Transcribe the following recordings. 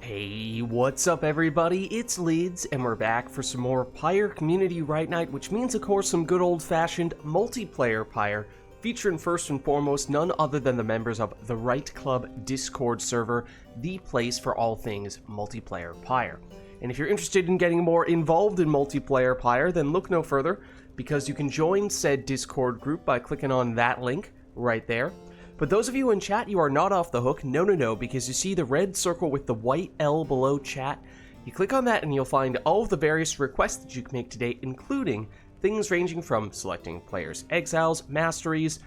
Hey, what's up everybody? It's Lids, and we're back for some more Pyre Community RITE Night, which means of course some good old-fashioned multiplayer Pyre, featuring first and foremost none other than the members of the RITE Club Discord server, the place for all things multiplayer Pyre. And if you're interested in getting more involved in multiplayer Pyre, then look no further, because you can join said Discord group by clicking on that link right there. But those of you in chat, you are not off the hook. No, because you see the red circle with the white L below chat. You click on that and you'll find all of the various requests that you can make today, including things ranging from selecting players' exiles, masteries,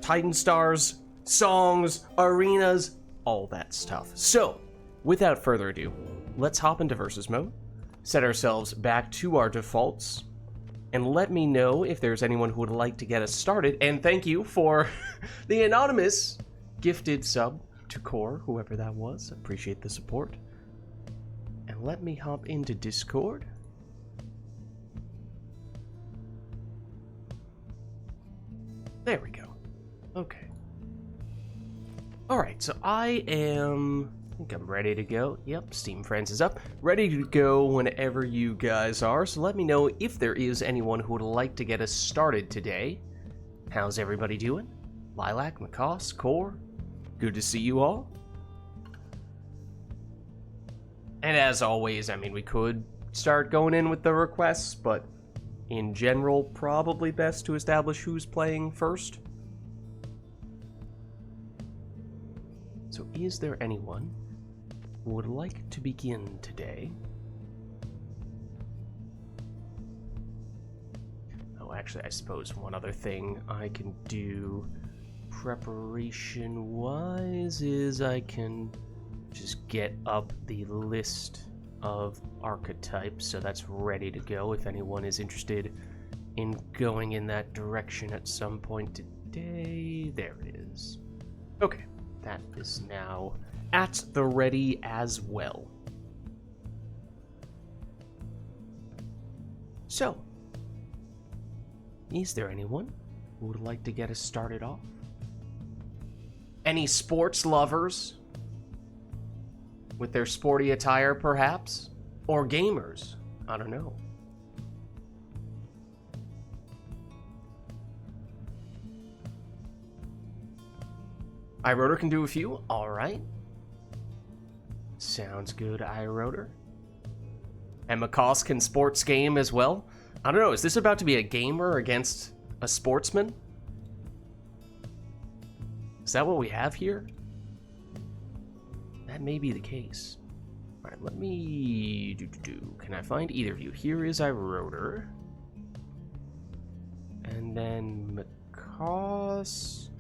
Titan stars, songs, arenas, all that stuff. So, without further ado, let's hop into versus mode, set ourselves back to our defaults, and let me know if there's anyone who would like to get us started. And thank you for the anonymous gifted sub to Core, whoever that was. Appreciate the support. And let me hop into Discord. There we go. Okay. Alright, so I think I'm ready to go. Yep, Steam Friends is up. Ready to go whenever you guys are, so let me know if there is anyone who would like to get us started today. How's everybody doing? Lilac, Macaws, Core, good to see you all. And as always, I mean, we could start going in with the requests, but in general, probably best to establish who's playing first. So is there anyone who would like to begin today? Oh, actually, I suppose one other thing I can do preparation-wise is I can just get up the list of archetypes, so that's ready to go if anyone is interested in going in that direction at some point today. There it is. Okay, that is now at the ready as well. So, is there anyone who would like to get us started off? Any sports lovers with their sporty attire, perhaps? Or gamers? I don't know. iRotor can do a few? Alright. Sounds good, iRotor. And Macaws can sports game as well? I don't know, is this about to be a gamer against a sportsman? Is that what we have here? That may be the case. Alright, let me... Can I find either of you? Here is iRotor. And then Macaws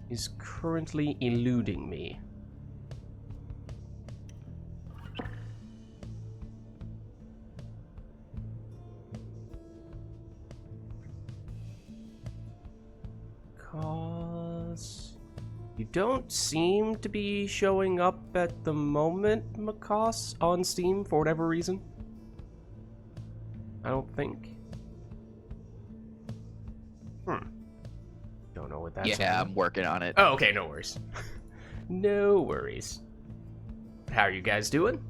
is currently eluding me. You don't seem to be showing up at the moment, Macaws, on Steam for whatever reason. I don't think. Don't know what that's Yeah, I'm working on it. Oh, okay, no worries. No worries. How are you guys doing?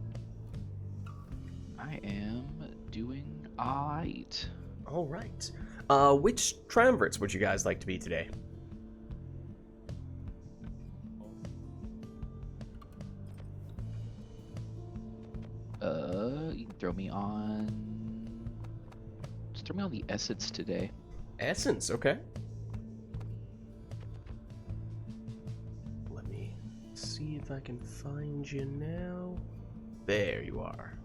I am doing alright. Alright. Which triumvirates would you guys like to be today? You can throw me on... Just throw me on the Essence today. Essence, okay. Let me see if I can find you now. There you are.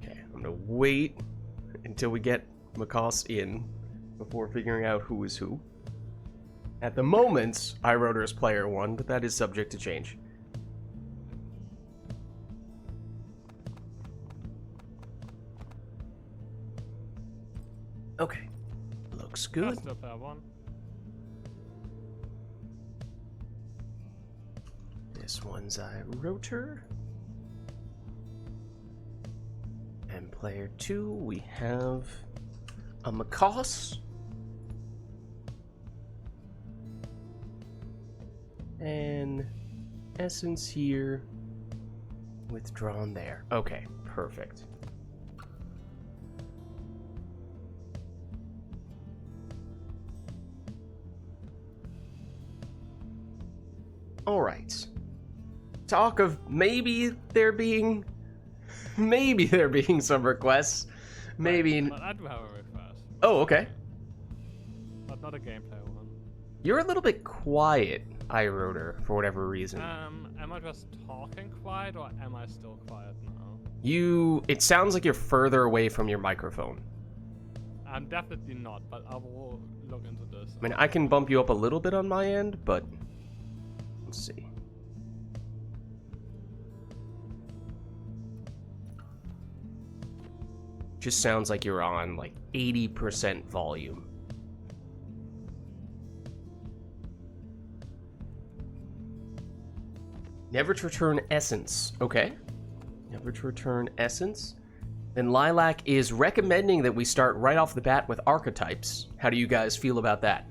Okay, I'm gonna wait until we get Macaws in before figuring out who is who. At the moment, iRotor is player 1, but that is subject to change. Okay, looks good. Still pair 1. This one's iRotor. And player 2, we have a Macaws. And Essence here. Withdrawn there. Okay, perfect. Alright. Talk of maybe there being some requests. Maybe. But I do have a request. Oh, okay. But not a gameplay one. You're a little bit quiet, iRotor, for whatever reason. Am I just talking quiet or am I still quiet now? It sounds like you're further away from your microphone. I'm definitely not, but I will look into this. I mean, I can bump you up a little bit on my end, but let's see. Just sounds like you're on like 80% volume. Never to return essence. Okay. Never to return essence. Then Lilac is recommending that we start right off the bat with archetypes. How do you guys feel about that?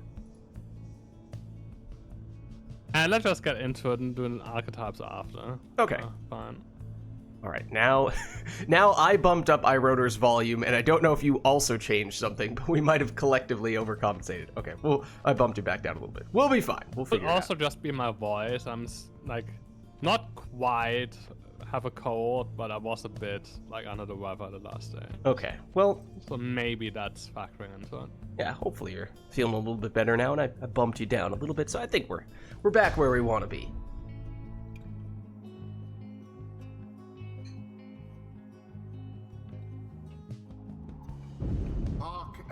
And let's just get into it and do archetypes after. Okay. Fine. All right, now I bumped up iRotor's volume, and I don't know if you also changed something, but we might have collectively overcompensated. Okay, well, I bumped you back down a little bit. We'll be fine. We'll figure It it out. also just be my voice. I'm like not quite have a cold, but I was a bit like under the weather the last day. Okay, well, So maybe that's factoring into it. yeah, hopefully you're feeling a little bit better now, and I bumped you down a little bit, so I think we're back where we want to be.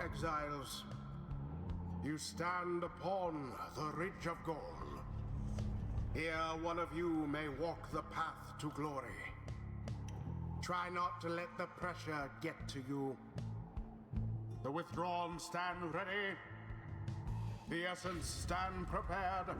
Exiles, you stand upon the ridge of Gaul. Here one of you may walk the path to glory. Try not to let the pressure get to you. The withdrawn stand ready. The essence stand prepared.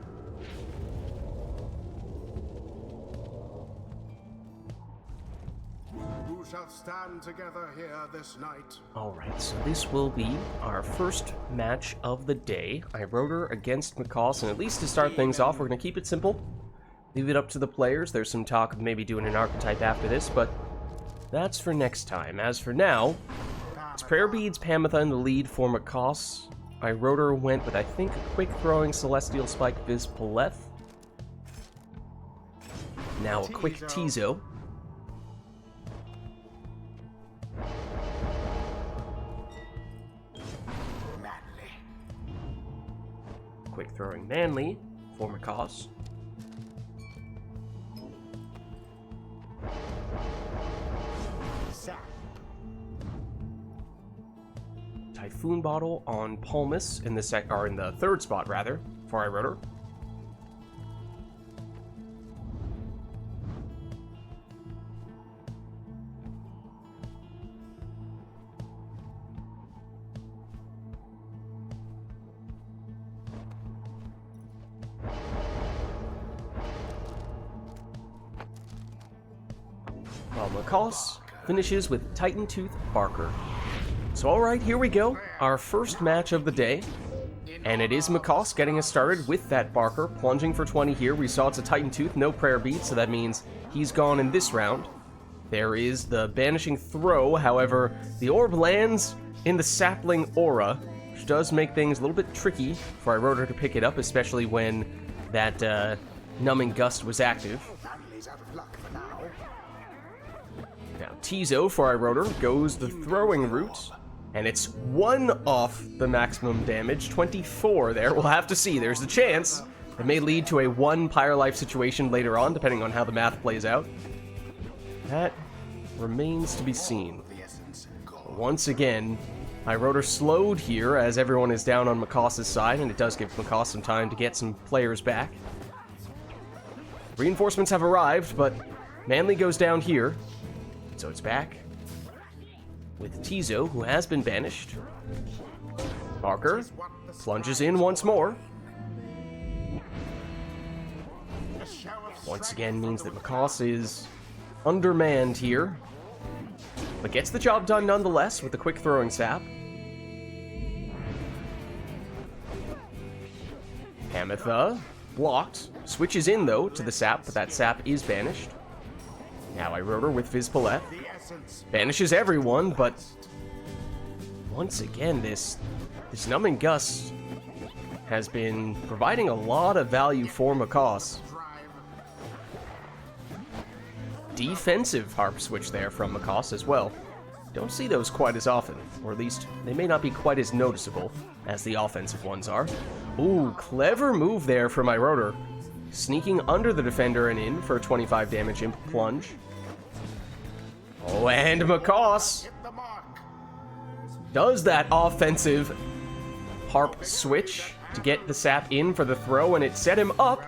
Who shall stand together here this night? Alright, so this will be our first match of the day. iRotor against McCoss, and at least to start things off, we're going to keep it simple. Leave it up to the players. There's some talk of maybe doing an archetype after this, but that's for next time. As for now, it's Prayer Beads, Pamitha in the lead for McCoss. iRotor went with, I think, a quick throwing Celestial Spike Viz Paleth. Now a quick Tizo. Quick throwing Manly for McCoss. Typhoon Bottle on Palmus in the in the third spot rather for iRotor. While McCoss finishes with Titan Tooth Barker. So alright, here we go. Our first match of the day. And it is McCoss getting us started with that Barker. Plunging for 20 here. We saw it's a Titan Tooth, no prayer beat, so that means he's gone in this round. There is the Banishing Throw, however, the orb lands in the Sapling Aura, which does make things a little bit tricky for iRotor to pick it up, especially when that Numbing Gust was active. Now, Tizo for iRotor goes the throwing route, and it's 1 off the maximum damage, 24 there. We'll have to see. There's a chance it may lead to a 1 Pyre Life situation later on, depending on how the math plays out. That remains to be seen. Once again, iRotor slowed here as everyone is down on McCoss's side, and it does give McCoss some time to get some players back. Reinforcements have arrived, but Manly goes down here. So it's back with Tizo, who has been banished. Barker plunges in once more. Once again means that McCoss is undermanned here, but gets the job done nonetheless with the quick throwing sap. Pamitha blocked. Switches in, though, to the sap, but that sap is banished. Now Iroder with Viz Palette. Banishes everyone, but once again, this Numbing Gust has been providing a lot of value for Macaws. Defensive Harp Switch there from Macaws as well. Don't see those quite as often, or at least they may not be quite as noticeable as the offensive ones are. Ooh, clever move there from Iroder. Sneaking under the defender and in for a 25 damage Imp Plunge. Oh, and Macaws does that offensive Harp Switch to get the sap in for the throw, and it set him up.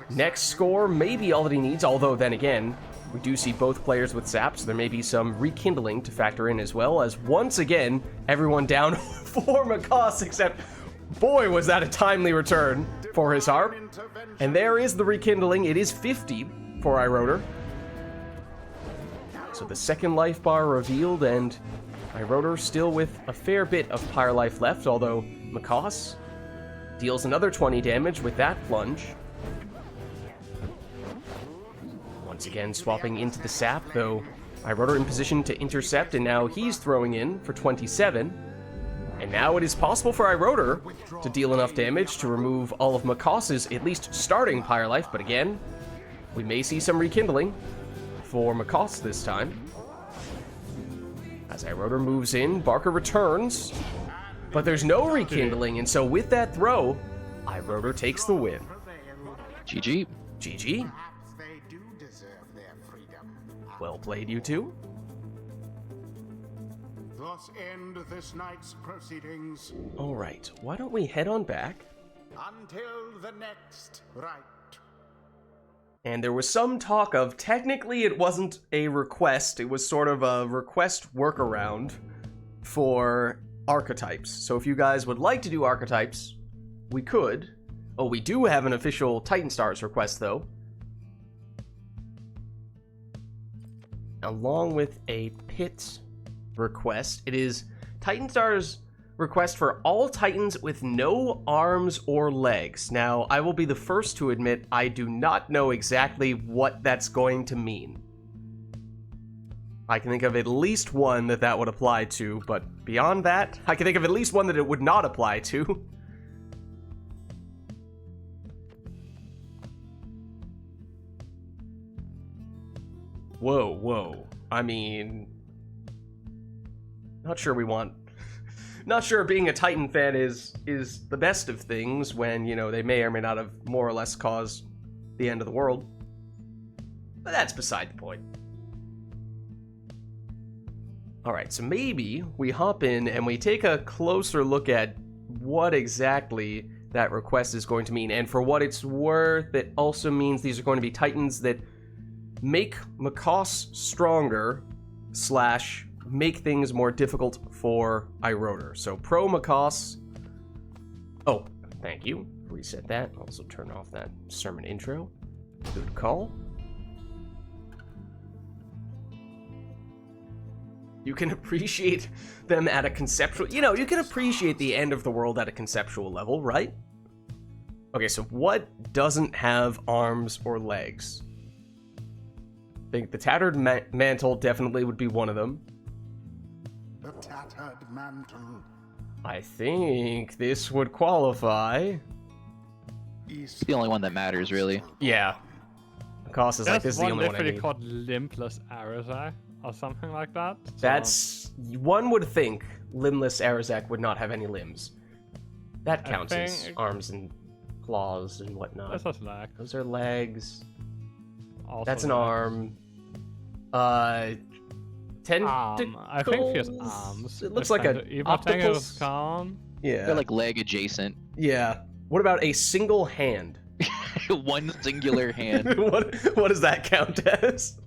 Next score may be all that he needs, although then again, we do see both players with sap, so there may be some rekindling to factor in as well, as once again, everyone down for Macaws, except, boy, was that a timely return for his harp. And there is the rekindling. It is 50 for Iroder. So the second life bar revealed, and Iroder still with a fair bit of Pyre life left, although Macaws deals another 20 damage with that plunge. Once again, swapping into the sap, though Iroder in position to intercept, and now he's throwing in for 27. And now it is possible for Iroder to deal enough damage to remove all of Macaw's at least starting Pyre life, but again, we may see some rekindling for Macaws this time. As Iroder moves in, Barker returns, but there's no rekindling, and so with that throw, Iroder takes the win. GG. GG. Well played, you two. Thus end this night's proceedings. All right, why don't we head on back? Until the next rite. And there was some talk of, technically it wasn't a request, it was sort of a request workaround for archetypes. So if you guys would like to do archetypes, we could. Oh, we do have an official Titan Stars request, though. Along with a pit request. It is Titan Stars request for all Titans with no arms or legs. Now, I will be the first to admit I do not know exactly what that's going to mean. I can think of at least one that would apply to, but beyond that, I can think of at least one that it would not apply to. Whoa. I mean, not sure we want... Not sure being a Titan fan is the best of things when, you know, they may or may not have more or less caused the end of the world. But that's beside the point. Alright, so maybe we hop in and we take a closer look at what exactly that request is going to mean. And for what it's worth, it also means these are going to be Titans that make Macaws stronger / make things more difficult for Iroder. So pro Macaws. Oh, thank you. Reset that. Also turn off that sermon intro. Good call. You can appreciate them at a conceptual... You know, you can appreciate the end of the world at a conceptual level, right? Okay, so what doesn't have arms or legs? I think the Tattered Mantle definitely would be one of them. The Tattered Mantle. I think this would qualify. It's the only one that matters, really. Yeah. Macaws is like, this is the only one I literally need. called Limbless Arazak or something like that. So That's... One would think Limbless Arazak would not have any limbs. That counts as arms and claws and whatnot. That's just lag. Those are legs. Also That's an lag. arm. Tentacles. I think he has arms. It looks like an octopus. They're Yeah. like leg adjacent. Yeah. What about a single hand? One singular hand. what does that count as?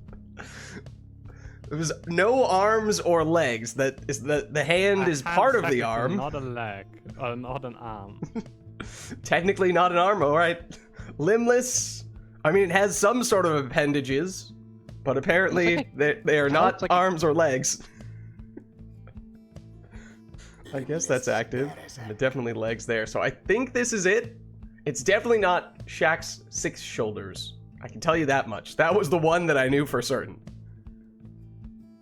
There's no arms or legs. That is the hand is part of the arm. Not a leg, or not an arm. Technically not an arm. All right. Limbless. I mean, it has some sort of appendages, but apparently they are not like arms or legs. I guess that's active. And definitely legs there. So I think this is it. It's definitely not Shaq's Six Shoulders. I can tell you that much. That was the one that I knew for certain.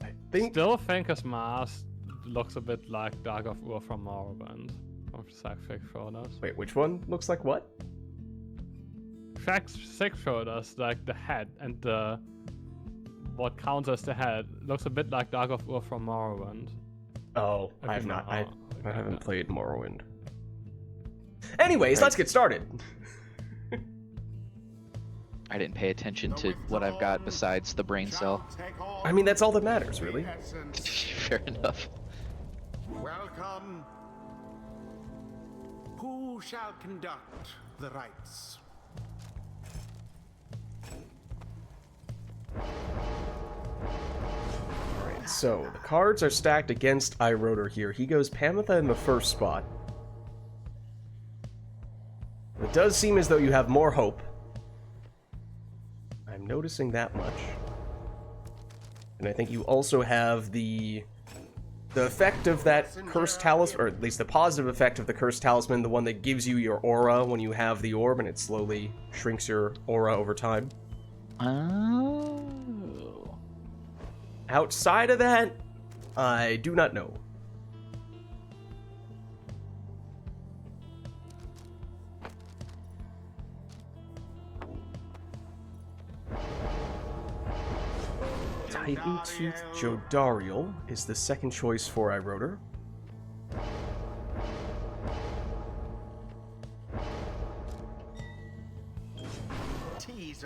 I think... Still think his mask looks a bit like Dark of Ur from Morrowind. Of Six Shoulders. Wait, which one looks like what? Shaq's Six Shoulders, like the head and the... what counts as the head, looks a bit like Dark of Ur from Morrowind. Oh, I have Okay, not. no. I haven't played Morrowind. Anyways, let's get started. I didn't pay attention to what I've got besides the brain cell. I mean, that's all that matters, really. Fair enough. Welcome. Who shall conduct the rites? Alright, so the cards are stacked against iRotor here. He goes Pamitha in the first spot. It does seem as though you have more hope. I'm noticing that much. And I think you also have the effect of that cursed talisman, or at least the positive effect of the cursed talisman, the one that gives you your aura when you have the orb, and it slowly shrinks your aura over time. Oh. Outside of that, I do not know. Titan Tooth Jodariel is the second choice for iRotor.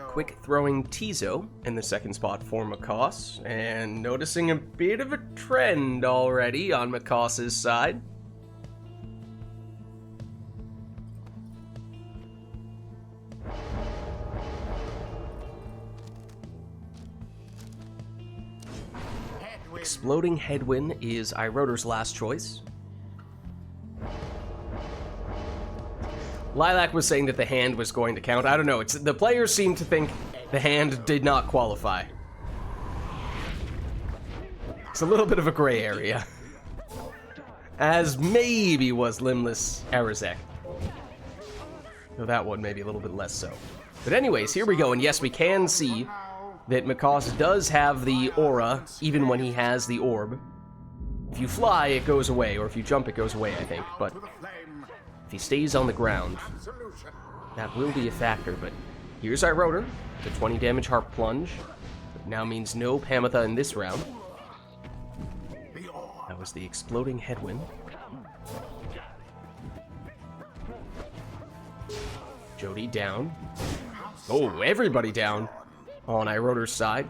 Quick throwing Tizo in the second spot for Makos, and noticing a bit of a trend already on Makos's side. Exploding Headwind is iRotor's last choice. Lilac was saying that the hand was going to count. I don't know. The players seem to think the hand did not qualify. It's a little bit of a gray area. As maybe was Limbless Arazek. Though that one maybe a little bit less so. But anyways, here we go. And yes, we can see that Makos does have the aura, even when he has the orb. If you fly, it goes away, or if you jump, it goes away, I think. But if he stays on the ground, that will be a factor. But here's iRotor, the 20 damage Harp Plunge. It now means no Pamitha in this round. That was the Exploding Headwind. Jody down. Oh, everybody down on iRotor's side.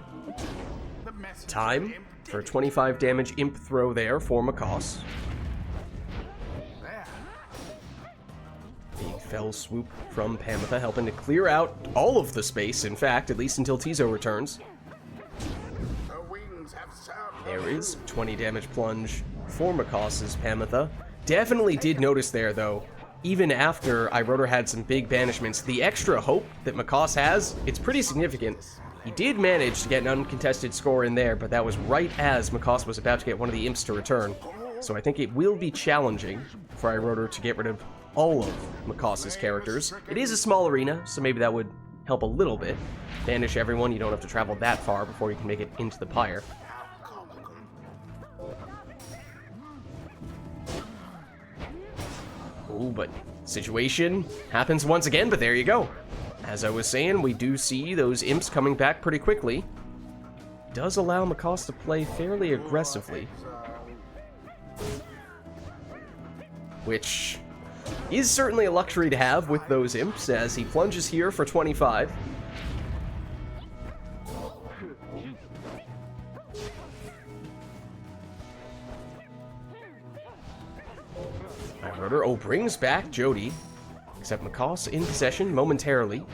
Time for a 25 damage Imp throw there for Makos. Big fell swoop from Pamitha, helping to clear out all of the space, in fact, at least until Tizo returns. There is 20 damage plunge for Makos's Pamitha. Definitely did notice there, though, even after iRotor had some big banishments, the extra hope that Makos has, it's pretty significant. He did manage to get an uncontested score in there, but that was right as Makos was about to get one of the imps to return. So I think it will be challenging for iRotor to get rid of all of Makos's characters. It is a small arena, so maybe that would help a little bit. Banish everyone, you don't have to travel that far before you can make it into the Pyre. Ooh, but situation happens once again, but there you go. As I was saying, we do see those imps coming back pretty quickly. Does allow Makos to play fairly aggressively. Which is certainly a luxury to have with those imps, as he plunges here for 25. iRotor, brings back Jody. Except Makos in possession momentarily.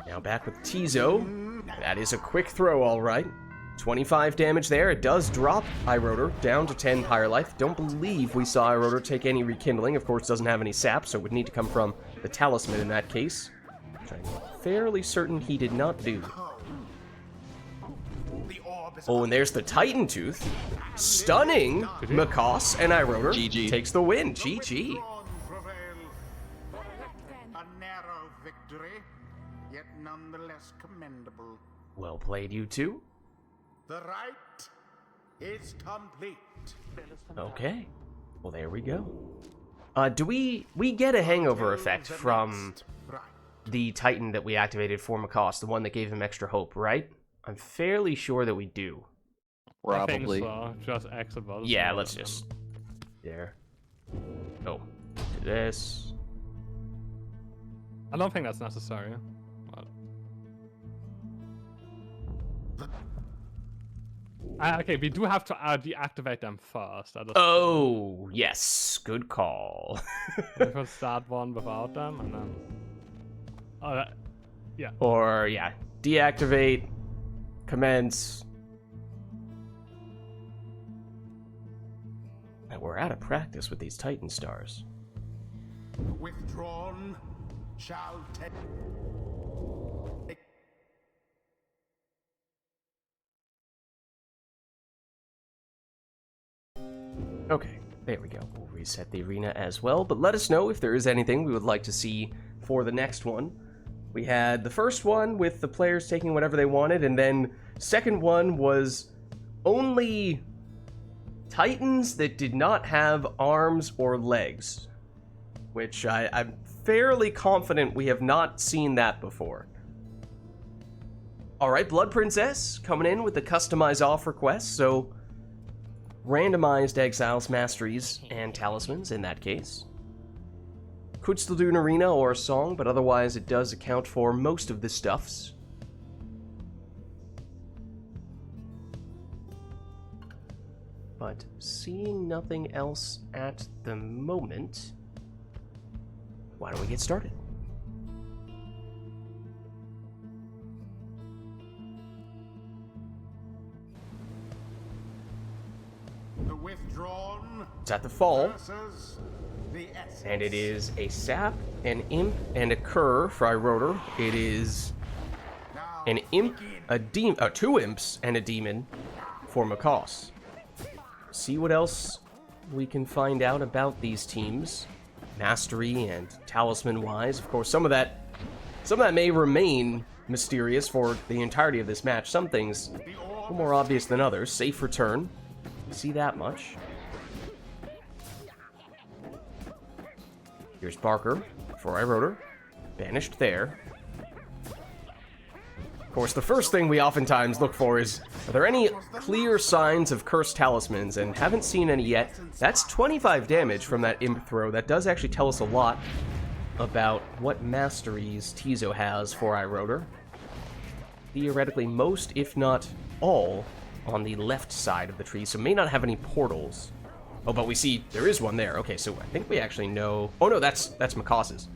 Now back with Tizo. That is a quick throw, all right. 25 damage there. It does drop iRotor down to 10 Pyre life. Don't believe we saw iRotor take any rekindling. Of course, doesn't have any sap, so it would need to come from the talisman in that case. Which I'm fairly certain he did not do. Oh, and there's the Titan Tooth. Stunning Makos, and iRotor GG. takes the win. GG. none the less commendable. Well played, you two. The rite is complete. Okay. Well, there we go. Do we get a hangover effect The from next rite. the Titan that we activated for Makoss, the one that gave him extra hope, right? I'm fairly sure that we do. Probably. I think so. Just exit velocity. Yeah, let's just... There. Oh. Do this. I don't think that's necessary. But... okay, we do have to deactivate them first. Oh, yes. Good call. We could start one without them, and then... yeah. Or, yeah. Deactivate. Commence. And we're out of practice with these Titan stars. Withdrawn shall take. Okay, there we go. We'll reset the arena as well, but let us know if there is anything we would like to see for the next one. We had the first one with the players taking whatever they wanted, and then second one was only Titans that did not have arms or legs, which I'm fairly confident we have not seen that before. Alright, Blood Princess coming in with the customized off request, so randomized exiles, masteries, and talismans in that case. Could still do an arena or a song, but otherwise it does account for most of the stuffs. But seeing nothing else at the moment, why don't we get started? The withdrawn It's at the fall. versus the essence. And it is a sap, an imp, and a cur for Iroder. It is Now an imp, begin. two imps, and a demon for Makoss. See what else we can find out about these teams, mastery and talisman-wise. Of course, some of that may remain mysterious for the entirety of this match. Some things a little more obvious than others. Safe return. See that much. Here's Barker for Iroder. Banished there. Of course, the first thing we oftentimes look for is, are there any clear signs of cursed talismans? And haven't seen any yet. That's 25 damage from that imp throw. That does actually tell us a lot about what masteries Tizo has for Iroder. Theoretically, most, if not all, on the left side of the tree, so may not have any portals. Oh, but we see there is one there. Okay, so I think we actually know... Oh no, that's Makoss's.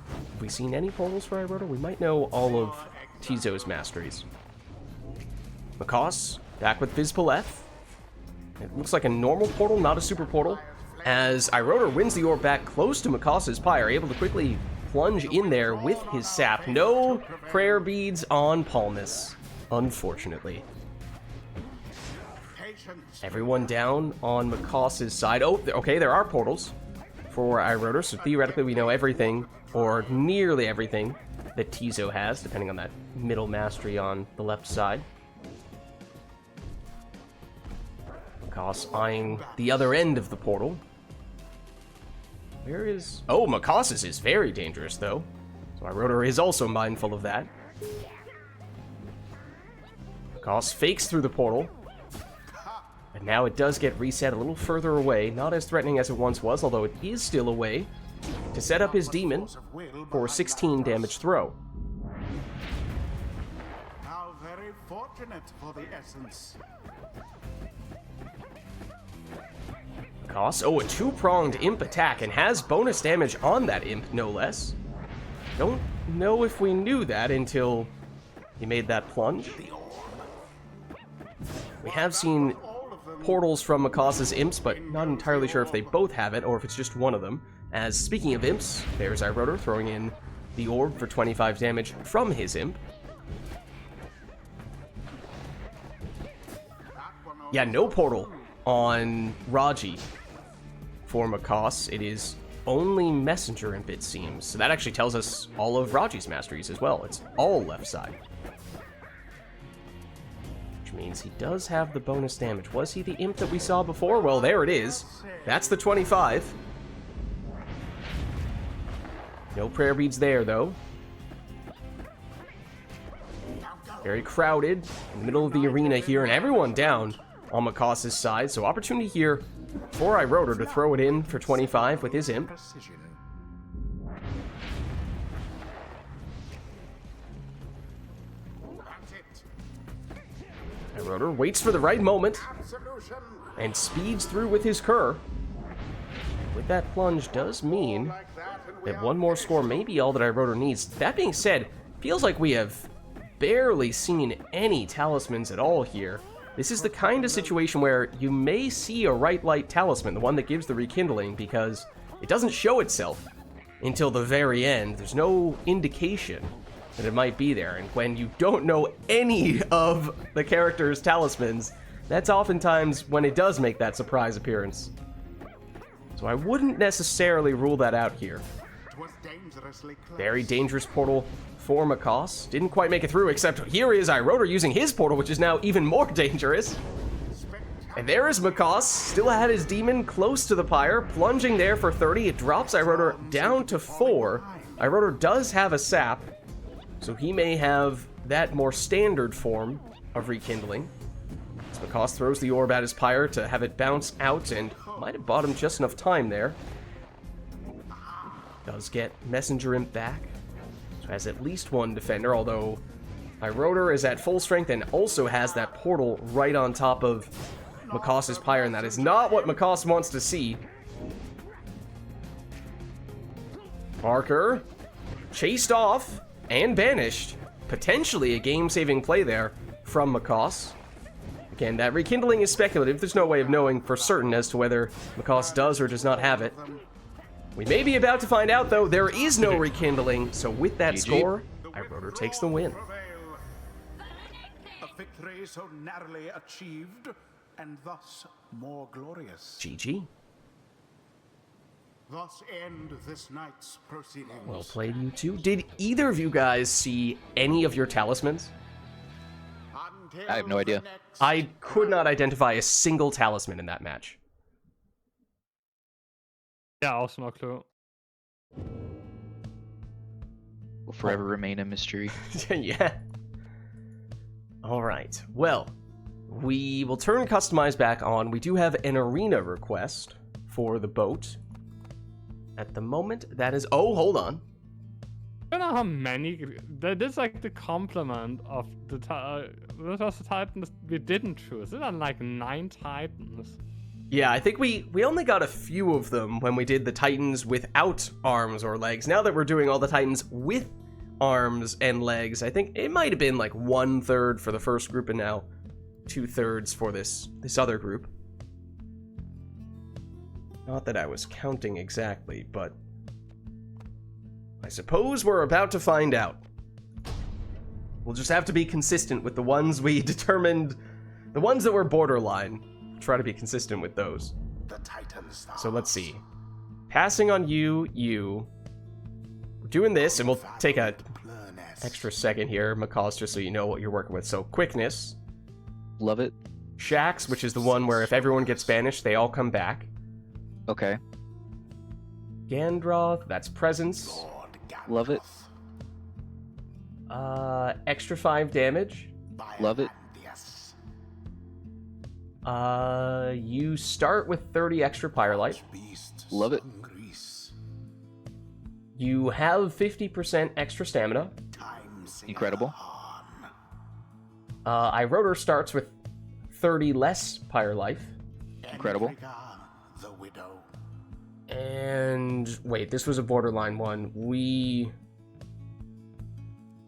Have we seen any portals for Iroder? We might know all of Tizo's masteries. Makoss, back with Vizpaleth. It looks like a normal portal, not a super portal. As Iroder wins the orb back close to Makoss's Pyre, able to quickly plunge in there with his sap. No prayer beads on Palmas, unfortunately. Everyone down on Makoss's side. Oh, okay, there are portals for Iroder, so theoretically we know everything, or nearly everything, that Tizo has, depending on that middle mastery on the left side. Makoss eyeing the other end of the portal. Where is... Oh, Makoss's is very dangerous, though. So Iroder is also mindful of that. Makoss fakes through the portal. And now it does get reset a little further away, not as threatening as it once was, although it is still away, to set up his demon for 16 damage throw. How very fortunate for the essence. Makoss, oh, a two-pronged imp attack, and has bonus damage on that imp, no less. Don't know if we knew that until he made that plunge. We have seen portals from Makoss's imps, but not entirely sure if they both have it or if it's just one of them. As speaking of imps, there's Iroder throwing in the orb for 25 damage from his imp. Yeah, no portal on Raji for Makoss. It is only Messenger Imp, it seems. So that actually tells us all of Raji's masteries as well. It's all left side. Which means he does have the bonus damage. Was he the Imp that we saw before? Well, there it is. That's the 25. No prayer beads there, though. Very crowded in the middle of the arena here, and everyone down on Makos's side. So opportunity here for iRotor to throw it in for 25 with his Imp. iRotor waits for the right moment and speeds through with his Cur. With that plunge does mean that one more score may be all that iRotor needs. That being said, feels like we have barely seen any talismans at all here. This is the kind of situation where you may see a RITE Light talisman, the one that gives the rekindling, because it doesn't show itself until the very end. There's no indication that it might be there, and when you don't know any of the character's talismans, that's oftentimes when it does make that surprise appearance. So I wouldn't necessarily rule that out here. Very dangerous portal for Makos. Didn't quite make it through, except here is iRotor using his portal, which is now even more dangerous. And there is Makos, still had his demon close to the pyre, plunging there for 30. It drops iRotor down to 4. iRotor does have a sap, so he may have that more standard form of rekindling. As Makos throws the orb at his pyre to have it bounce out, and might have bought him just enough time there. Does get Messenger Imp back. So has at least one defender, although iRotor is at full strength and also has that portal right on top of Makos's pyre, and that is not what Makos wants to see. Parker chased off and banished. Potentially a game-saving play there from Makos. Again, that rekindling is speculative. There's no way of knowing for certain as to whether Makos does or does not have it. We may be about to find out, though. There is no rekindling, so with that score, iRotor takes the win. A victory so narrowly achieved, and thus more glorious. GG. Thus end this night's proceedings. Well played, you two. Did either of you guys see any of your talismans? I have no idea. I could not identify a single talisman in that match. Yeah, also no clue. Will forever remain a mystery. Yeah. Alright, well, we will turn Customize back on. We do have an arena request for the boat. At the moment, that is... Oh, hold on. I don't know how many. That is like the complement of the. What was the Titans we didn't choose? There are like 9 Titans. Yeah, I think we only got a few of them when we did the Titans without arms or legs. Now that we're doing all the Titans with arms and legs, I think it might have been like 1/3 for the first group and now 2/3 for this other group. Not that I was counting exactly, but I suppose we're about to find out. We'll just have to be consistent with the ones we determined, the ones that were borderline. Try to be consistent with those. The Titans. So let's see. Passing on you. We're doing this, and we'll take a extra second here, Makos, just so you know what you're working with. So quickness. Love it. Shax, which is the one where if everyone gets banished, they all come back. Okay. Gandroth, that's presence. Love it. Extra 5 damage. Love it. You start with 30 extra Pyre Life. Love it. You have 50% extra stamina. Incredible. iRotor starts with 30 less Pyre Life. Incredible. And wait, this was a borderline one.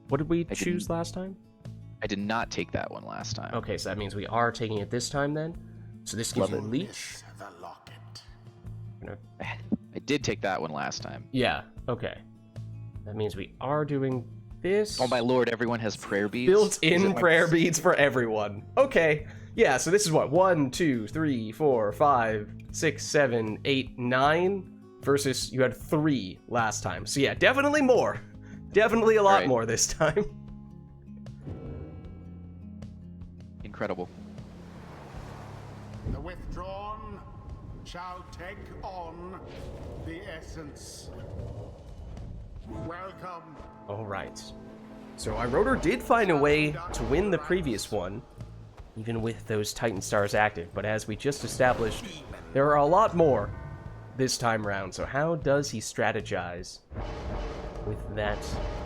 What did we choose last time? I did not take that one last time. Okay, so that means we are taking it this time then. So this gives you leech. I did take that one last time. Yeah, okay. That means we are doing this. Oh my lord, everyone has prayer beads? Built-in prayer beads for everyone. Okay. Yeah, so this is what? 1, 2, 3, 4, 5, 6, 7, 8, 9 versus you had 3 last time. So yeah, definitely more. Definitely a lot Right. more this time. Incredible. The withdrawn shall take on the essence. Welcome. All right. So iRotor did find a way to win the previous one, even with those Titan Stars active. But as we just established, there are a lot more this time around. So how does he strategize with that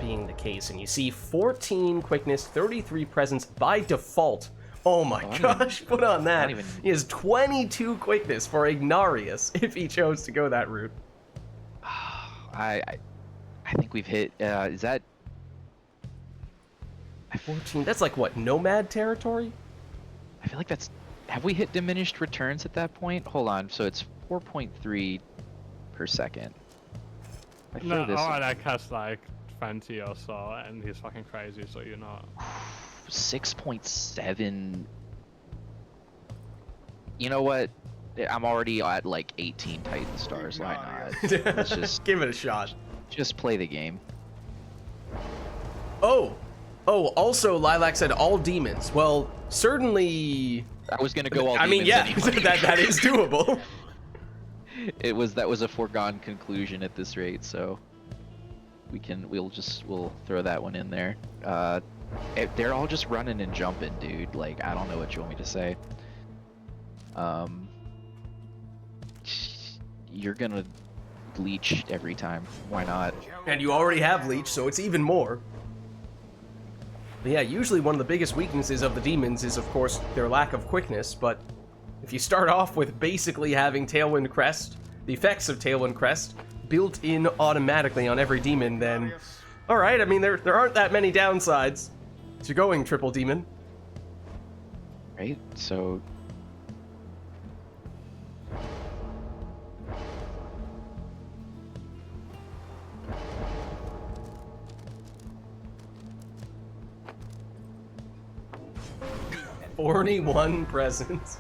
being the case? And you see 14 quickness, 33 presence by default. Oh my gosh, put on that. He has 22 quickness for Ignarius if he chose to go that route. I think we've hit. Is that 14? That's like what, Nomad territory? I feel like that's. Have we hit diminished returns at that point? Hold on. So it's 4.3 per second. I feel No, this. Alright, has like 20 or so, and he's fucking crazy, so you know. 6.7. You know what? I'm already at like 18 Titan Stars. Why not? Let's just Give it a shot. just play the game. Oh, also Lilac said all demons. Well, certainly. I was gonna go all. I mean, yeah, demons anyway. that is doable. That was a foregone conclusion at this rate, so we'll throw that one in there. They're all just running and jumping, dude. Like, I don't know what you want me to say. You're gonna leech every time. Why not? And you already have leech, so it's even more. But yeah, usually one of the biggest weaknesses of the demons is, of course, their lack of quickness, but if you start off with basically having Tailwind Crest, the effects of Tailwind Crest, built in automatically on every demon, then... Alright, I mean, there aren't that many downsides to going triple demon. Right? So... One presence.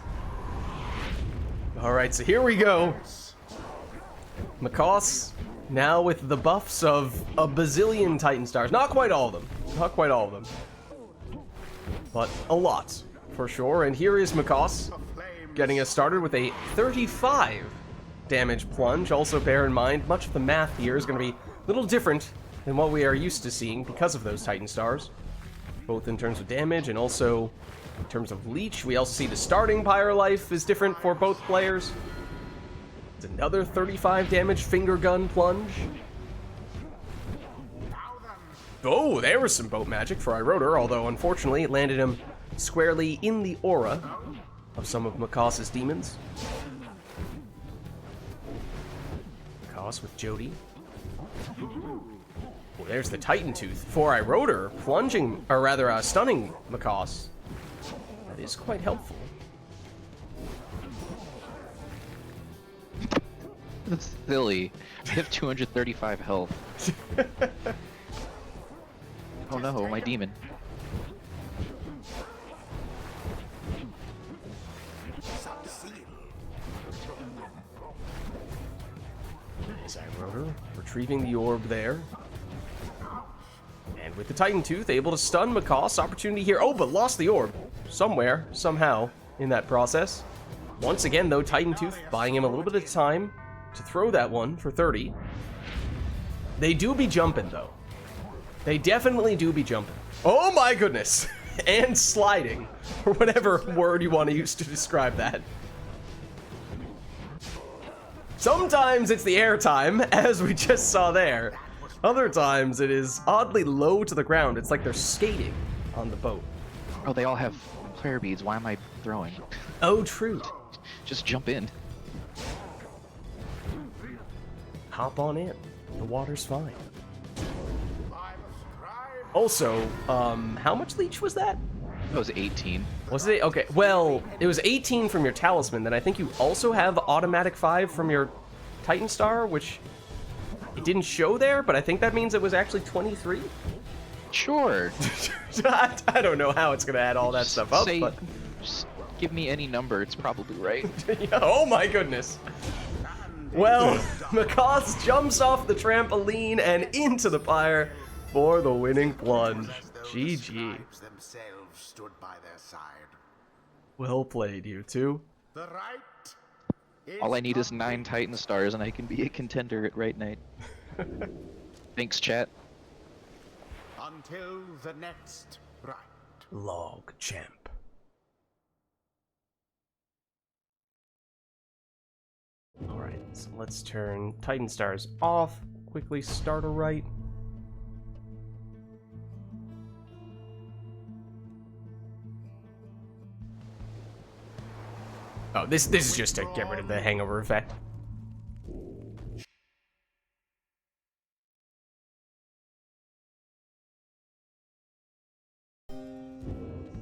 Alright, so here we go. Macaws now with the buffs of a bazillion Titan Stars. Not quite all of them. Not quite all of them. But a lot, for sure. And here is Macaws getting us started with a 35 damage plunge. Also bear in mind, much of the math here is going to be a little different than what we are used to seeing because of those Titan Stars. Both in terms of damage and also in terms of leech. We also see the starting Pyre life is different for both players. It's another 35 damage finger gun plunge. Oh, there was some boat magic for iRotor, although unfortunately it landed him squarely in the aura of some of Macaws' demons. Macaws with Jody. Well, there's the Titan Tooth for iRotor, plunging, or rather stunning Macaws. That is quite helpful. That's silly. I have 235 health. Oh no, my demon. Is iRotor retrieving the orb there. And with the Titan Tooth, able to stun Macaws. Opportunity here. Oh, but lost the orb. Somewhere, somehow, in that process. Once again, though, Titan Tooth buying him a little bit of time to throw that one for 30. They do be jumping, though. They definitely do be jumping. Oh my goodness! And sliding, or whatever word you want to use to describe that. Sometimes it's the airtime, as we just saw there. Other times it is oddly low to the ground. It's like they're skating on the boat. Oh, they all have player beads. Why am I throwing? Oh, true. Just jump in. Hop on in. The water's fine. Also, how much leech was that? That was 18. Was it? Okay, well, it was 18 from your talisman, then I think you also have automatic 5 from your Titan Star, which it didn't show there, but I think that means it was actually 23? Sure. I don't know how it's going to add all that stuff up, but... Just give me any number, it's probably right. Yeah, oh my goodness. Well, Macaws jumps off the trampoline and into the pyre for the winning plunge. GG. Themselves stood by their side. Well played, you two. The right is All I need is 9 complete. Titan stars and I can be a contender at Right Night. Thanks, chat. Until the next right. Log champ. Alright, so let's turn Titan Stars off. Quickly start a right. Oh, this is just to get rid of the hangover effect.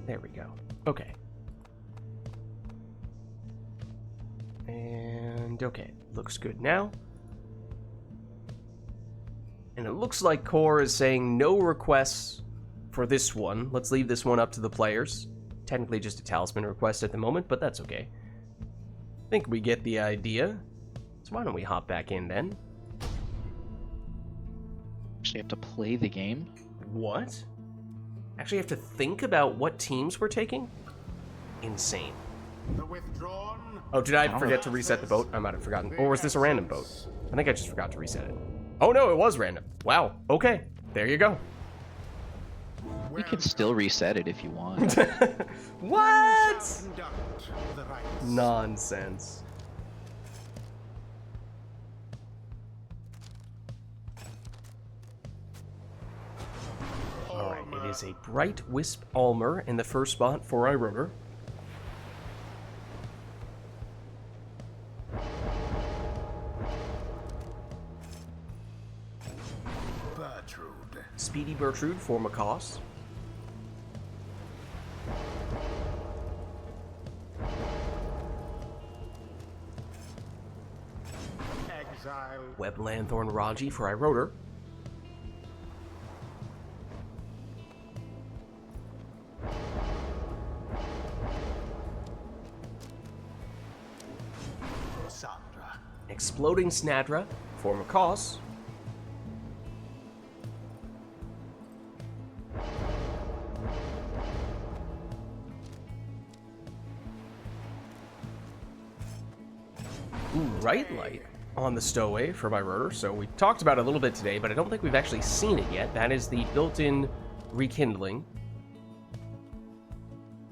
There we go. Okay. And okay, looks good now. And it looks like Core is saying no requests for this one. Let's leave this one up to the players. Technically just a talisman request at the moment, but that's okay. I think we get the idea. So why don't we hop back in then? Actually have to play the game. What? Actually have to think about what teams we're taking? Insane. The withdrawn. Oh, did I forget to reset the boat? I might have forgotten. Or was this a random boat? I think I just forgot to reset it. Oh no, it was random. Wow, okay. There you go. We can still reset it if you want. What? Conduct the right. Nonsense. Alright, it is a Bright Wisp Almer in the first spot for iRotor. Bertrude. Speedy Bertrude for Macaws. Exile. Web Lanthorn Raji for iRotor. Sandra. Exploding Snadra for Macaws. Ooh, Right Light on the Stowaway for my rotor. So we talked about it a little bit today, but I don't think we've actually seen it yet. That is the built-in rekindling.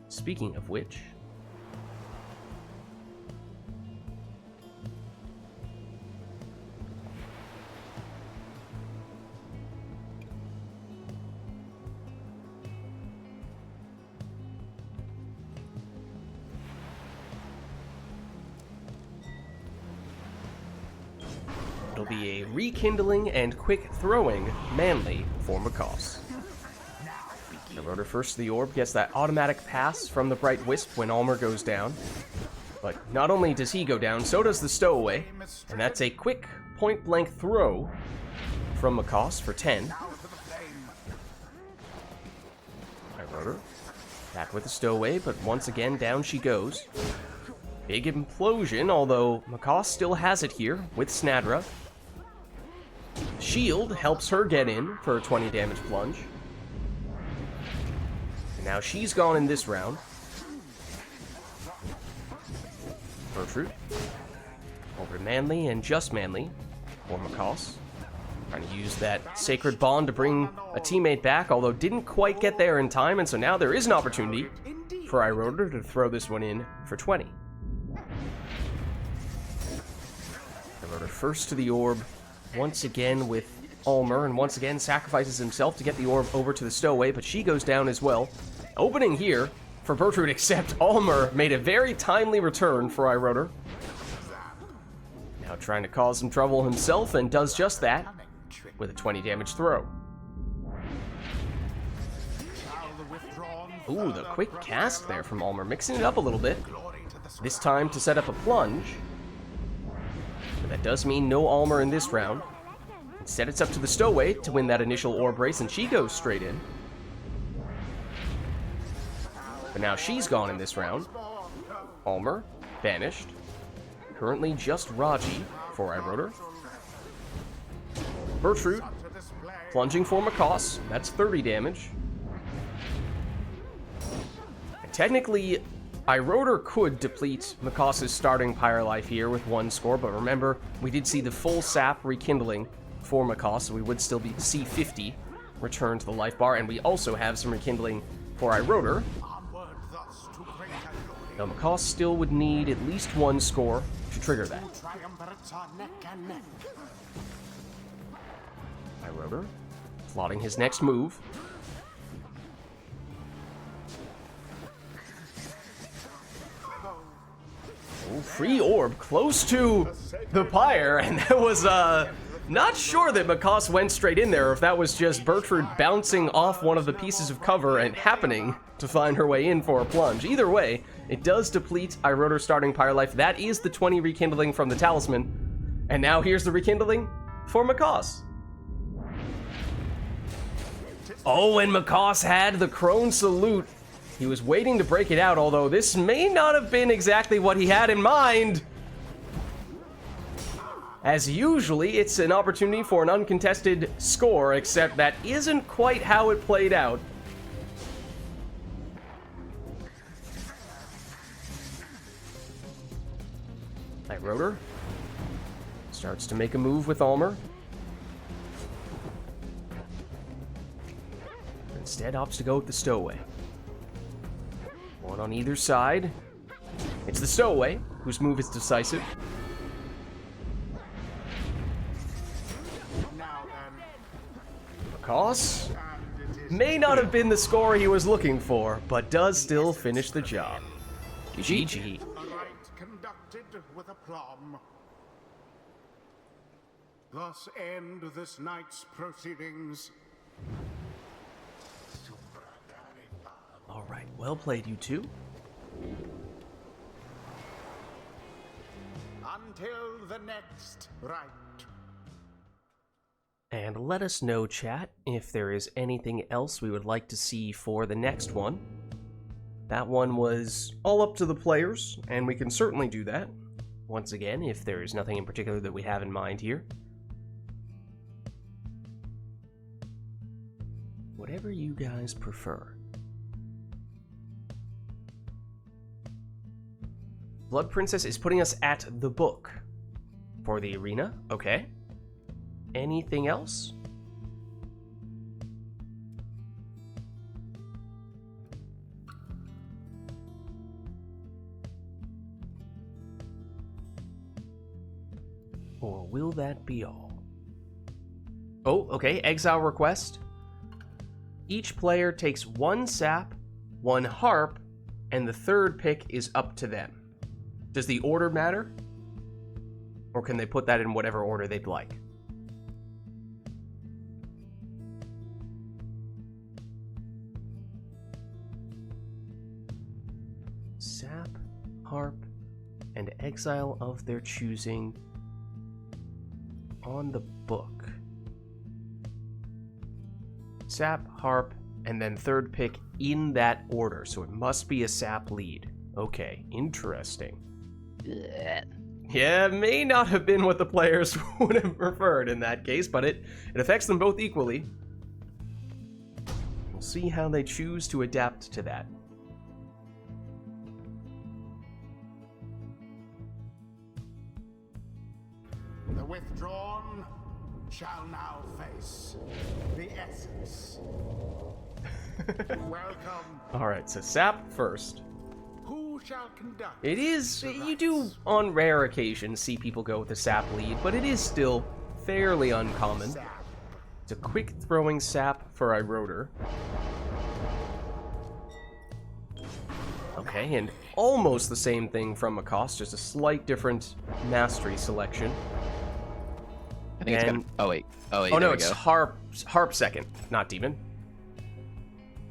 Speaking of which, it'll be a rekindling and quick throwing manly for Macaws. The rotor first to the orb gets that automatic pass from the Bright Wisp when Almer goes down. But not only does he go down, so does the Stowaway. And that's a quick point-blank throw from Macaws for 10. Right, rotor. Back with the Stowaway, but once again, down she goes. Big implosion, although Macaws still has it here with Snadra. Shield helps her get in for a 20 damage plunge. And now she's gone in this round. Bertrude. Over Manly and just Manly for Macaws. Trying to use that Sacred Bond to bring a teammate back, although didn't quite get there in time, and so now there is an opportunity for iRotor to throw this one in for 20. iRotor first to the orb, once again with Almer, and once again sacrifices himself to get the orb over to the Stowaway, but she goes down as well. Opening here for Bertrude, except Almer made a very timely return for iRotor. Now trying to cause some trouble himself, and does just that with a 20 damage throw. Ooh, the quick cast there from Almer, mixing it up a little bit. This time to set up a plunge. But that does mean no Almer in this round. Instead, it's up to the Stowaway to win that initial orb race, and she goes straight in. But now she's gone in this round. Almer, banished. Currently just Raji for Iroder. Bertrude, plunging for Macaws. That's 30 damage. And technically, Iroder could deplete Macaws' starting Pyre life here with 1 score, but remember, we did see the full sap rekindling for Macaws, so we would still be C50 return to the life bar, and we also have some rekindling for Iroder. Now, Macaws still would need at least 1 score to trigger that. Iroder plotting his next move. Oh, free orb close to the Pyre, and that was, not sure that Macaws went straight in there, or if that was just Bertrude bouncing off one of the pieces of cover and happening to find her way in for a plunge. Either way, it does deplete Iroder's starting Pyre life. That is the 20 rekindling from the Talisman. And now here's the rekindling for Macaws. Oh, and Macaws had the Crone Salute. He was waiting to break it out, although this may not have been exactly what he had in mind. As usually, it's an opportunity for an uncontested score, except that isn't quite how it played out. Iroder starts to make a move with Almer. Instead opts to go with the Stowaway. One on either side. It's the Stowaway, whose move is decisive. Macaws may not have been the score he was looking for, but does still finish the job. GG. A rite conducted with aplomb. Thus end this night's proceedings. All right, well played, you two. Until the next rite. And let us know, chat, if there is anything else we would like to see for the next one. That one was all up to the players, and we can certainly do that. Once again, if there is nothing in particular that we have in mind here. Whatever you guys prefer. Blood Princess is putting us at the book for the arena. Okay. Anything else? Or will that be all? Oh, okay. Exile request. Each player takes 1 sap, 1 harp, and the third pick is up to them. Does the order matter? Or can they put that in whatever order they'd like? Sap, harp, and exile of their choosing on the book. Sap, harp, and then third pick in that order, so it must be a sap lead. Okay, interesting. Yeah, it may not have been what the players would have preferred in that case, but it affects them both equally. We'll see how they choose to adapt to that. The withdrawn shall now face the essence. Welcome. Alright, so sap first. Who shall conduct? It is, you do on rare occasions see people go with the sap lead, but it is still fairly uncommon. It's a quick throwing sap for Iroder. Okay, and almost the same thing from Macaws, just a slight different mastery selection. I think it's And- got. Oh wait. Oh no, there we it's go. harp second, not demon.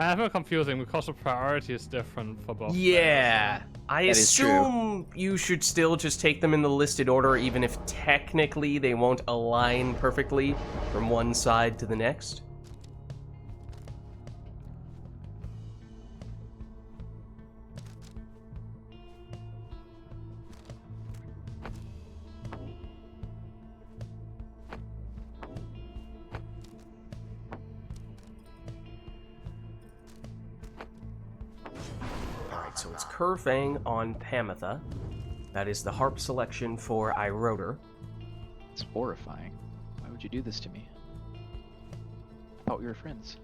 I have it confusing because the priority is different for both. Yeah, I That is true. assume you should still just take them in the listed order, even if technically they won't align perfectly from one side to the next. Alright, so it's Kerfang on Pamitha. That is the harp selection for Iroder. It's horrifying. Why would you do this to me? I thought we were friends.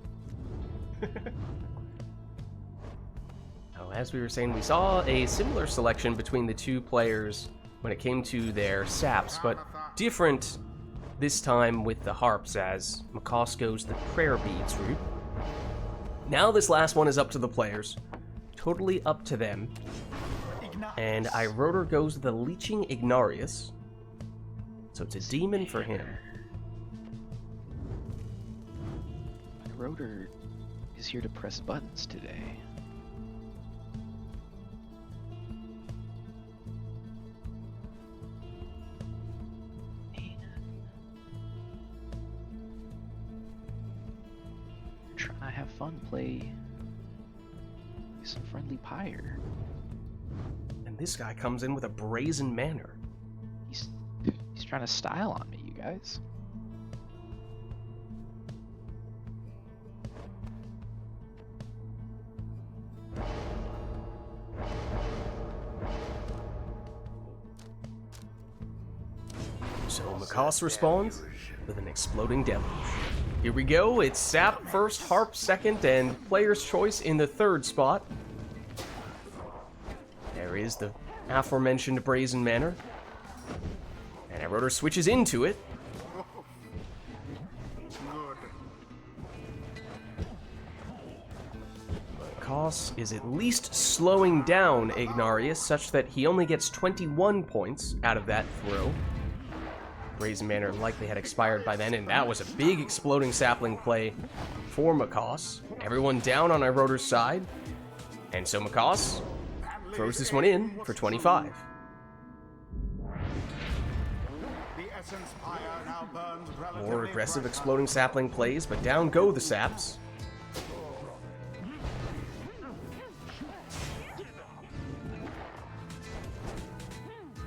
Oh, as we were saying, we saw a similar selection between the two players when it came to their saps, but different this time with the harps, as Makoss goes the prayer beads route. Now this last one is up to the players. Totally up to them. And Iroder goes the Leeching Ignarius. So it's a demon for him. Rotor is here to press buttons today. Trying to have fun, play some friendly Pyre. And this guy comes in with a brazen manner. He's trying to style on me, you guys. So Makoss responds with an exploding deluge. Here we go, it's Sap first, Harp second, and player's choice in the third spot. There is the aforementioned Brazen Manor. And Iroder switches into it. Makoss is at least slowing down Ignarius, such that he only gets 21 points out of that throw. Brazen Manor likely had expired by then, and that was a big exploding sapling play for Makoss. Everyone down on Iroder's side, and so Makoss throws this one in for 25. More aggressive exploding sapling plays, but down go the saps.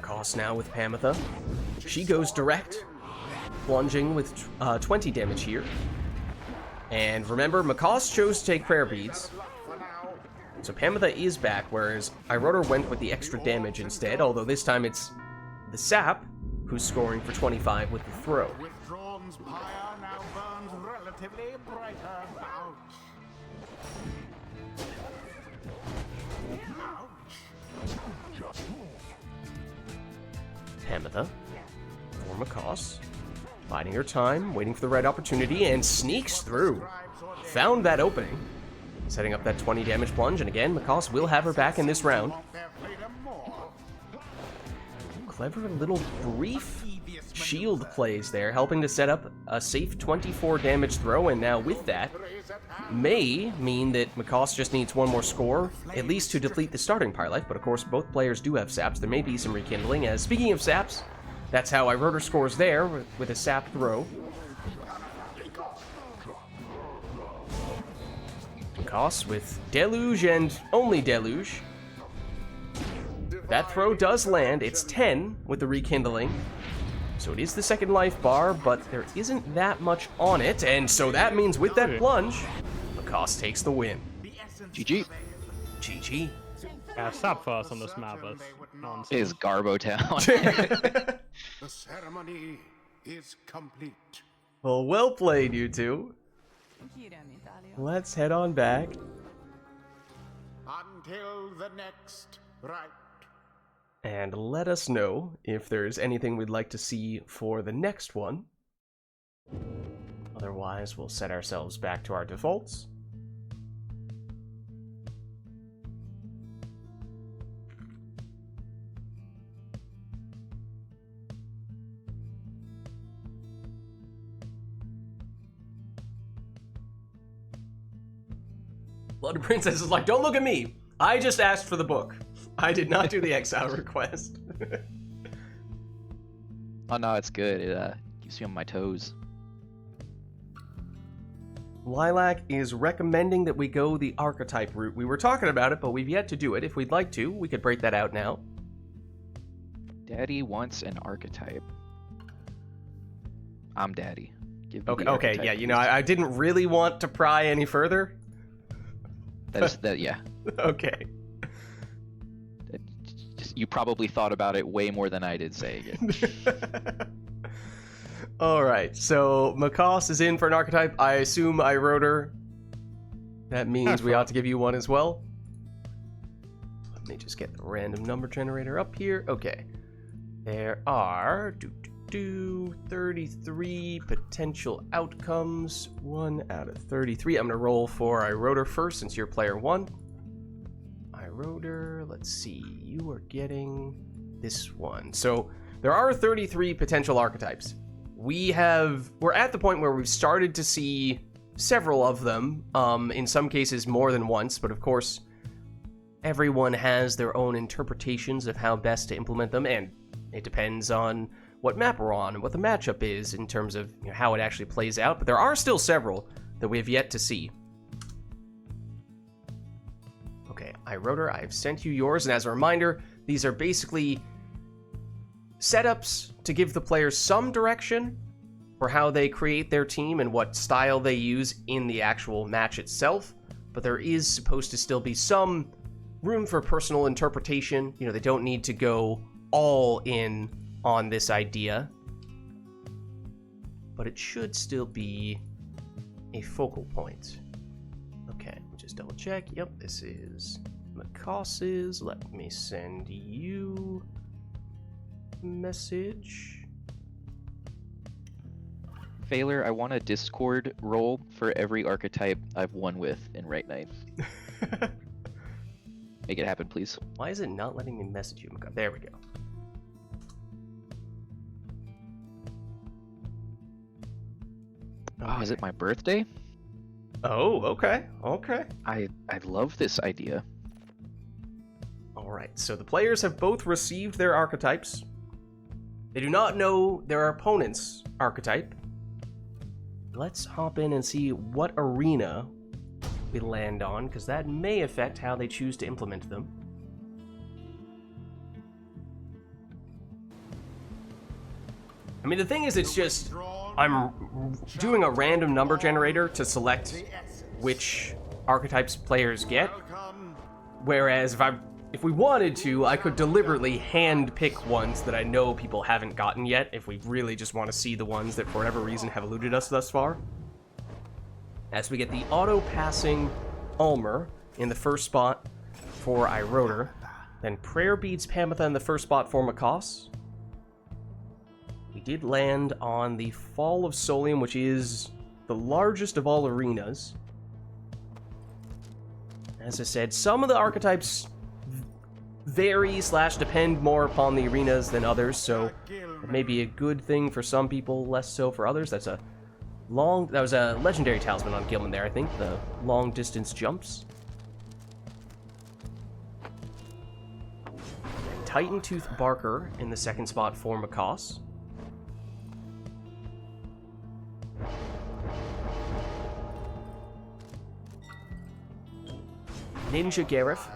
Makoss now with Pamitha. She goes direct, plunging with 20 damage here. And remember, Makoss chose to take prayer beads. So Pamitha is back, whereas Iroder went with the extra damage instead, although this time it's the sap who's scoring for 25 with the throw. Withdrawn's pyre now burns relatively brighter. Ouch. Pamitha for Makoss, biding her time, waiting for the right opportunity, and sneaks through. Found that opening, setting up that 20 damage plunge, and again, Makoss will have her back in this round. Clever little brief shield plays there, helping to set up a safe 24 damage throw, and now with that, may mean that Makoss just needs one more score, at least to deplete the starting Pyre life, but of course both players do have saps. There may be some rekindling, as speaking of saps, that's how Iroder scores there, with a sap throw. Makoss with Deluge and only Deluge. That throw does land. It's 10 with the rekindling. So it is the second life bar, but there isn't that much on it, and so that means with that plunge, Makoss takes the win. GG. GG. Yeah, sap first on this map is nonsense. It is Garbo Town. The ceremony is complete. Well played, you two. Let's head on back. Until the next rite. And let us know if there's anything we'd like to see for the next one. Otherwise, we'll set ourselves back to our defaults. Blood Princess is like, don't look at me! I just asked for the book. I did not do the exile request. Oh no, it's good. It keeps me on my toes. Lilac is recommending that we go the archetype route. We were talking about it, but we've yet to do it. If we'd like to, we could break that out now. Daddy wants an archetype. I'm Daddy. Give me Okay, the okay, archetype, yeah, you know, please. I didn't really want to pry any further. That is that. Yeah. Okay. you probably thought about it way more than I did saying it. Alright, so Makos is in for an archetype. I assume Iroder. That means That's we right. ought to give you one as well. Let me just get the random number generator up here. Okay. There are 33 potential outcomes. 1 out of 33. I'm going to roll for Iroder first since you're player 1. Iroder, let's see. You are getting this one. So there are 33 potential archetypes. We're at the point where we've started to see several of them, in some cases more than once, but of course, everyone has their own interpretations of how best to implement them, and it depends on what map we're on and what the matchup is in terms of how it actually plays out, but there are still several that we have yet to see. Okay, Iroder, I've sent you yours, and as a reminder, these are basically setups to give the players some direction for how they create their team and what style they use in the actual match itself, but there is supposed to still be some room for personal interpretation. They don't need to go all in on this idea, but it should still be a focal point. Okay, just double check. Yep, this is Makos's. Let me send you message. Failer, I want a Discord role for every archetype I've won with in RITE NITE. Make it happen, please. Why is it not letting me message you? There we go. Oh, is it my birthday? Oh, okay. Okay. I love this idea. Alright, so the players have both received their archetypes. They do not know their opponent's archetype. Let's hop in and see what arena we land on, because that may affect how they choose to implement them. I mean, the thing is, it's just, I'm doing a random number generator to select which archetypes players get, whereas if we wanted to, I could deliberately hand pick ones that I know people haven't gotten yet, if we really just want to see the ones that for whatever reason have eluded us thus far. As we get the auto-passing Ulmer in the first spot for Iroder, then Prayer Beads Pamitha in the first spot for Makos. We did land on the Fall of Solium, which is the largest of all arenas. As I said, some of the archetypes vary / depend more upon the arenas than others, so it may be a good thing for some people, less so for others. That was a legendary talisman on Gilman there, I think, the long distance jumps. And Titan Tooth Barker in the second spot for Makos. Ninja Gareth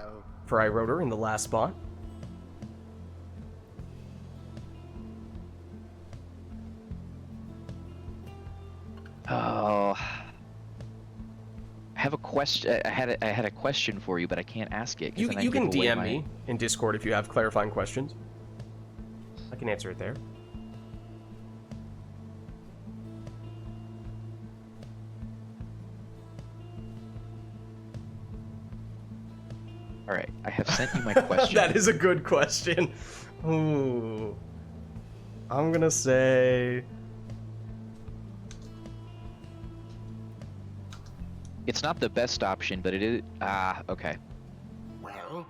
for Iroder in the last spot. Oh, I have a question. I had a question for you, but I can't ask it. 'Cause You then I can give away DM my- me in Discord if you have clarifying questions. I can answer it there. All right, I have sent you my question. That is a good question. Ooh. I'm gonna say... It's not the best option, but it is. Okay. Well,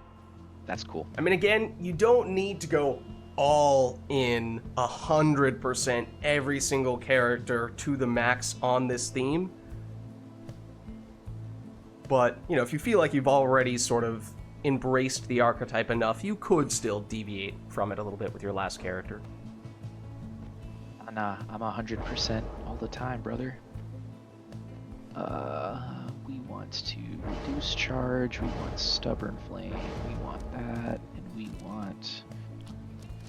That's cool. I mean, again, you don't need to go all in 100% every single character to the max on this theme. But, if you feel like you've already sort of embraced the archetype enough, you could still deviate from it a little bit with your last character. Nah, I'm 100% all the time, brother. We want to reduce charge, we want stubborn flame, we want that, and we want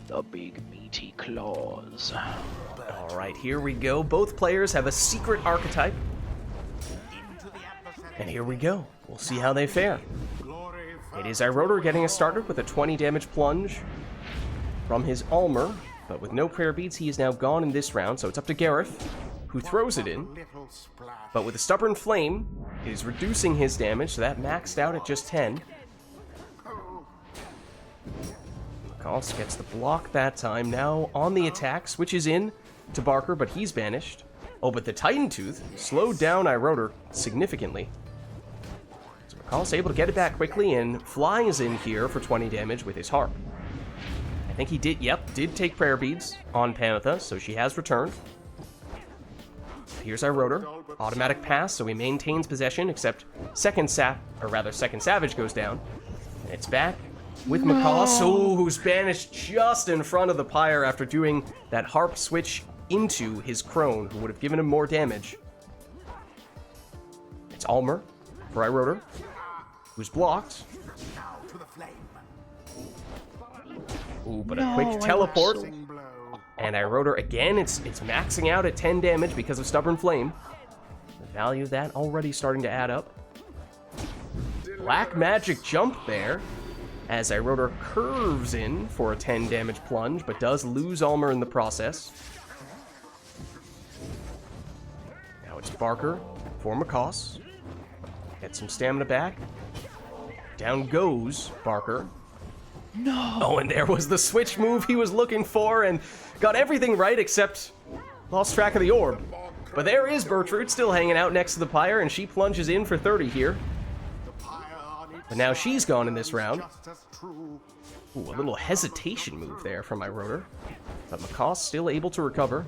the big meaty claws. Alright, here we go. Both players have a secret archetype. And here we go. We'll see how they fare. glory It is Iroder getting us started with a 20 damage plunge from his Almer, but with no prayer beads, he is now gone in this round, so it's up to Gareth, who throws it in. But with a Stubborn Flame, it is reducing his damage, so that maxed out at just 10. McCall gets the block that time. Now on the attack, switches in to Barker, but he's banished. Oh, but the Titan Tooth slowed down Iroder significantly. So McCall's able to get it back quickly and flies in here for 20 damage with his Harp. I think he did take Prayer Beads on Panatha, so she has returned. Here's Iroder. Automatic pass, so he maintains possession, except Second Savage goes down. And it's back with McCall, who's banished just in front of the Pyre after doing that Harp switch into his Crone, who would have given him more damage. It's Almer for Iroder, who's blocked. Ooh, but a quick teleport. And Iroder, again, it's maxing out at 10 damage because of Stubborn Flame. The value of that already starting to add up. Black Magic Jump there, as Iroder curves in for a 10 damage plunge, but does lose Almer in the process. Now it's Barker for McCoss. Get some stamina back. Down goes Barker. No! Oh, and there was the switch move he was looking for, and got everything right except lost track of the orb. But there is Bertrude still hanging out next to the Pyre, and she plunges in for 30 here. But now she's gone in this round. Ooh, a little hesitation move there from Iroder. But McCoss still able to recover.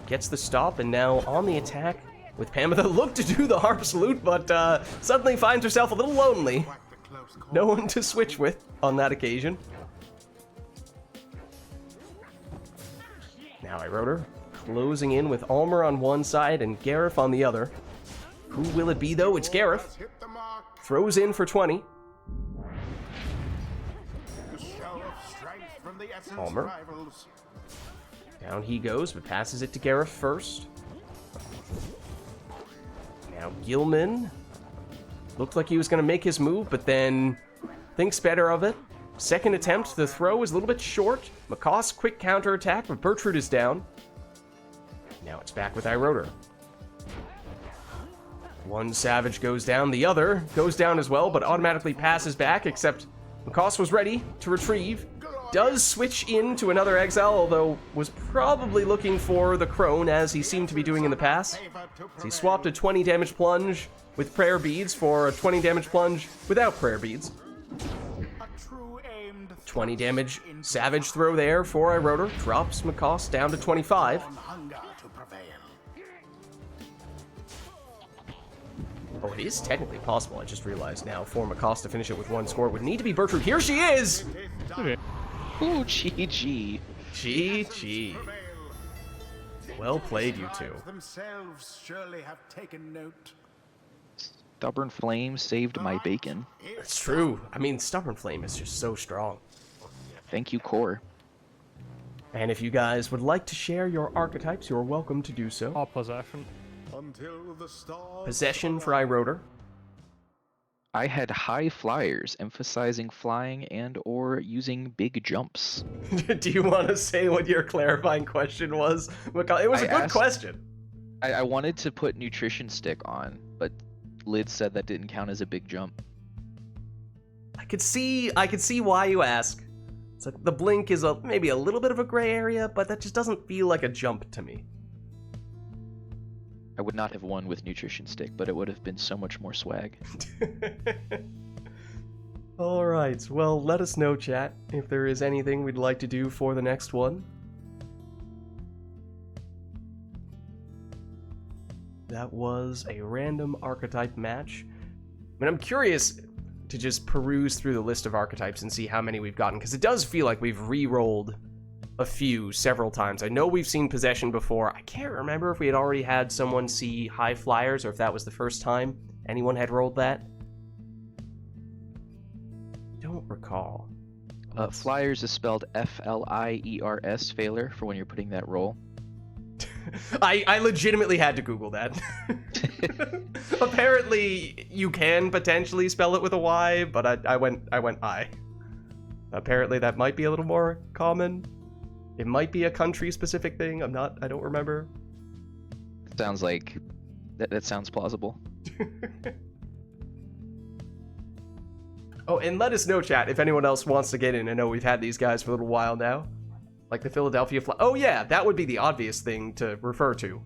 Gets the stop, and now on the attack with Panatha. Looked to do the Harp Salute, but suddenly finds herself a little lonely. No one to switch with on that occasion. Now Iroder closing in with Almer on one side and Gareth on the other. Who will it be, though? It's Gareth. Throws in for 20. Almer. Down he goes, but passes it to Gareth first. Now Gilman. Looked like he was going to make his move, but then thinks better of it. Second attempt, the throw is a little bit short. McCoss, quick counterattack, but Bertrude is down. Now it's back with Iroder. One Savage goes down, the other goes down as well, but automatically passes back, except McCoss was ready to retrieve. Does switch into another exile, although was probably looking for the Crone, as he seemed to be doing in the past. So he swapped a 20 damage plunge with Prayer Beads for a 20 damage plunge without Prayer Beads. 20 damage Savage throw there for Iroder. Drops McCoss down to 25. Oh, it is technically possible, I just realized now, for McCoss to finish it with one score. It would need to be Bertrude. Here she is! Okay. Ooh, GG. GG. Well played, you two. Themselves surely have taken note. Stubborn Flame saved my bacon. It's true. I mean, Stubborn Flame is just so strong. Thank you, Core. And if you guys would like to share your archetypes, you're welcome to do so. Or possession. Until the stars Possession for Iroder. I had high flyers, emphasizing flying and or using big jumps. Do you want to say what your clarifying question was? It was a good question. I wanted to put Nutrition Stick on, but Lid said that didn't count as a big jump. I could see why you ask. It's like the blink is maybe a little bit of a gray area, but that just doesn't feel like a jump to me. I would not have won with Nutrition Stick, but it would have been so much more swag. Alright, well, let us know, chat, if there is anything we'd like to do for the next one. That was a random archetype match. I mean, I'm curious to just peruse through the list of archetypes and see how many we've gotten, because it does feel like we've re-rolled a few several times. I know we've seen Possession before. I can't remember if we had already had someone see High Flyers or if that was the first time anyone had rolled that. Don't recall. Flyers is spelled F-L-I-E-R-S, Failure, for when you're putting that roll. I legitimately had to Google that. Apparently, you can potentially spell it with a Y, but I went I. Apparently, that might be a little more common. It might be a country-specific thing. I don't remember. Sounds like that sounds plausible. Oh, and let us know, chat, if anyone else wants to get in. I know we've had these guys for a little while now. Like the Philadelphia Fly. Oh, yeah, that would be the obvious thing to refer to.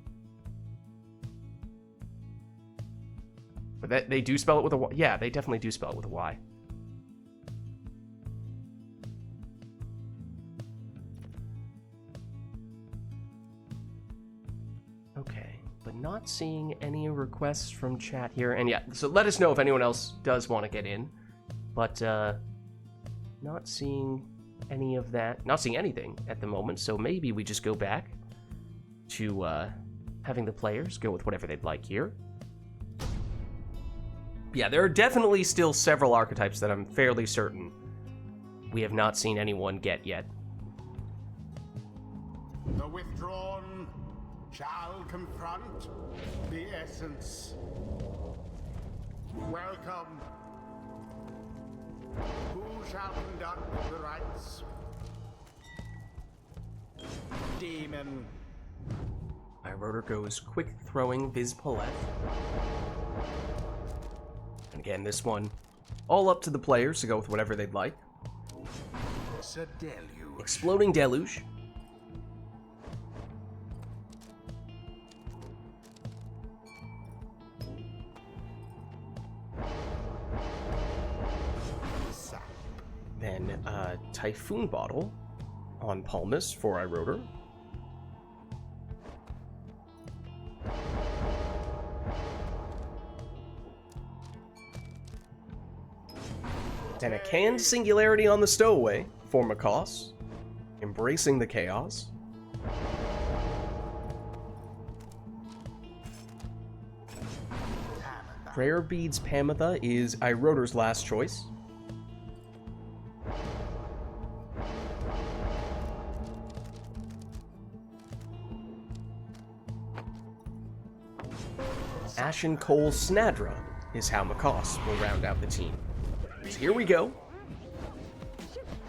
But they do spell it with a Y. Yeah, they definitely do spell it with a Y. Okay, but not seeing any requests from chat here. And yeah, so let us know if anyone else does want to get in. But not seeing any of that. Not seeing anything at the moment. So maybe we just go back to having the players go with whatever they'd like here. Yeah, there are definitely still several archetypes that I'm fairly certain we have not seen anyone get yet. The withdrawn shall confront the essence. Welcome. Who shall conduct the rites? Demon. My rotor goes quick throwing Viz Paulette. And again, this one, all up to the players to go with whatever they'd like. Exploding Deluge. Then Typhoon Bottle on Palmas for iRotor. And a Canned Singularity on the Stowaway for Macaws, embracing the chaos. Prayer Beads Pamitha is iRotor's last choice. Ashen Coal Snadra is how Macaws will round out the team. So here we go.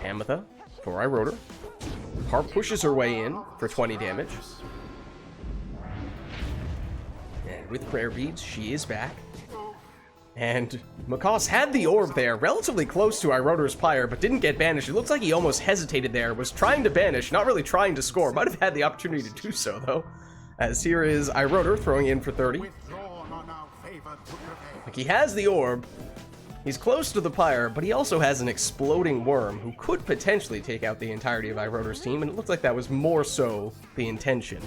Pamitha for iRotor. Harp pushes her way in for 20 damage. And with Prayer Beads, she is back. And Macaws had the orb there, relatively close to iRotor's Pyre, but didn't get banished. It looks like he almost hesitated there, was trying to banish, not really trying to score. Might have had the opportunity to do so, though. As here is iRotor throwing in for 30. Like, he has the orb. He's close to the Pyre, but he also has an exploding worm who could potentially take out the entirety of iRotor's team, and it looked like that was more so the intention.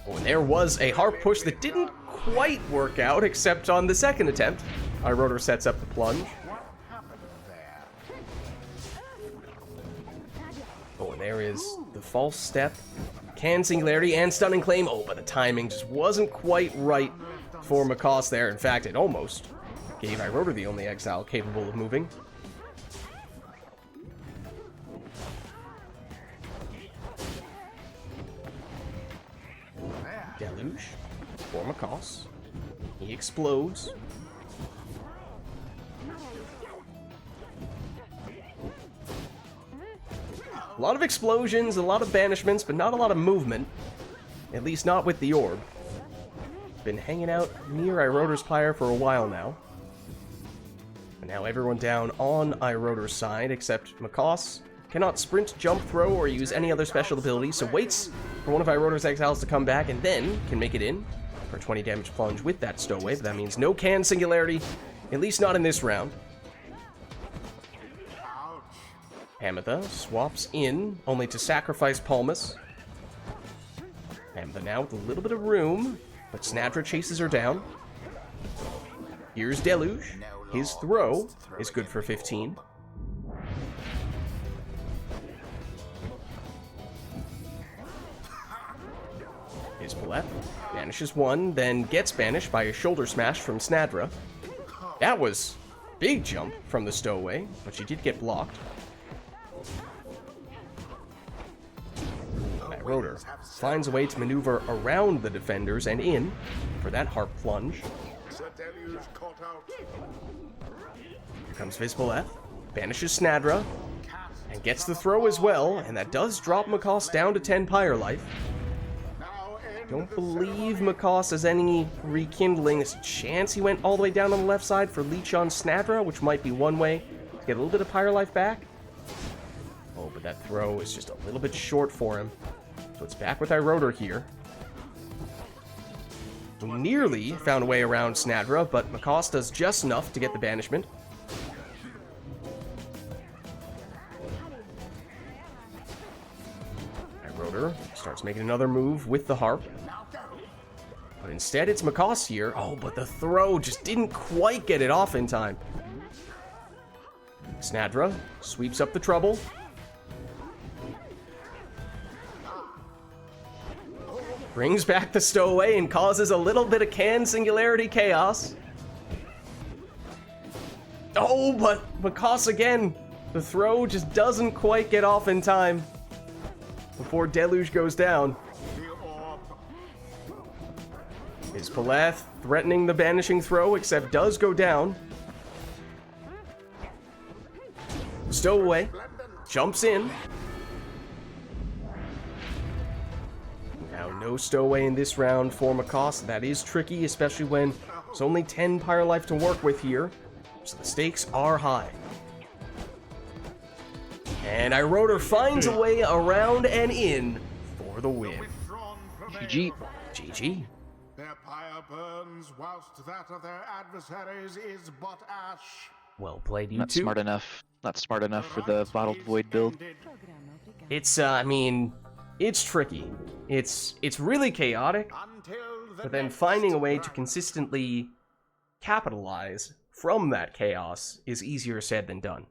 Oh, and there was a harp push that didn't quite work out, except on the second attempt. iRotor sets up the plunge. Oh, and there is the false step. Can Singularity and Stunning Claim. Oh, but the timing just wasn't quite right for Macaws there. In fact, it almost gave iRotor the only exile capable of moving. Deluge for Macaws. He explodes. A lot of explosions, a lot of banishments, but not a lot of movement. At least not with the orb. Been hanging out near iRotor's Pyre for a while now. And now everyone down on iRotor's side, except Macaws cannot sprint, jump, throw, or use any other special ability, so waits for one of iRotor's exiles to come back, and then can make it in for 20 damage plunge with that Stowaway, but that means no Can Singularity, at least not in this round. Pamitha swaps in, only to sacrifice Palmas. Pamitha now with a little bit of room, but Snadra chases her down. Here's Deluge. His throw is good for 15. His Paulette banishes one, then gets banished by a shoulder smash from Snadra. That was a big jump from the Stowaway, but she did get blocked. Rotor finds a way to maneuver around the defenders and in for that harp plunge. The deluge caught out. Here comes Vizpoleth, banishes Snadra, and gets the throw as well, and that does drop Makoss down to 10 Pyre life. Now end Don't the believe ceremony. Makoss has any rekindling. There's a chance he went all the way down on the left side for Leech on Snadra, which might be one way to get a little bit of Pyre life back. Oh, but that throw is just a little bit short for him. So it's back with Rotor here. We nearly found a way around Snadra, but Makoss does just enough to get the banishment. Rotor starts making another move with the harp. But instead it's Makoss here. Oh, but the throw just didn't quite get it off in time. Snadra sweeps up the trouble. Brings back the stowaway and causes a little bit of can singularity chaos. Oh, but Makoss again. The throw just doesn't quite get off in time before Deluge goes down. The orb. Is Paleth threatening the banishing throw, except does go down. Stowaway jumps in. Now no stowaway in this round for Makoss. That is tricky, especially when there's only 10 Pyre life to work with here. So the stakes are high. And Rotor finds a way around and in for the win. Withdrawn prevail. GG. GG. Their pyre burns, whilst that of their adversaries is but ash. Well played, you Not two. smart enough. Not smart enough for the bottled void build. It's, I mean, it's tricky. It's really chaotic, Until the but then next finding a way to round. consistently capitalize from that chaos is easier said than done.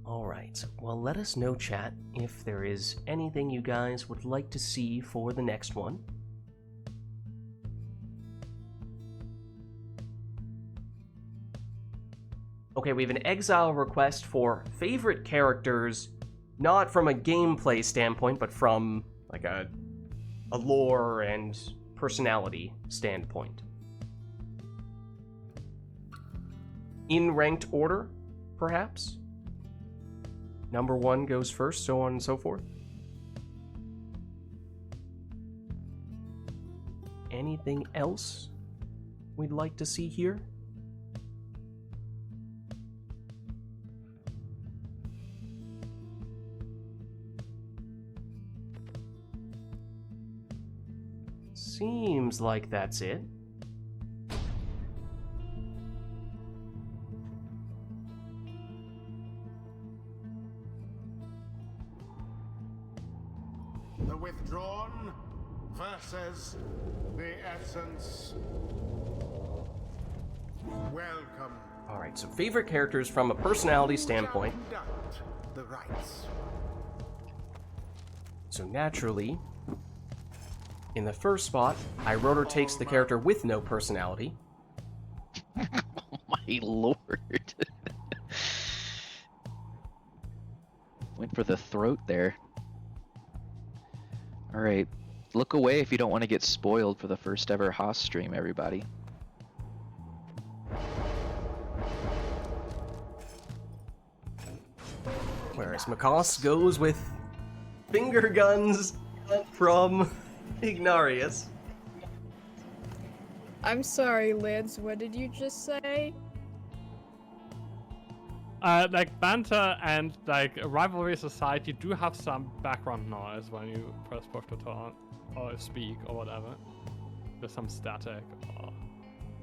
Alright, well let us know, chat, if there is anything you guys would like to see for the next one. Okay, we have an exile request for favorite characters, not from a gameplay standpoint, but from like a lore and personality standpoint. In ranked order, perhaps? Number 1 goes first, so on and so forth. Anything else we'd like to see here? Seems like that's it. The withdrawn versus the essence. Welcome. Alright, so favorite characters from a personality standpoint. Conduct the rites. So naturally, in the first spot, Rotor takes the character with no personality. Oh my lord. Went for the throat there. Alright. Look away if you don't want to get spoiled for the first ever Haas stream, everybody. Whereas Makoss goes with finger guns from Ignarius. I'm sorry, Lids, what did you just say? Like banter and like rivalry society do have some background noise when you press push to talk or speak or whatever. There's some static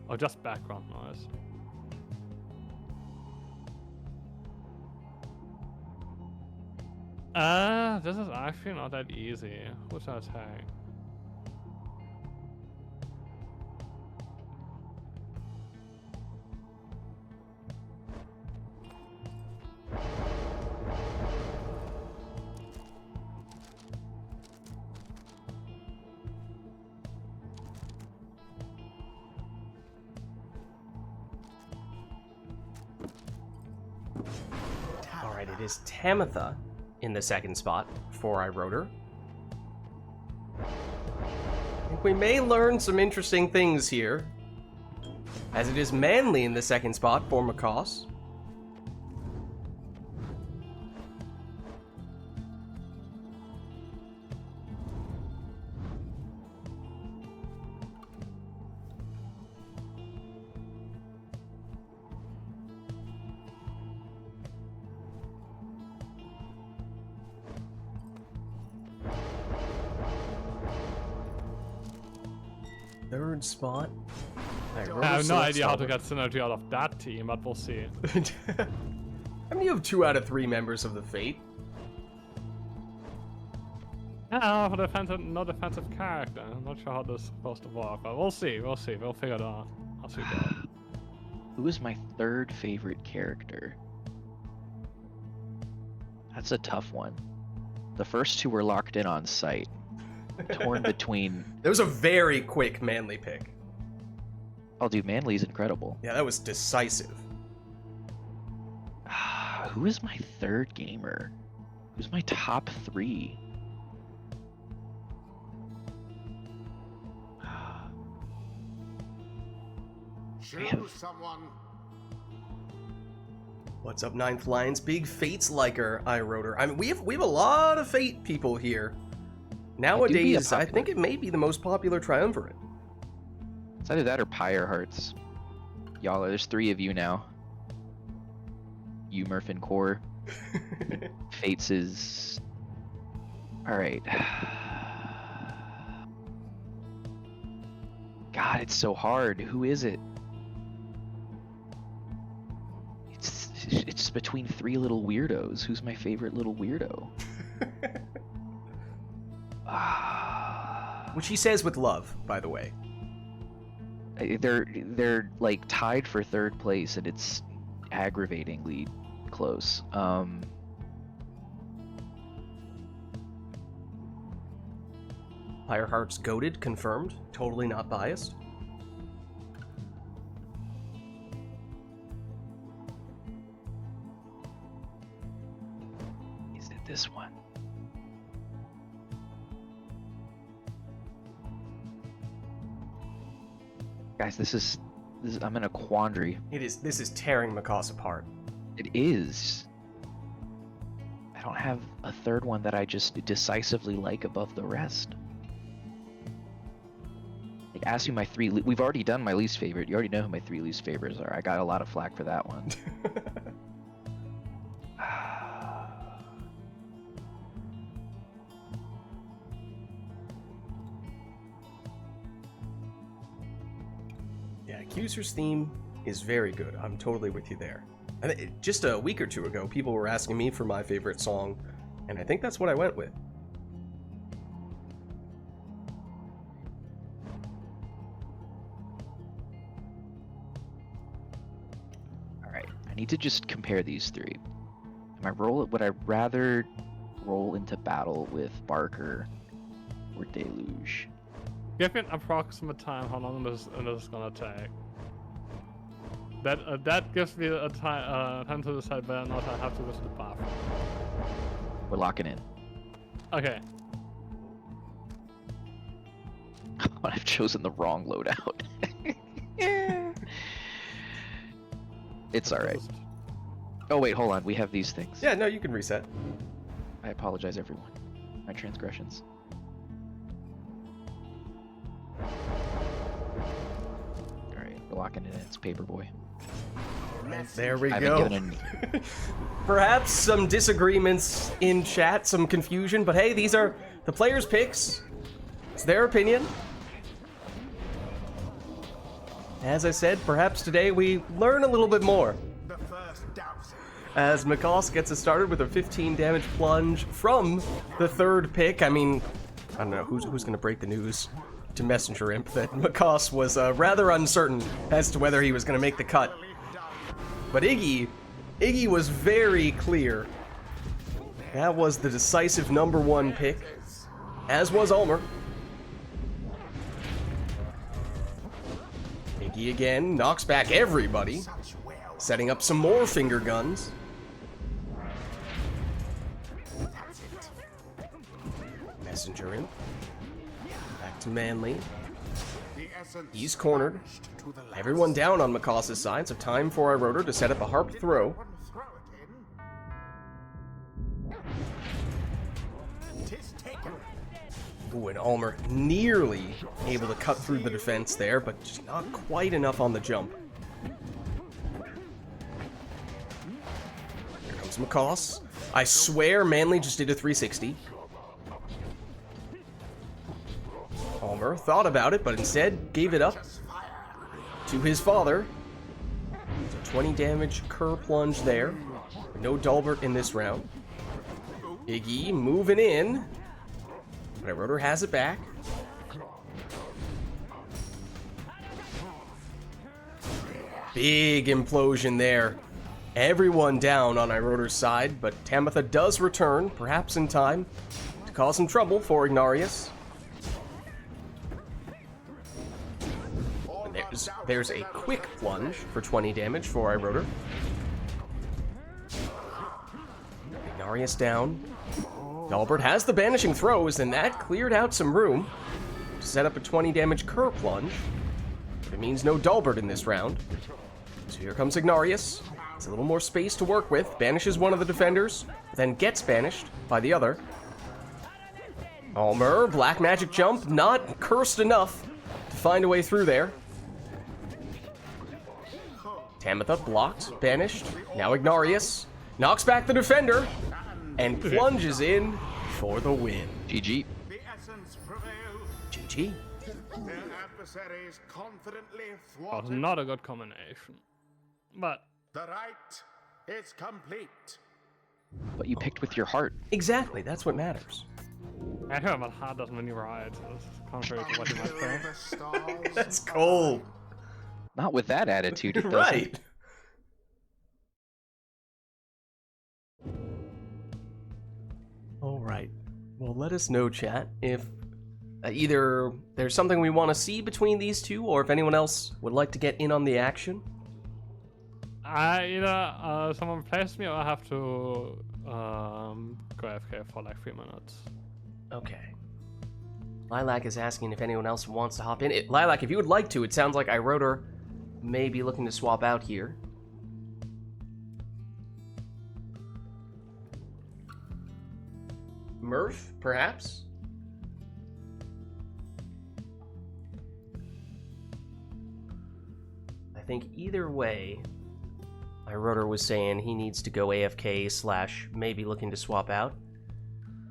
or just background noise. This is actually not that easy. What should I take? It is Tamitha in the second spot for iRotor. I think we may learn some interesting things here, as it is Manly in the second spot for Macaws. Third spot. I have no idea how to get synergy out of that team, but we'll see. I mean, you have 2 out of 3 members of the Fate. Yeah, for defensive, no defensive character. I'm not sure how this is supposed to work, but we'll see. We'll see. We'll figure it out as we go. Who is my third favorite character? That's a tough one. The first 2 were locked in on sight. Torn between... That was a very quick Manly pick. Oh, dude, Manly's incredible. Yeah, that was decisive. Who is my third gamer? Who's my top 3? Choose someone. What's up, Ninth Lions? Big Fates liker, iRotor. I mean, we have a lot of Fate people here. Nowadays, I think it may be the most popular triumvirate. It's either that or Pyre Hearts. Y'all, there's 3 of you now. You, Murph, and Core. Fates is... Alright. God, it's so hard. Who is it? It's between 3 little weirdos. Who's my favorite little weirdo? Which he says with love, by the way. They're like tied for 3rd place, and it's aggravatingly close. Fireheart's goated, confirmed. Totally not biased. Is it this one? Guys, this is I'm in a quandary. This is tearing Macaws apart. It is. I don't have a 3rd one that I just decisively like above the rest. Like, ask you my 3. We've already done my least favorite. You already know who my 3 least favorites are. I got a lot of flack for that one. Yeah, Accuser's theme is very good. I'm totally with you there. Just a week or 2 ago, people were asking me for my favorite song, and I think that's what I went with. Alright, I need to just compare these 3. Would I rather roll into battle with Barker or Deluge? Give me an approximate time how long this is gonna take. That gives me a time to decide whether or not I have to go to the bathroom. We're locking in. Okay. I've chosen the wrong loadout. It's alright. Oh wait, hold on. We have these things. Yeah, no, you can reset. I apologize, everyone. My transgressions. Alright, we're locking it in. It's Paperboy. There we I go. haven't given Perhaps some disagreements in chat, some confusion, but hey, these are the players' picks. It's their opinion. As I said, perhaps today we learn a little bit more. The first douse. As Macaws gets us started with a 15 damage plunge from the 3rd pick. I mean, I don't know, who's going to break the news to Messenger Imp that Macaws was rather uncertain as to whether he was going to make the cut. But Iggy was very clear. That was the decisive #1 pick, as was Ulmer. Iggy again knocks back everybody, setting up some more finger guns. Centurion. Back to Manly. The essence He's cornered. vanished to the last. Everyone down on Macasa's side, so time for iRotor to set up a harp throw. One throw it in. 'Tis taken. Ooh, and Almer nearly able to cut through the defense there, but just not quite enough on the jump. Here comes Macas. I swear Manly just did a 360. Almer thought about it, but instead gave it up to his father. So 20 damage, Cur Plunge there. No Dalbert in this round. Iggy moving in. But Rotor has it back. Big implosion there. Everyone down on iRotor's side, but Tamitha does return, perhaps in time, to cause some trouble for Ignarius. And there's a quick plunge for 20 damage for iRotor. Ignarius down. Dalbert has the banishing throws, and that cleared out some room to set up a 20 damage Cur Plunge. But it means no Dalbert in this round. So here comes Ignarius. It's a little more space to work with. Banishes one of the defenders, then gets banished by the other. Almer, Black Magic Jump, not cursed enough to find a way through there. Tamitha blocked, banished. Now Ignarius knocks back the defender and plunges in for the win. GG. The essence prevailed. GG. Their adversaries confidently Was thwarted. not a good combination. But The rite is complete. But you picked with your heart. Exactly, that's what matters. I heard about hard doesn't mean you right. It's contrary to what you might say. The stars That's cold. Not with that attitude, it doesn't. Right. All right. Well, let us know, chat, if either there's something we want to see between these two, or if anyone else would like to get in on the action. Either someone plays me or I have to go AFK for like 3 minutes. Okay. Lilac is asking if anyone else wants to hop in. Lilac, if you would like to, it sounds like iRotor may be looking to swap out here. Murph, perhaps? I think either way, iRotor was saying he needs to go AFK / maybe looking to swap out.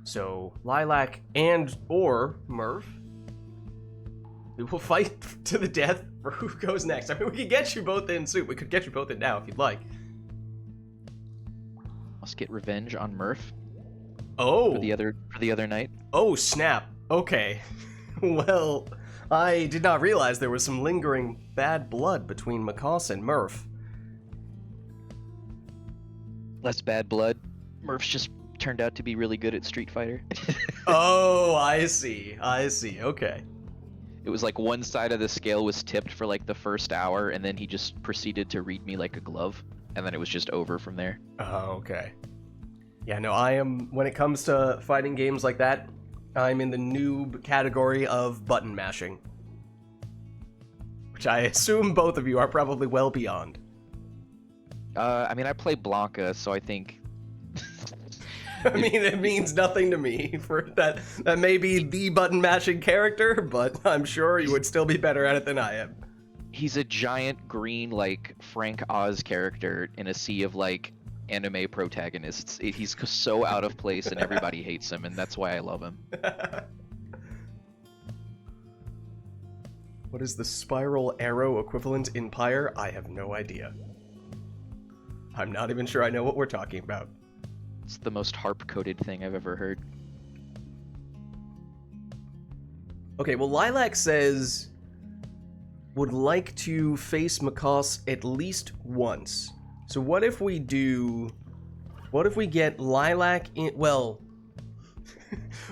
So, Lilac and or Murph, we will fight to the death for who goes next. I mean, we could get you both in soon. We could get you both in now if you'd like. Must get revenge on Murph Oh. for the other night. Oh, snap. Okay. Well, I did not realize there was some lingering bad blood between Macas and Murph. Less bad blood. Murph's just turned out to be really good at Street Fighter. Oh, I see. Okay. It was like one side of the scale was tipped for like the first hour, and then he just proceeded to read me like a glove, and then it was just over from there. Oh, okay. Yeah, no, I am, when it comes to fighting games like that, I'm in the noob category of button mashing. Which I assume both of you are probably well beyond. I mean, I play Blanca, so I think I mean, it means nothing to me for that. That may be the button mashing character, but I'm sure you would still be better at it than I am. he's a giant green, like, Frank Oz character in a sea of, like, anime protagonists. He's so out of place and everybody hates him, and that's why I love him. What is the spiral arrow equivalent in Pyre? I have no idea. I'm not even sure I know what we're talking about. It's the most harp-coded thing I've ever heard. Okay, well, Lilac says would like to face Macas at least once. So what if we get Lilac in, well,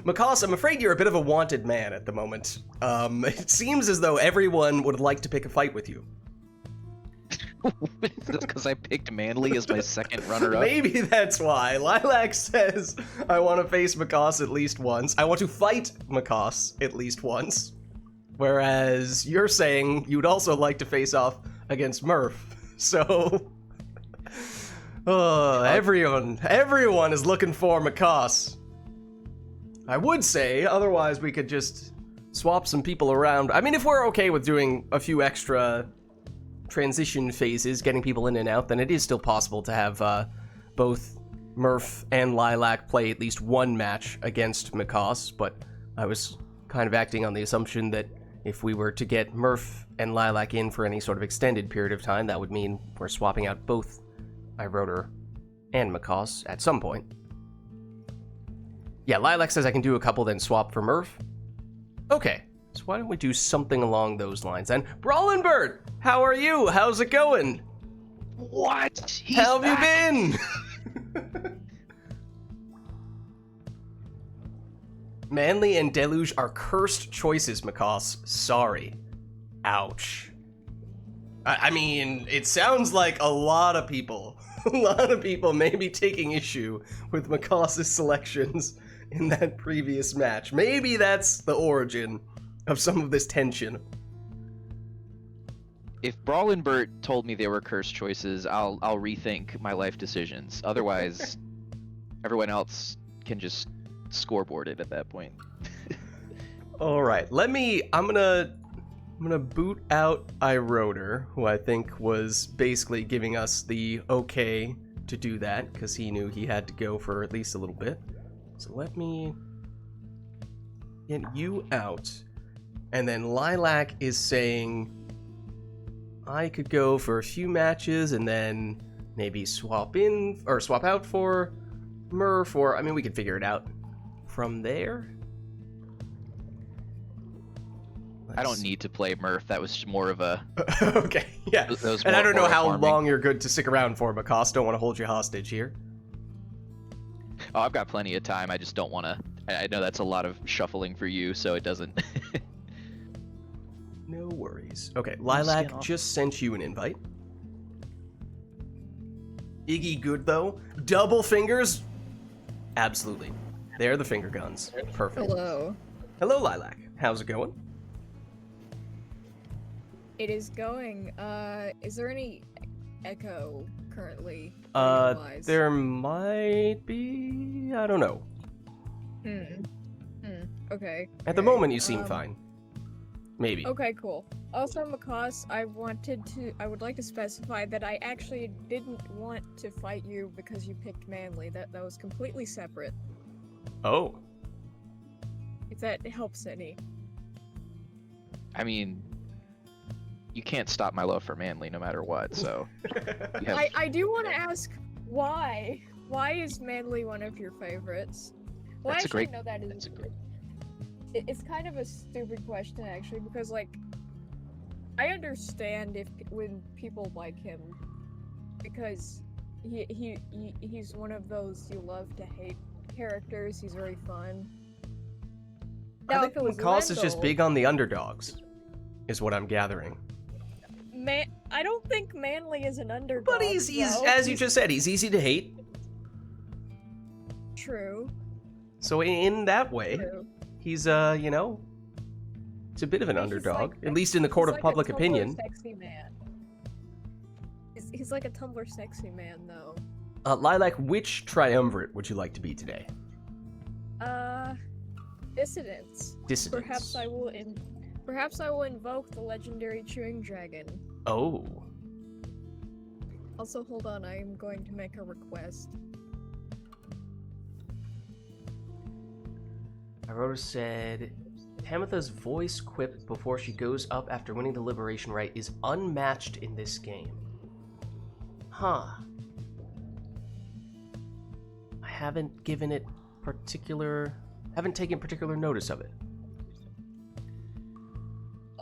Macas, I'm afraid you're a bit of a wanted man at the moment. It seems as though everyone would like to pick a fight with you. Is this because I picked Manly as my second runner-up? Maybe that's why. Lilac says, I want to face Macaws at least once. I want to fight Macaws at least once. Whereas you're saying you'd also like to face off against Murph. So... everyone is looking for Macaws. I would say, otherwise we could just swap some people around. I mean, if we're okay with doing a few extra transition phases, getting people in and out, then it is still possible to have both Murph and Lilac play at least one match against Macaws, but I was kind of acting on the assumption that if we were to get Murph and Lilac in for any sort of extended period of time, that would mean we're swapping out both Iroder and Macaws at some point. Yeah, Lilac says I can do a couple, then swap for Murph. Okay, so why don't we do something along those lines then? Brawlinbert, how are you? How's it going? What? How have you been? Manly and Deluge are cursed choices, Macaws. Sorry. Ouch. I mean, it sounds like a lot of people may be taking issue with Macaws' selections in that previous match. Maybe that's the origin of some of this tension. If Brawlinbert told me they were cursed choices, I'll rethink my life decisions. Otherwise, everyone else can just scoreboard it at that point. All right, I'm gonna boot out Iroder, who I think was basically giving us the okay to do that because he knew he had to go for at least a little bit. So let me get you out, and then Lilac is saying I could go for a few matches and then maybe swap in or swap out for Murph, or I mean we could figure it out from there. I don't need to play Murph. That was more of a... Okay, yeah. And I don't know how long you're good to stick around for, Macaws. Don't want to hold you hostage here. Oh, I've got plenty of time. I just don't want to... I know that's a lot of shuffling for you, so it doesn't... No worries. Okay, Lilac just sent you an invite. Iggy good, though. Double fingers? Absolutely. They're the finger guns. Perfect. Hello. Hello, Lilac. How's it going? It is going. Is there any echo currently? There might be. I don't know. Okay. At the moment, you seem fine. Maybe. Okay, cool. Also, Macaws, I would like to specify that I actually didn't want to fight you because you picked Manly. That was completely separate. Oh. If that helps any. I mean... You can't stop my love for Manly no matter what, so... I do want to ask why. Why is Manly one of your favorites? Well, That's a great... know that is... It's kind of a stupid question, actually, because, like, I understand when people like him, because he's one of those you love to hate characters. He's very fun. Now, I think Macaws is just big on the underdogs, is what I'm gathering. I don't think Manly is an underdog. But he's as you just said, he's easy to hate. True. So in that way, True. he's you know, it's a bit of an underdog, at least in the court of public opinion. Sexy man. He's like a Tumblr sexy man, though. Lilac, which triumvirate would you like to be today? Dissidents. Dissidents. Perhaps I will invoke the legendary chewing dragon. Oh. Also, hold on, I am going to make a request. Iroder said, Tamitha's voice quip before she goes up after winning the Liberation Rite is unmatched in this game. Huh. I haven't taken particular notice of it.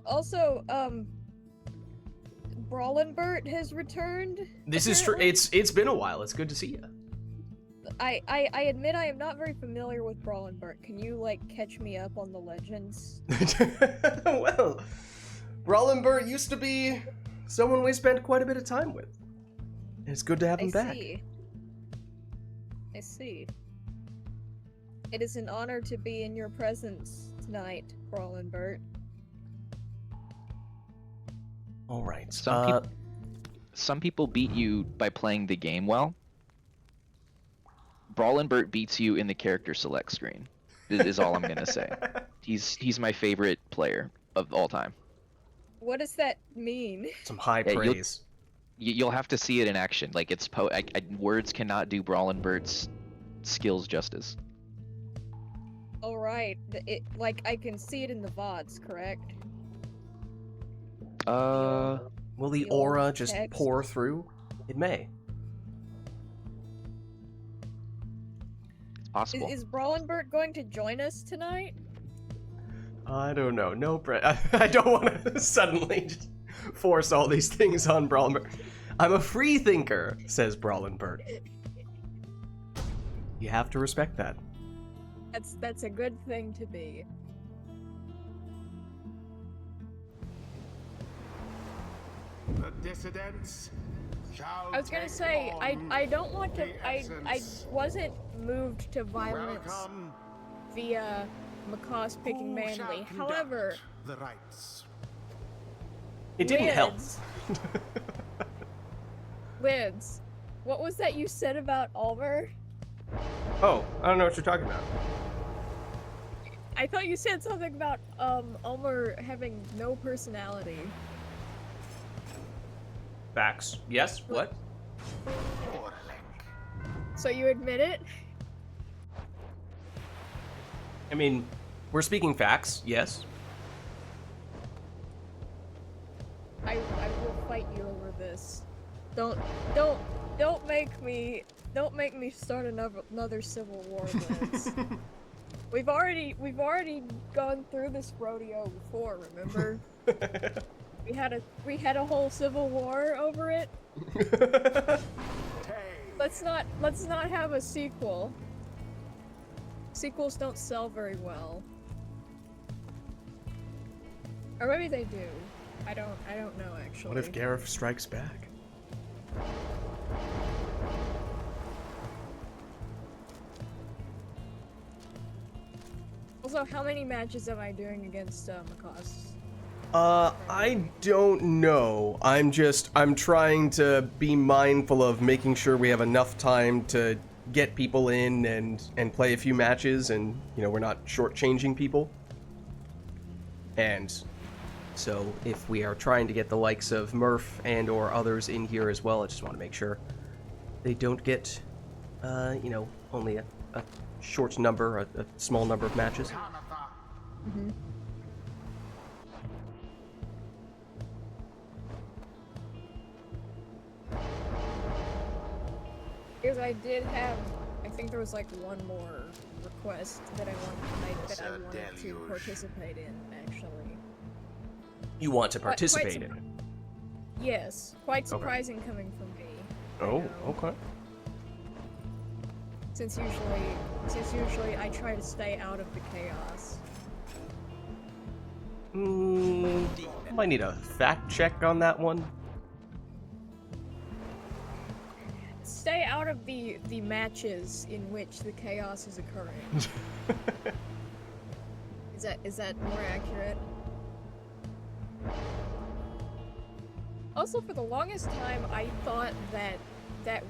Also, Brawlinbert has returned. This is true. It's been a while. It's good to see you. I admit I am not very familiar with Brawlinbert. Can you, like, catch me up on the legends? Well, Brawlinbert used to be someone we spent quite a bit of time with. And it's good to have him back. I see. It is an honor to be in your presence tonight, Brawlenbert. All right. Some people beat you by playing the game well. Brawlenbert beats you in the character select screen. Is all I'm gonna say. He's my favorite player of all time. What does that mean? Some high Yeah, praise. You'll have to see it in action. Like it's words cannot do Brawlenbert's skills justice. All right, like I can see it in the VODs, correct? Will the the old aura just text. pour through? It may. It's possible. Is Brawlenbert going to join us tonight? I don't know. No, I don't want to suddenly just force all these things on Brawlenbert. I'm a free thinker, says Brawlenbert. You have to respect that. That's a good thing to be. The dissidents shall I was gonna take say, on I don't want to, the I essence. wasn't moved to violence Welcome. via Macaw's picking Who shall manly. conduct However, the rites. It didn't help. Lids, what was that you said about Ulmer? Oh, I don't know what you're talking about. I thought you said something about Ulmer having no personality. Facts. Yes, what? So you admit it? I mean, we're speaking facts, yes. I will fight you over this. Don't make me start another civil war, Lids. We've already gone through this rodeo before, remember? We had a whole civil war over it. Let's not have a sequel. Sequels don't sell very well. Or maybe they do. I don't know actually. What if Gareth strikes back? Also, how many matches am I doing against Macaw's? I don't know. I'm trying to be mindful of making sure we have enough time to get people in and play a few matches, and, you know, we're not shortchanging people. And so if we are trying to get the likes of Murph and or others in here as well, I just want to make sure they don't get, you know, only a short number, a small number of matches. Mm-hmm. Because I did have, I think there was like one more request that I wanted to make that I wanted to participate in, actually. You want to Quite participate in it? Yes, quite surprising coming from me. Oh, okay. Since usually I try to stay out of the chaos. I might need a fact check on that one. Stay out of the matches in which the chaos is occurring. Is that more accurate? Also, for the longest time, I thought that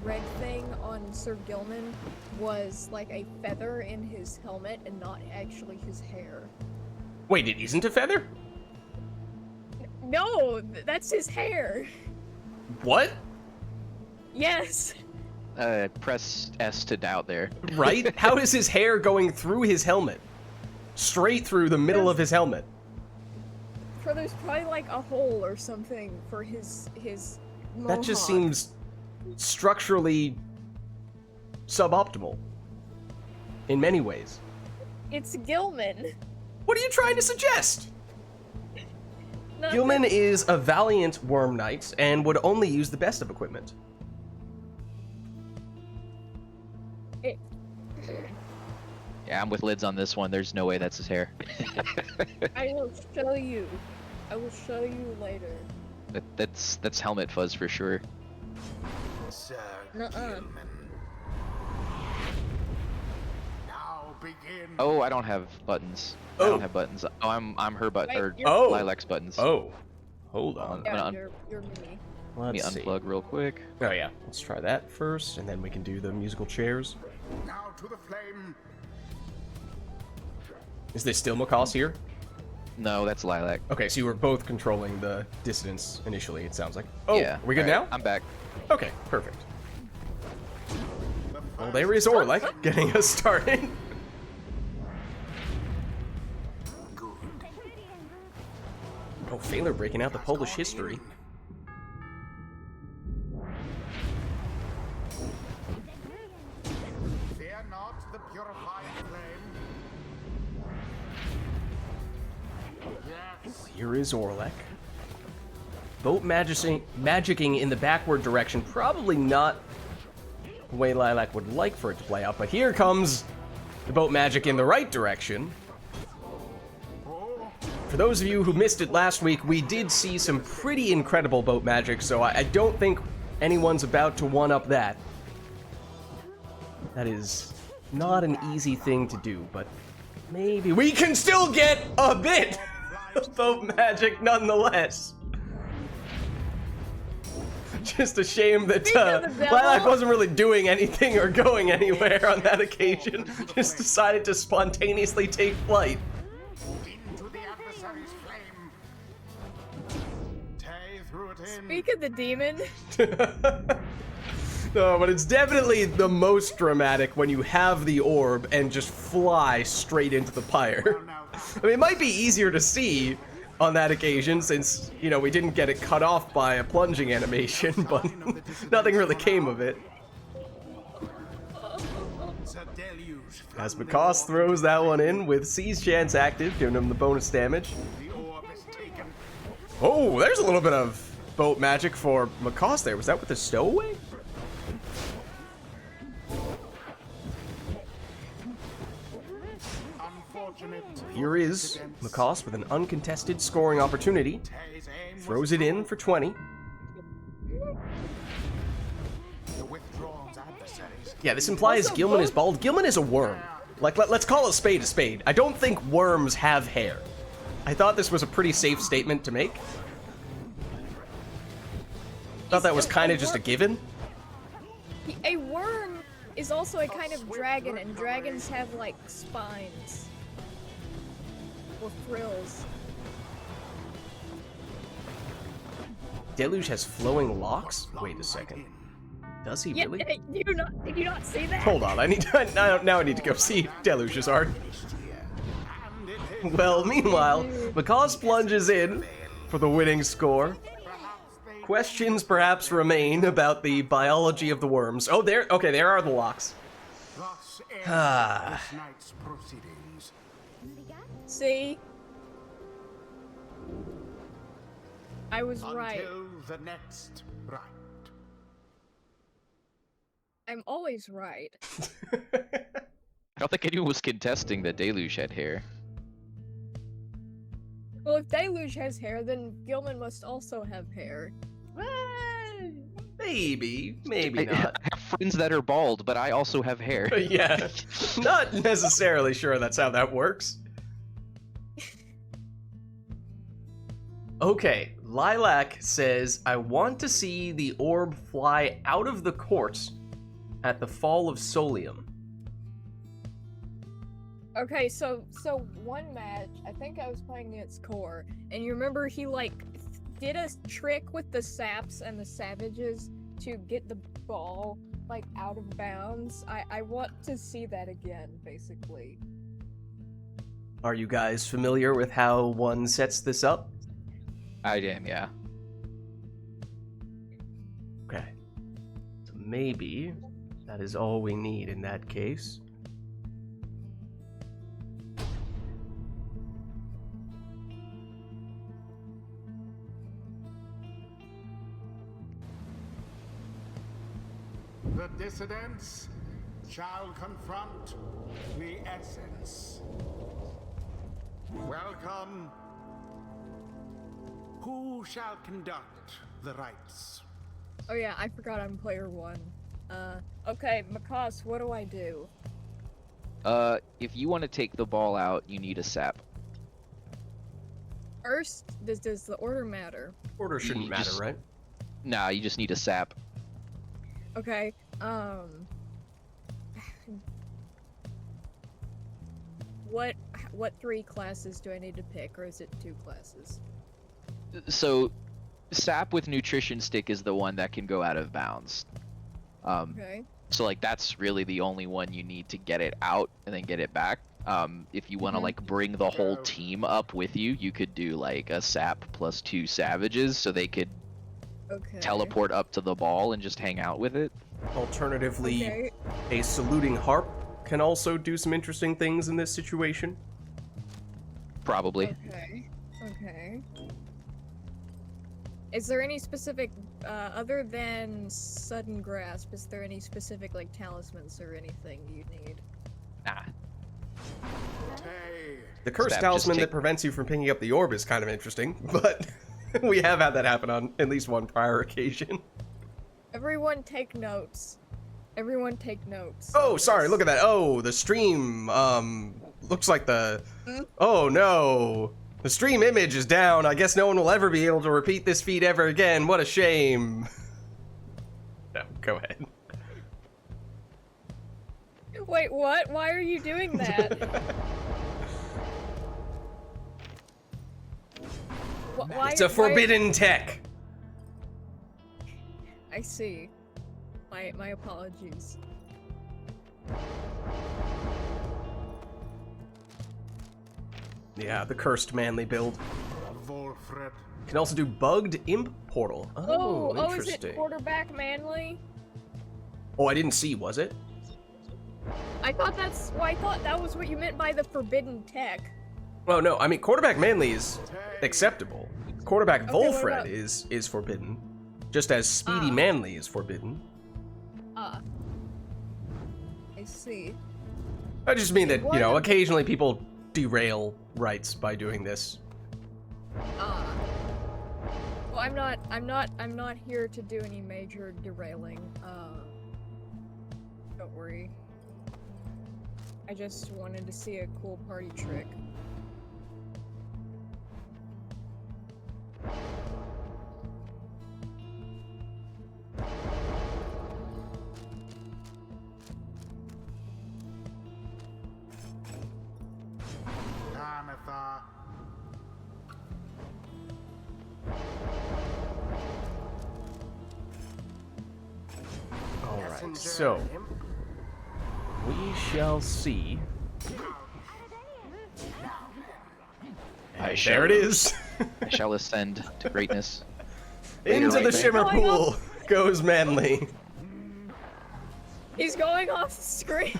red thing on Sir Gilman was like a feather in his helmet and not actually his hair. Wait, it isn't a feather? No, that's his hair. What? Yes. Press S to doubt there. Right? How is his hair going through his helmet? Straight through the middle of his helmet. For there's probably like a hole or something for his mohawk. That just seems structurally suboptimal. In many ways. It's Gilman. What are you trying to suggest? Not Gilman that- is a valiant worm knight and would only use the best of equipment. Yeah, I'm with Lids on this one. There's no way that's his hair. I will show you. I will show you later. That's helmet fuzz for sure. Sir Nuh-uh. Gilman. Now begin. Oh, I don't have buttons. I Oh. don't have buttons. Oh, I'm her button Wait, or you're- Oh. Lilac's buttons. Oh, hold on. I'm Yeah, gonna you're me. Let me Let's see. unplug real quick. Oh yeah, let's try that first, and then we can do the musical chairs. Now to the flame. Is this still Macaws here? No, that's Lilac. Okay, so you were both controlling the dissonance initially, it sounds like. Oh, Yeah. we good alright, now? I'm back. Okay, perfect. The Well, first there is Orlek getting us started. good. Oh, Failer breaking out the has Polish gone history. in. Fear not the purified flame. Yes. Here is Orlek. Boat magicking in the backward direction. Probably not the way Lilac would like for it to play out, but here comes the boat magic in the right direction. Oh, For those of you who missed it last week, we did see some pretty incredible boat magic, so I don't think anyone's about to one-up that. That is not an easy thing to do, but maybe we can still get a bit of boat magic nonetheless. Just a shame that Speak of the devil. Lilac wasn't really doing anything or going anywhere on that occasion. Just decided to spontaneously take flight. into the adversary's flame. Tay threw it in. Speak of the demon. No, but it's definitely the most dramatic when you have the orb and just fly straight into the pyre. I mean, it might be easier to see on that occasion since, you know, we didn't get it cut off by a plunging animation, but nothing really came of it. Sir Deluge As flung the Macaws orb throws into that the one flame. in with Seize Chance active, giving him the bonus damage. The orb is taken. Oh, there's a little bit of boat magic for Macaws there. Was that with the stowaway? Unfortunate. Here is Macaws with an uncontested scoring opportunity. Tay's aim was Throws it in for 20. the withdrawn's adversaries. Yeah, this implies Also, Gilman is both- bald. Gilman is a worm. Like, let's call a spade a spade. I don't think worms have hair. I thought this was a pretty safe statement to make. Thought that was kind of just a given. A worm is also a kind of dragon, and dragons have like spines or frills. Deluge has flowing locks? Wait a second. Does he Yeah, really? did you not see that? Hold on, I need to, now I need to go see Deluge's art. And it is Well, meanwhile, Macaws plunges in for the winning score. perhaps they Questions perhaps remain about the biology of the worms. Oh, there are the locks. thus end Ah. this night's proceedings. See? I was right. Until the next rite. I'm always right. I don't think anyone was contesting that Deluge had hair. Well, if Deluge has hair, then Gilman must also have hair. Maybe, maybe I not. have friends that are bald, but I also have hair. Yeah, not necessarily sure that's how that works. Okay, Lilac says, I want to see the orb fly out of the court at the fall of Solium. Okay, so one match, I think I was playing against Core, and you remember he like did a trick with the saps and the savages to get the ball like out of bounds. I want to see that again, basically. Are you guys familiar with how one sets this up? I am, yeah. Okay. So maybe that is all we need in that case. The dissidents shall confront the essence. Welcome, Who shall conduct the rites? Oh yeah, I forgot I'm player 1. Okay, Makas, what do I do? If you want to take the ball out, you need a sap. First, does the order matter? Order shouldn't You matter, just- right? Nah, you just need a sap. Okay, what 3 classes do I need to pick, or is it 2 classes? So, sap with nutrition stick is the one that can go out of bounds. Okay. So like that's really the only one you need to get it out and then get it back. If you want to Mhm. like bring the whole team up with you, you could do like a sap plus 2 savages, so they could Okay. teleport up to the ball and just hang out with it. Alternatively, Okay. a saluting harp can also do some interesting things in this situation. Probably. Okay. Okay. Is there any specific, other than sudden grasp, is there any specific, like, talismans or anything you need? Nah. Tay. The cursed Stab, just talisman take- that prevents you from picking up the orb is kind of interesting, but we have had that happen on at least one prior occasion. Everyone take notes. Everyone take notes. Oh, sorry, look at that. Oh, the stream, looks like the... Oh, no. The stream image is down. I guess no one will ever be able to repeat this feat ever again. What a shame. No, go ahead. Wait, what? Why are you doing that? Why? It's a forbidden tech. I see. My apologies. Yeah, the cursed manly build. Volfred. Can also do bugged imp portal. Oh, Oh, is interesting. it quarterback manly? Oh, I didn't see, was it? I thought that's. Well, I thought that was what you meant by the forbidden tech. Oh, no, I mean, quarterback manly is acceptable. Quarterback Okay, what Volfred about- is forbidden. Just as speedy Ah. manly is forbidden. Ah. I see. I just mean that, you know, What? occasionally people derail rights by doing this. Ah. Well, I'm not here to do any major derailing. Don't worry. I just wanted to see a cool party trick. Tanitha. Alright, Messenger so imp. we shall see. I There it is. I shall ascend to greatness. Into right the there. shimmer Going pool goes manly. He's going off the screen.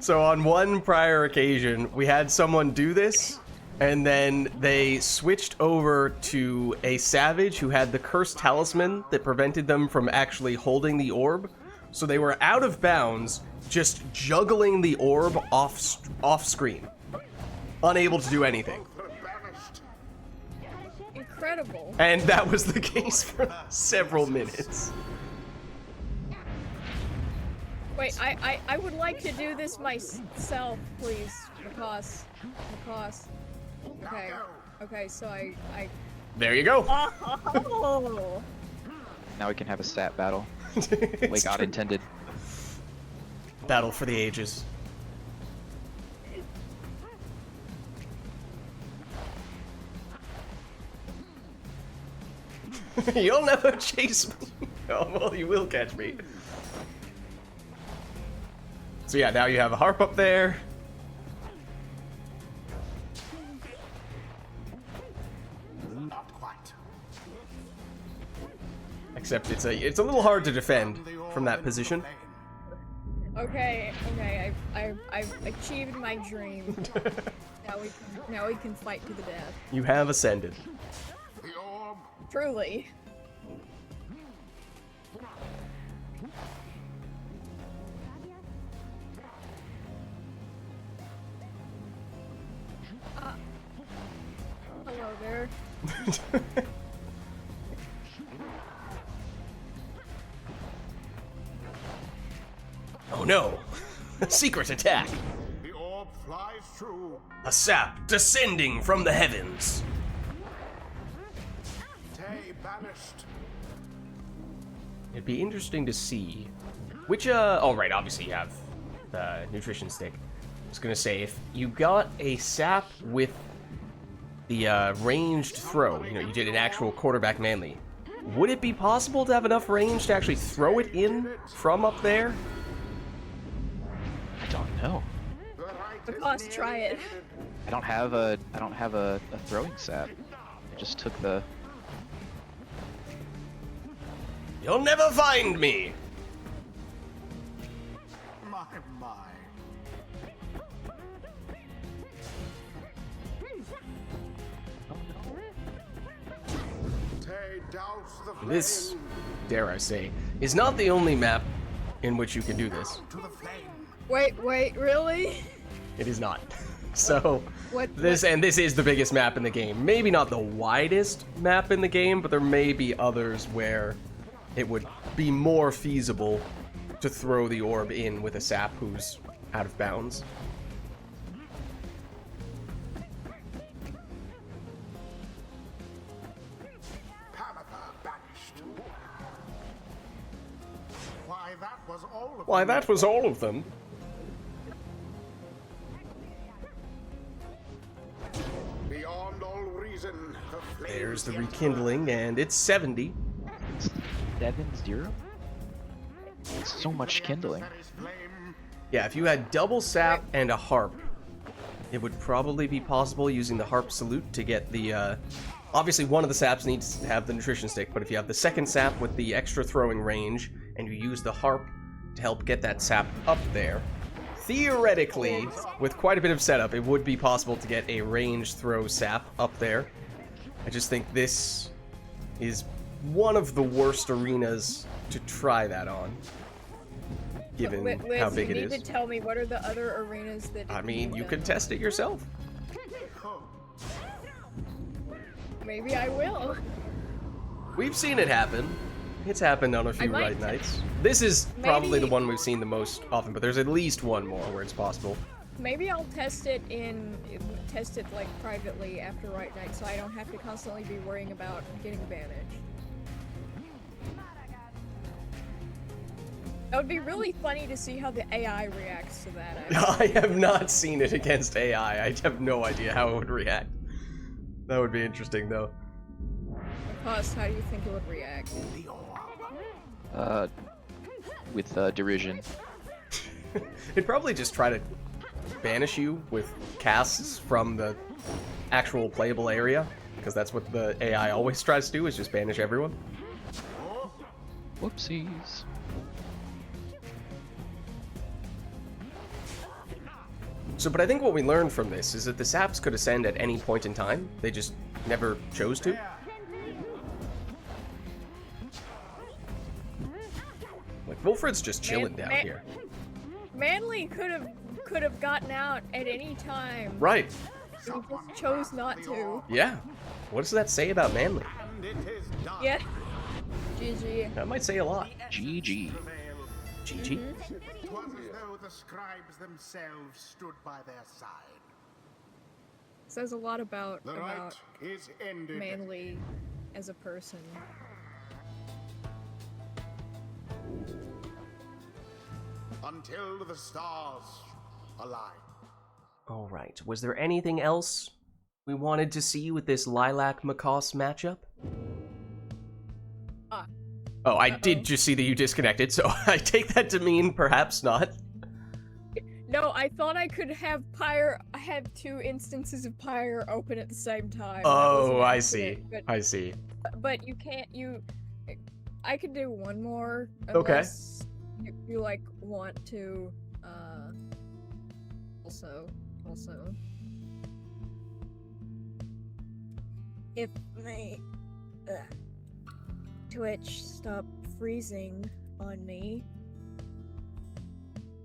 So on one prior occasion, we had someone do this, and then they switched over to a savage who had the cursed talisman that prevented them from actually holding the orb. So they were out of bounds, just juggling the orb off screen, unable to do anything. Banished. Incredible. And that was the case for several minutes. Wait, I would like to do this myself, please, because. Okay, okay, so I. There you go. Oh. Now we can have a stat battle. It's Way God true. intended. Battle for the ages. You'll never chase me. Oh, well, you will catch me. So yeah, now you have a harp up there. Not quite. Except it's a little hard to defend from that position. Okay, I've achieved my dream. Now we can fight to the death. You have ascended. The orb. Truly. Hello. go there. Oh no! A secret attack! The orb flies true. A sap descending from the heavens! Tay banished. It'd be interesting to see which, oh right, obviously you have the nutrition stick. I was gonna say, if you got a sap with the ranged throw, you know, you did an actual quarterback manly, would it be possible to have enough range to actually throw it in from up there? I don't know. The right is Because try it. I don't have a throwing sap. I just took the. You'll never find me! my. Tay douse the flame. This, dare I say, is not the only map in which you can do this. To the flame. Wait, really? It is not. So, What? this is the biggest map in the game. Maybe not the widest map in the game, but there may be others where it would be more feasible to throw the orb in with a sap who's out of bounds. Pamatha banished. Why, that was all of Why, them. that was all of them. Beyond all reason, the flame. There's the rekindling, and it's 70. 7-0. So much kindling. Yeah, if you had double sap and a harp, it would probably be possible using the harp salute to get the, obviously one of the saps needs to have the nutrition stick, but if you have the second sap with the extra throwing range, and you use the harp to help get that sap up there, theoretically, with quite a bit of setup, it would be possible to get a range throw sap up there. I just think this is one of the worst arenas to try that on, given Liz, how big it you is. need to tell me what are the other arenas that. I mean, you done? could test it yourself. Maybe I will. We've seen it happen. It's happened on a few might Rite Nights. This is probably Maybe- the one we've seen the most often, but there's at least one more where it's possible. Maybe I'll test it like privately after Rite Night, so I don't have to constantly be worrying about getting advantage. That would be really funny to see how the AI reacts to that. Actually. I have not seen it against AI. I have no idea how it would react. That would be interesting, though. Because how do you think it would react? With derision. It'd probably just try to banish you with casts from the actual playable area, because that's what the AI always tries to do, is just banish everyone. Whoopsies. So, but I think what we learned from this is that the saps could ascend at any point in time. They just never chose to. Like, Wilfred's just chilling down here. Manly could have gotten out at any time. Right. He just chose not to. Yeah. What does that say about Manly? And it is done. Yeah. GG. That might say a lot. GG. GG. It was as though the scribes themselves stood by their side. Says a lot about The rite is ended. Manly as a person. Until the stars align. All right. Was there anything else we wanted to see with this Lilac-Macaws matchup? Oh, I did just see that you disconnected, so I take that to mean perhaps not. No, I thought I could have Pyre. I have two instances of Pyre open at the same time. That was an Oh, I accident, see. I see. But you can't. I could do one more. Okay. Unless you like want to. Also. If my Twitch stopped freezing on me.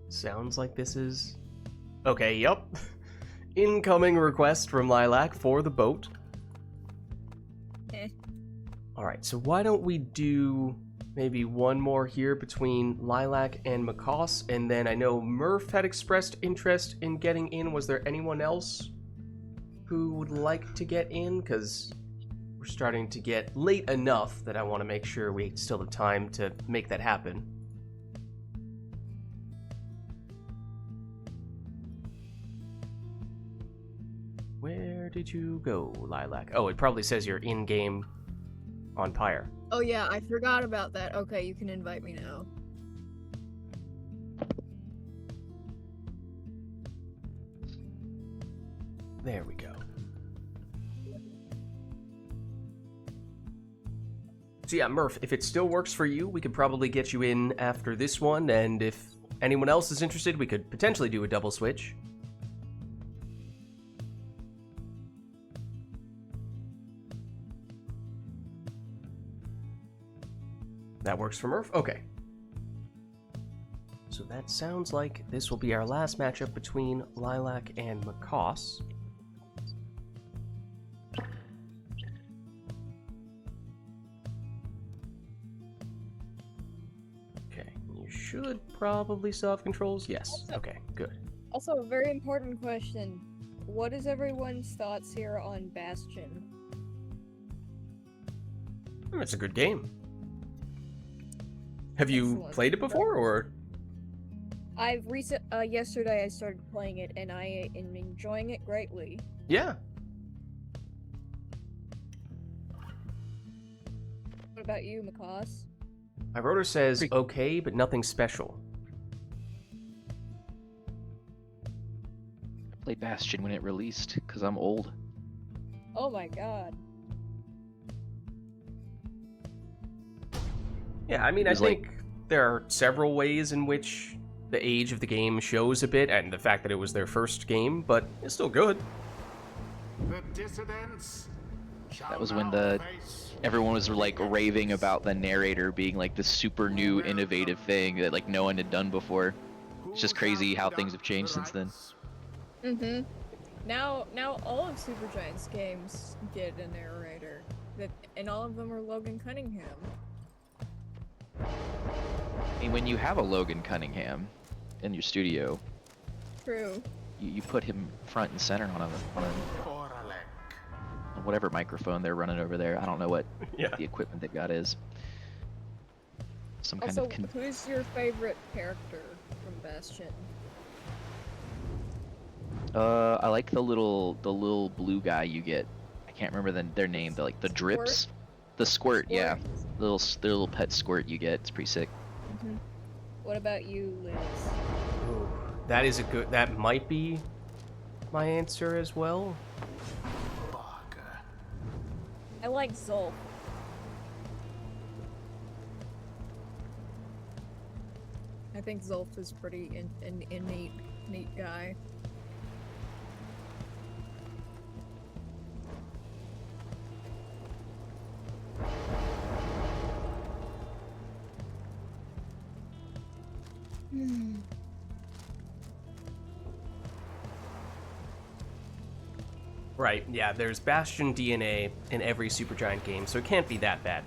Sounds like this is... Okay, yup. Incoming request from Lilac for the boat. Alright, so why don't we do maybe one more here between Lilac and Macaws, and then I know Murph had expressed interest in getting in. Was there anyone else who would like to get in? Because we're starting to get late enough that I want to make sure we still have time to make that happen. Where did you go, Lilac? Oh, it probably says you're in-game on Pyre. Oh yeah, I forgot about that. Okay, you can invite me now. There we go. So yeah, Murph, if it still works for you, we could probably get you in after this one, and if anyone else is interested, we could potentially do a double switch. That works for Murph? Okay. So that sounds like this will be our last matchup between Lilac and Macaws. Okay, you should probably still have controls. Yes. Okay, good. Also, a very important question. What is everyone's thoughts here on Bastion? It's a good game. Have you Excellent. played it before, or? Yesterday I started playing it, and I am enjoying it greatly. Yeah. What about you, Macaws? My rotor says okay, but nothing special. I played Bastion when it released, because I'm old. Oh my god. Yeah, I mean, I think there are several ways in which the age of the game shows a bit, and the fact that it was their first game, but it's still good. The dissidents That was when everyone was like raving about the narrator being like the super new innovative thing that like no one had done before. It's just crazy how things have changed since then. Mm-hmm. Now all of Supergiant's games get a narrator, and all of them are Logan Cunningham. I mean, when you have a Logan Cunningham in your studio, True. you put him front and center on whatever microphone they're running over there. I don't know what the equipment they've got is. Some kind Also, of who's your favorite character from Bastion? I like the little blue guy you get. I can't remember their name. The drips, Squirt? the squirt, yeah, the little pet squirt you get. It's pretty sick. Mm-hmm. What about you, Liz? Ooh, that might be my answer as well. I like Zolf. I think Zolf is pretty neat guy. Right, yeah, there's Bastion DNA in every Supergiant game, so it can't be that bad.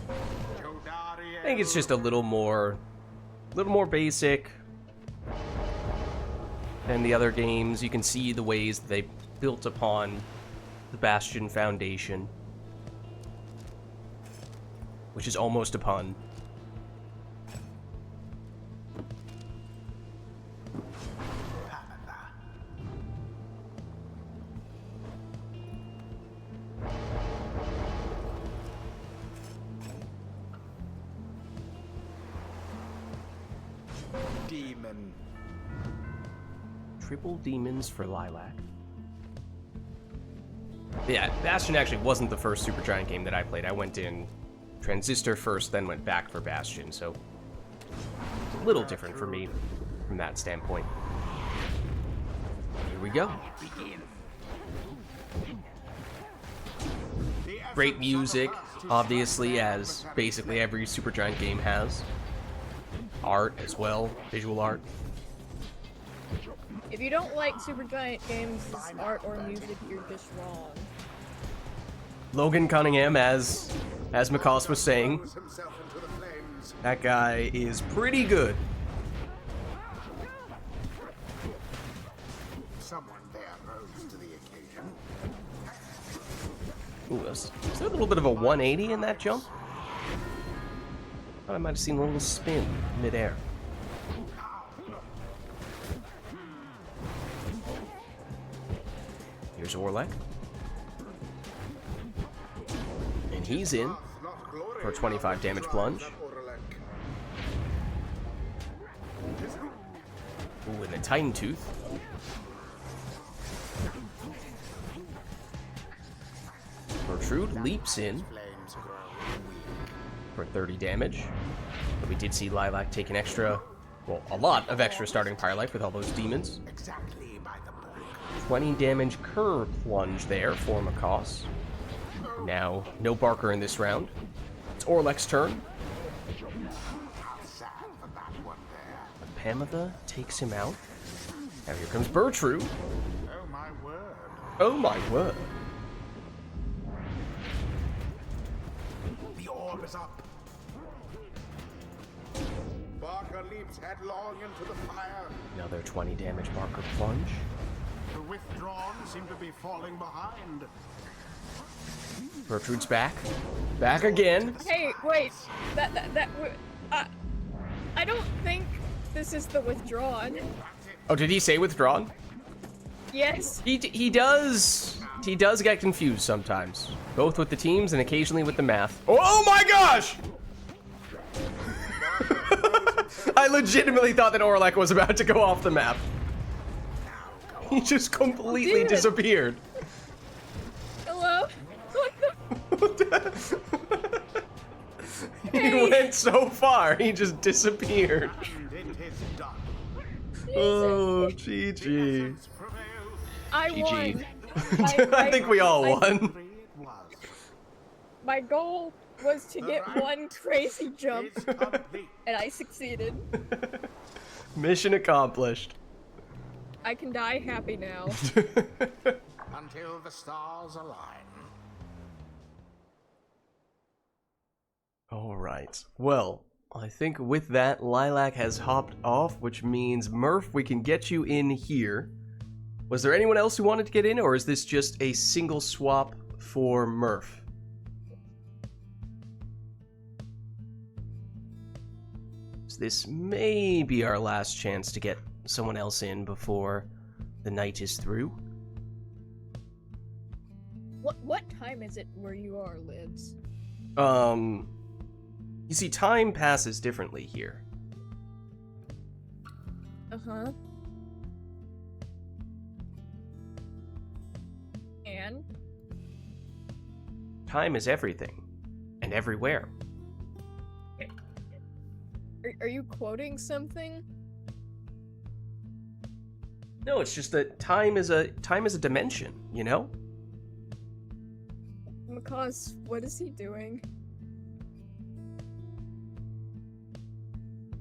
I think it's just a little more basic than the other games. You can see the ways that they built upon the Bastion foundation, which is almost a pun. Demon. Triple demons for Lilac. Yeah, Bastion actually wasn't the first Supergiant game that I played. I went in Transistor first, then went back for Bastion, so it's a little different for me from that standpoint. Here we go. Great music, obviously, as basically every Supergiant game has. Art as well, visual art. If you don't like Supergiant games' art or music, you're just wrong. Logan Cunningham, as McCoss was saying, Throws himself into the flames. that guy is pretty good. Someone there rose to the occasion. Ooh, is there a little bit of a 180 in that jump? Thought I might have seen a little spin midair. Here's Orlek. And he's in Not glory, for a 25 damage plunge. Ooh, and a Titan Tooth. Protrude leaps in Flames grow weak. for 30 damage. But we did see Lilac take an extra, well, a lot of extra starting Pyre life with all those demons. Exactly by the book. 20 damage curve plunge there for McCoss. Now, no Barker in this round. It's Orlek's turn. How sad for that one there. Pamatha takes him out. Now here comes Bertrude. Oh my word. Oh my word. The orb is up. Barker leaps headlong into the fire. Another 20 damage Barker plunge. The withdrawn seem to be falling behind. Bertrude's back. Back again. Hey, wait. I don't think this is the withdrawn. Oh, did he say withdrawn? Yes. He does get confused sometimes. Both with the teams and occasionally with the math. Oh my gosh! I legitimately thought that Orlek was about to go off the map. He just completely Dude. disappeared. Hello? What the? He Hey. went so far, he just disappeared. And it is done. Oh, GG. Prevail. I GG. won. I think we all won. It was. My goal was to get one crazy jump, It's complete. and I succeeded. Mission accomplished. I can die happy now. Until the stars align. Alright. Well, I think with that, Lilac has hopped off, which means, Murph, we can get you in here. Was there anyone else who wanted to get in, or is this just a single swap for Murph? So this may be our last chance to get someone else in before the night is through. What time is it where you are, Lids? You see, time passes differently here. Uh-huh. And? Time is everything, and everywhere. Are you quoting something? No, it's just that time is a dimension, you know? McCoss, what is he doing?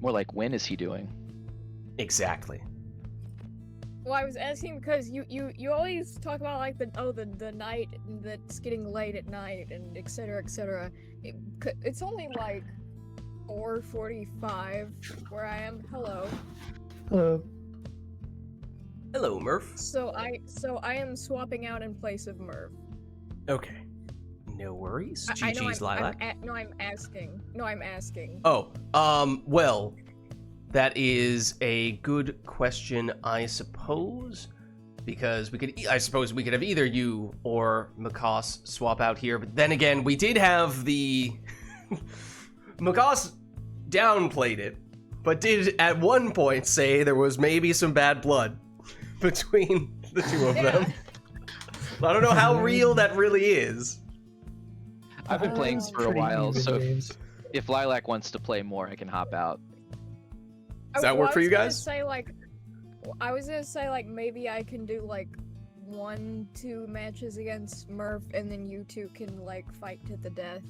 More like, when is he doing? Exactly. Well, I was asking because you always talk about like the night that's getting late at night and etc. etc. It's only like 4:45 where I am. Hello. Hello. Hello, Murph. So I am swapping out in place of Merv. Okay. No worries. I know GG's Lilac. I'm asking. No, I'm asking. Oh, well, that is a good question, I suppose, because I suppose we could have either you or McCoss swap out here, but then again, we did have the McCoss downplayed it, but did at one point say there was maybe some bad blood between the two of them. I don't know how real that really is. I've been playing It's for a pretty while, even so games. if Lilac wants to play more, I can hop out. Does that work for you guys? I was gonna say like maybe I can do like 1-2 matches against Murph, and then you two can like fight to the death.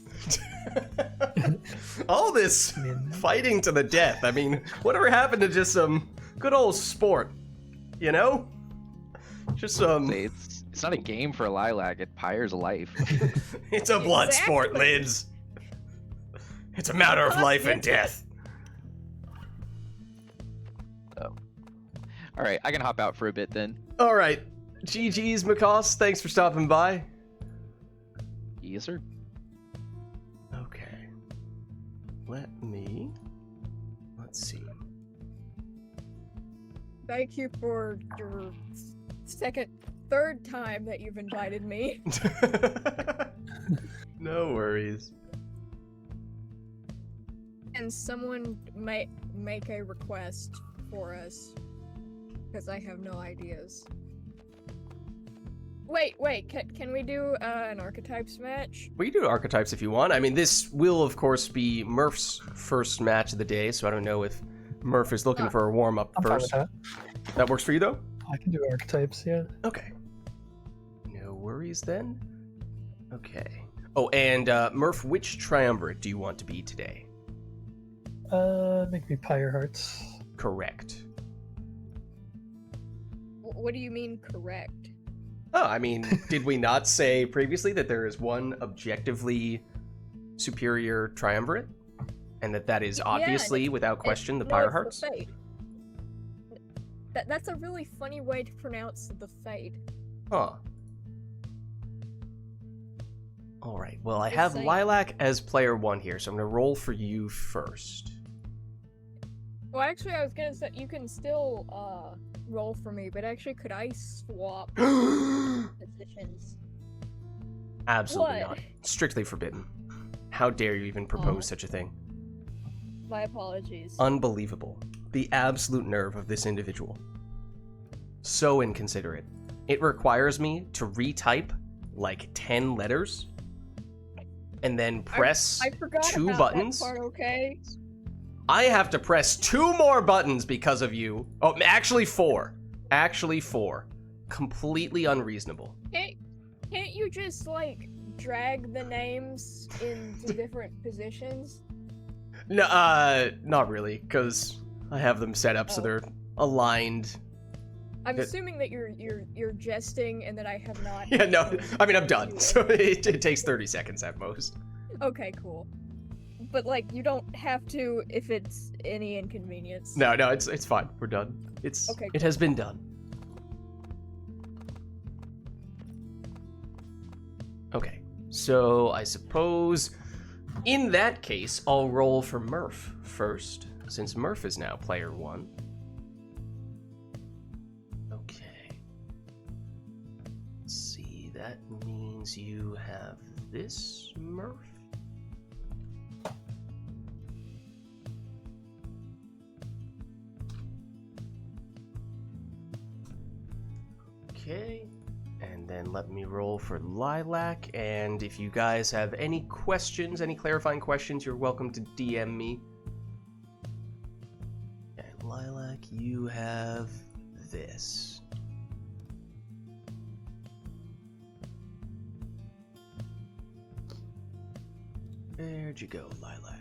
All this fighting to the death. I mean, whatever happened to just some good old sport? You know? Just some. It's not a game for Lilac. Pyre's life. It's a blood sport, Exactly. Lids. It's a matter of life and death. All right, I can hop out for a bit then. All right. GG's, Makos. Thanks for stopping by. Yes, sir. Okay. Let's see. Thank you for your third time that you've invited me. No worries. And someone might make a request for us. Because I have no ideas. Wait, can we do an archetypes match? We can do archetypes if you want. I mean, this will, of course, be Murph's first match of the day, so I don't know if Murph is looking for a warm-up I'm fine with first. that. That works for you, though? I can do archetypes, yeah. Okay. No worries, then. Okay. Oh, and Murph, which triumvirate do you want to be today? Make me Pyre Hearts. Correct. What do you mean correct? Oh, I mean, did we not say previously that there is one objectively superior triumvirate? And that is obviously, without question, the No, Pyre it's Hearts? the Fate. That's a really funny way to pronounce the Fate. Huh. Alright, well, I Just have saying. Lilac as player 1 here, so I'm going to roll for you first. Well, actually, I was gonna say you can still roll for me, but actually, could I swap positions? Absolutely What? not. Strictly forbidden. How dare you even propose Aw. such a thing? My apologies. Unbelievable. The absolute nerve of this individual. So inconsiderate. It requires me to retype like 10 letters and then press I forgot 2 about buttons. that part, okay? I have to press 2 more buttons because of you. Oh, actually 4. Actually 4. Completely unreasonable. Can't you just, like, drag the names into different positions? No, not really, because I have them set up so Oh. they're aligned. I'm It- assuming that you're jesting and that I have not. Yeah, no, I mean, I'm done. Do it. So it takes 30 seconds at most. Okay, cool. But like, you don't have to if it's any inconvenience. No, it's fine. We're done. Okay, It has been done. Okay, so I suppose in that case I'll roll for Murph first, since Murph is now player 1. Okay. Let's see, that means you have this, Murph. Okay, and then let me roll for Lilac, and if you guys have any questions, any clarifying questions, you're welcome to DM me. And Lilac, you have this. Where'd you go, Lilac?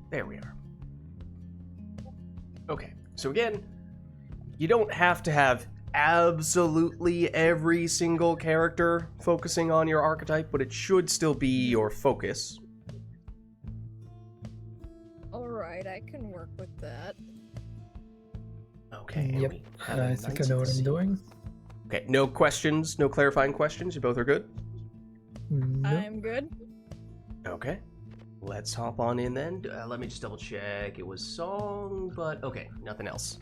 There we are. Okay, so again, you don't have to have absolutely every single character focusing on your archetype, but it should still be your focus. Alright, I can work with that. Okay, and Yep, we have a I think I Knights know of what the I'm Sea. doing. Okay, no questions, no clarifying questions, you both are good? Nope. I'm good. Okay, let's hop on in then. Let me just double check. It was song, but okay, nothing else.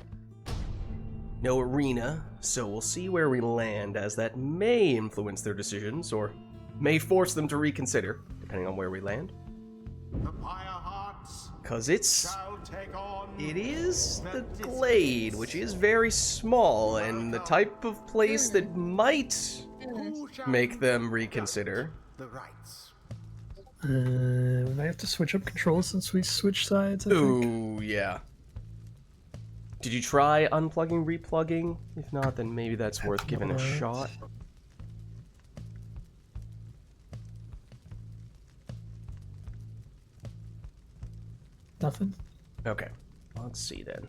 No arena, so we'll see where we land, as that may influence their decisions, or may force them to reconsider, depending on where we land. The Pyre Hearts Because it shall take on is the glade, which is very small, and the type of place that might who shall make them reconsider. the rights. We might have to switch up controls since we switched sides, I think. Ooh, yeah. Did you try unplugging, replugging? If not, then maybe that's worth giving a not. shot. Nothing. Okay, let's see then.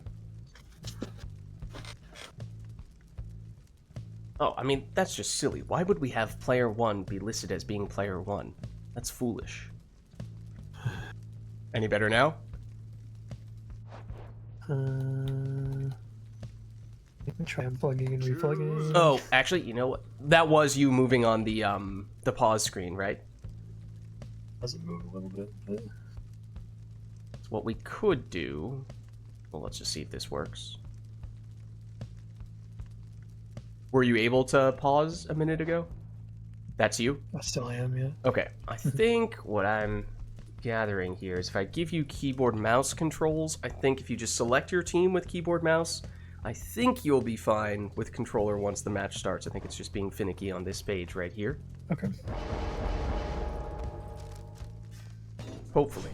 Oh, I mean, that's just silly. Why would we have player 1 be listed as being player 1? That's foolish. Any better now? I can try unplugging and replugging. Oh, actually, you know what? That was you moving on the pause screen, right? Doesn't move a little bit, but So what we could do... Well, let's just see if this works. Were you able to pause a minute ago? That's you? I still am, yeah. Okay, I think what I'm gathering here is if I give you keyboard mouse controls, I think if you just select your team with keyboard mouse, I think you'll be fine with controller once the match starts. I think it's just being finicky on this page right here. Okay. Hopefully.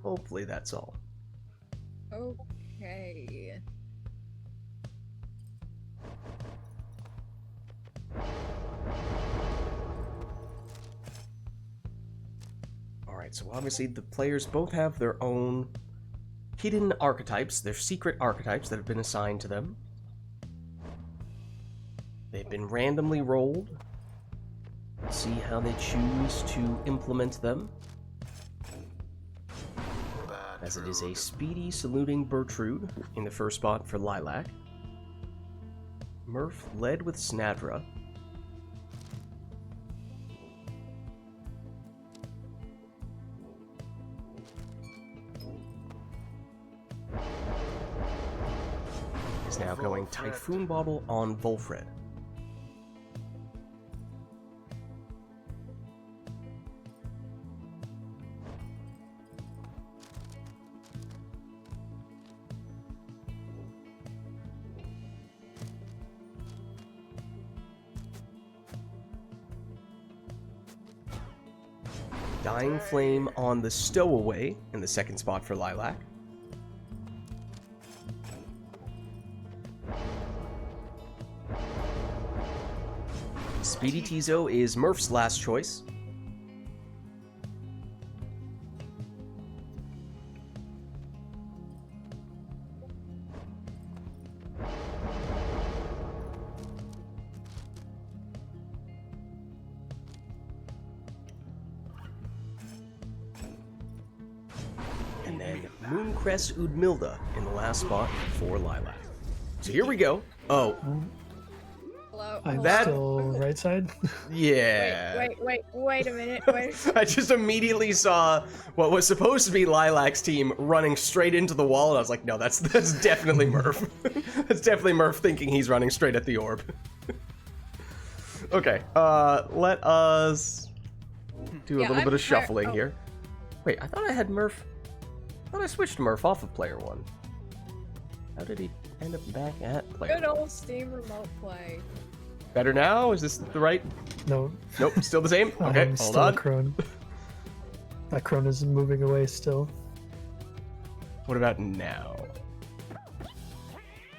Hopefully that's all. Okay. Alright, so obviously the players both have their own hidden archetypes, their secret archetypes that have been assigned to them. They've been randomly rolled. See how they choose to implement them. As it is a speedy saluting Bertrude in the first spot for Lilac. Murph led with Snadra. Is now going Typhoon Bottle on Volfred. Dying Flame on the Stowaway in the second spot for Lilac. Speedy Tizo is Murph's last choice. And then Mooncrest Udmilda in the last spot for Lilac. So here we go. Oh, Hello. I'm hello? That- still right side. yeah. Wait a minute. Wait. I just immediately saw what was supposed to be Lilac's team running straight into the wall, and I was like, no, that's definitely Murph. That's definitely Murph thinking he's running straight at the orb. Okay, let us do a Yeah, little bit of I'm shuffling oh. here. Wait, I thought I had Murph. I thought I switched Murph off of player 1. How did he end up back at player Good 1? old Steam remote play. Better now? Is this the right? No, Nope, still the same? Okay, I'm hold still on. a crone. That crone is moving away still. What about now?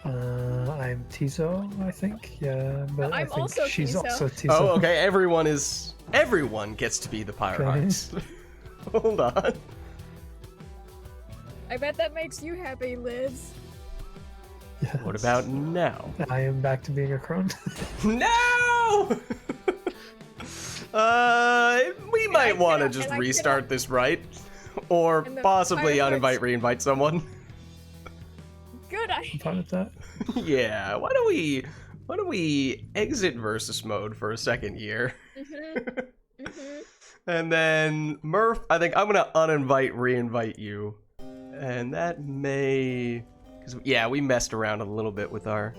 I'm Tizo, I think. Yeah, but I I'm think also she's Tizo. also Tizo. Oh, okay, everyone gets to be the Pyre Okay. Hearts. Hold on. I bet that makes you happy, Liz. Yes. What about now? I am back to being a crone. No! We might want to just and I restart this, right? Or And the possibly Pyre uninvite, Hearts- re-invite someone. Good. I'm fine with that. Yeah, why don't we exit versus mode for a second here? And then Murph, I think I'm gonna uninvite, re-invite you. And that may, because yeah, we messed around a little bit with our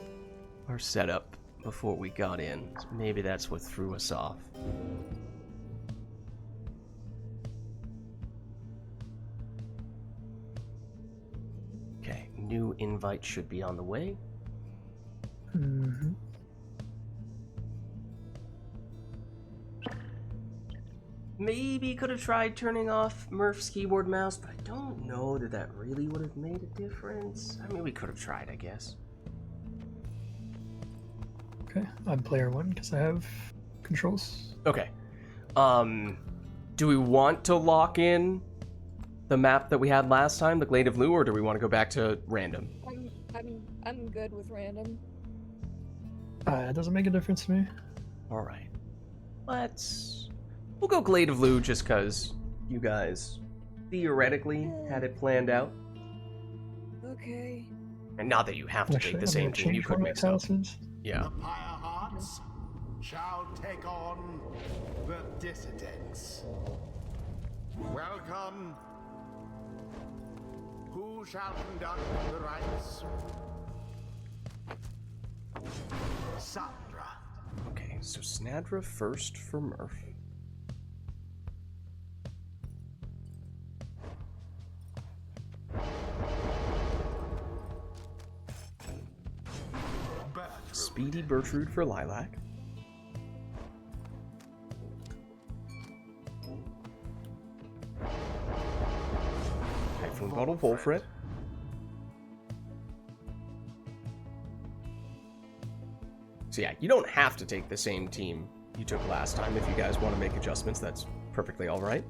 setup before we got in. So maybe that's what threw us off. Okay, new invite should be on the way. hmm Maybe could have tried turning off Murph's keyboard mouse, but I don't know that that really would have made a difference. I mean, we could have tried, I guess. Okay, I'm player 1 because I have controls. Okay. Do we want to lock in the map that we had last time, the Glade of Lu, or do we want to go back to random? I'm good with random. It doesn't make a difference to me. Alright. We'll go Glade of Lu just because you guys theoretically had it planned out. Okay. And not that you have to take the same team, you could mix up. Yeah. The Pyre Hearts shall take on the dissidents. Welcome. Who shall conduct the rites? Sandra. Okay, so Snadra first for Murph. Speedy Bertrude for Lilac. Typhoon Bottle Volfred. So yeah, you don't have to take the same team you took last time. If you guys want to make adjustments, that's perfectly alright.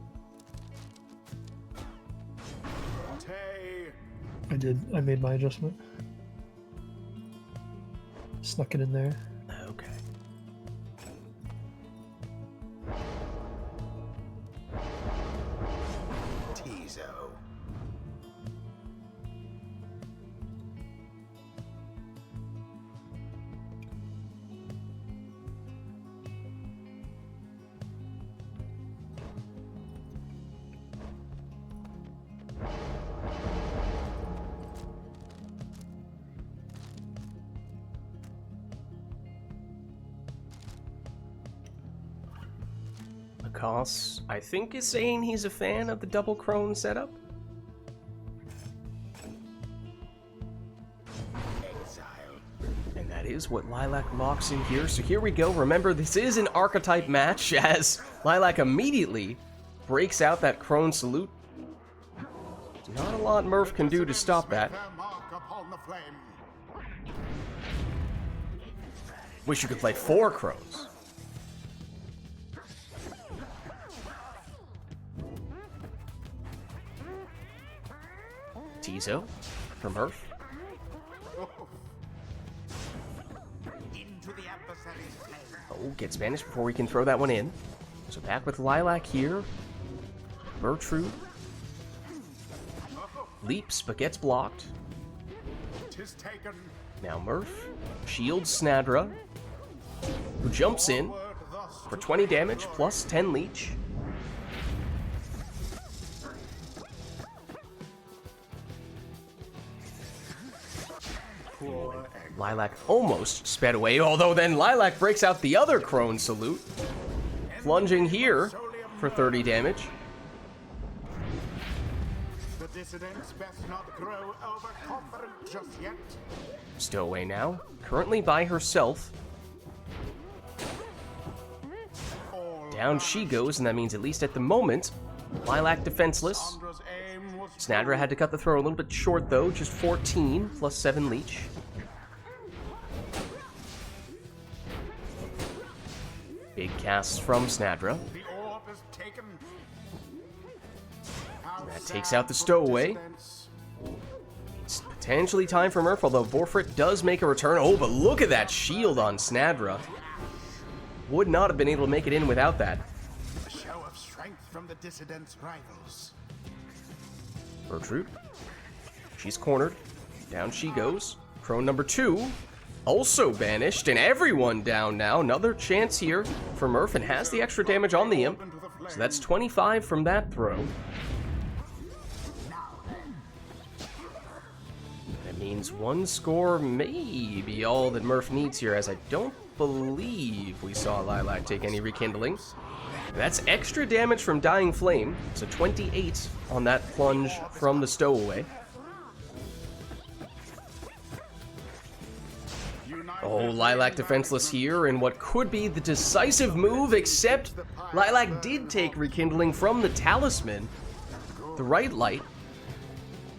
I did. I made my adjustment. Snuck it in there. Okay. Tizo. Lacoste, I think, is saying he's a fan of the double crone setup. And that is what Lilac locks in here. So here we go. Remember, this is an archetype match as Lilac immediately breaks out that crone salute. Not a lot Murph can do to stop that. Wish you could play 4 crones. Tizo for Murph. Oh, gets banished before we can throw that one in. So back with Lilac here. Bertrude. Leaps, but gets blocked. Now Murph shields Snadra, who jumps in for 20 damage plus 10 leech. Lilac almost sped away, although then Lilac breaks out the other crone salute, plunging here for 30 damage. The dissidents best not grow overconfident just yet. Stowaway now, currently by herself. Down she goes, and that means at least at the moment, Lilac defenseless. Snadra had to cut the throw a little bit short though, just 14 plus 7 leech. Big casts from Snadra. That takes out the stowaway. It's potentially time for Murph, although Vorfrit does make a return. Oh, but look at that shield on Snadra. Would not have been able to make it in without that. A show of strength from the dissidents' rivals. Bertrude. She's cornered. Down she goes. Crone number 2. Also banished, and everyone down now. Another chance here for Murph, and has the extra damage on the imp. So that's 25 from that throw. That means 1 score may be all that Murph needs here, as I don't believe we saw Lilac take any rekindling. That's extra damage from Dying Flame, so 28 on that plunge from the stowaway. Oh, Lilac defenseless here in what could be the decisive move, except Lilac did take rekindling from the talisman, the RITE Light.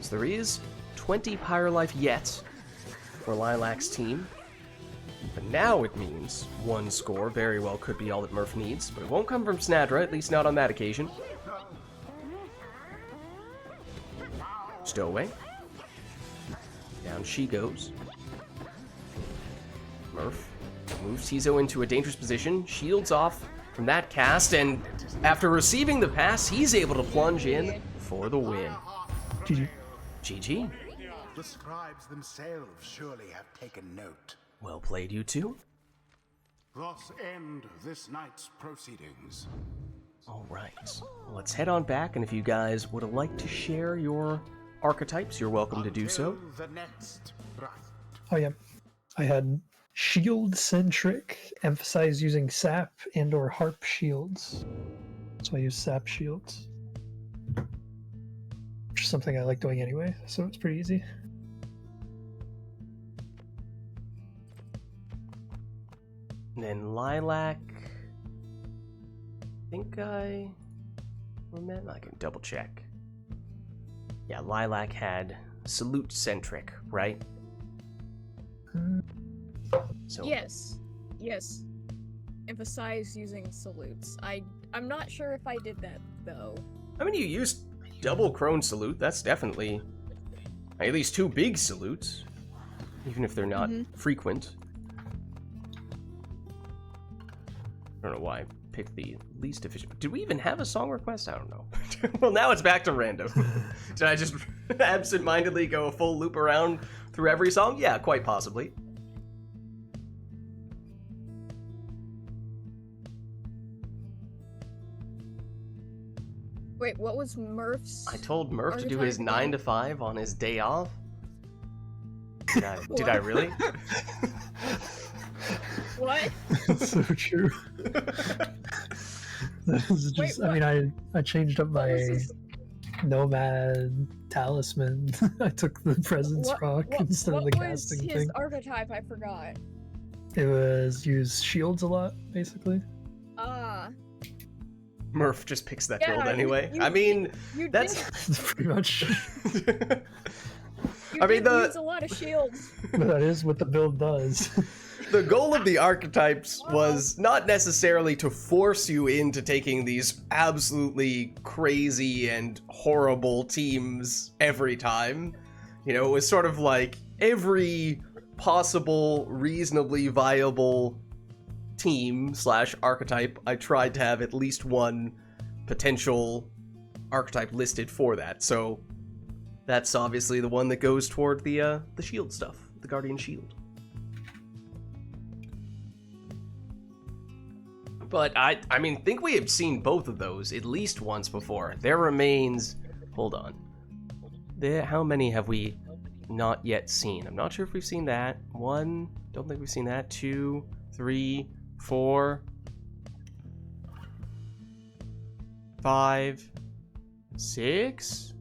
So there is 20 Pyre life yet for Lilac's team. But now it means 1 score very well could be all that Murph needs, but it won't come from Snadra, at least not on that occasion. Stowaway. Down she goes. Murph moves Tizo into a dangerous position, shields off from that cast, and after receiving the pass, he's able to plunge in for the win. GG. GG. The scribes themselves surely have taken note. Well played, you two. Thus end this night's proceedings. All right, let's head on back, and if you guys would like to share your archetypes, you're welcome to do so. Until the next rite. Oh yeah, I had shield-centric, emphasize using sap and or harp shields. So I use sap shields. Which is something I like doing anyway, so it's pretty easy. And then Lilac. I think I remember. I can double check. Yeah, Lilac had salute centric, right? So Yes. Yes. Emphasize using salutes. I'm not sure if I did that though. I mean, you used double crone salute. That's definitely at least 2 big salutes, even if they're not frequent. I don't know why I picked the least efficient. Did we even have a song request? I don't know. Well, now it's back to random. Did I just absent-mindedly go a full loop around through every song? Yeah, quite possibly. Wait, what was Murph's? I told Murph to do archetype his again? 9 to 5 on his day off. Did I really? What? So true. That is just, Wait, I mean, I changed up What was my his- nomad talisman. I took the presence rock instead of the casting What was his thing. archetype? I forgot. It was use shields a lot, basically. Ah, Murph just picks that Yeah, build anyway. you- I mean, you that's... Pretty much. You I mean, did use a lot of shields. That is what the build does. The goal of the archetypes was not necessarily to force you into taking these absolutely crazy and horrible teams every time. You know, it was sort of like every possible, reasonably viable team / archetype, I tried to have at least one potential archetype listed for that. So that's obviously the one that goes toward the shield stuff, the Guardian Shield. But I mean, think we have seen both of those at least once before. There remains, hold on. How many have we not yet seen? I'm not sure if we've seen that. 1, don't think we've seen that. 2, 3, 4, 5, 6,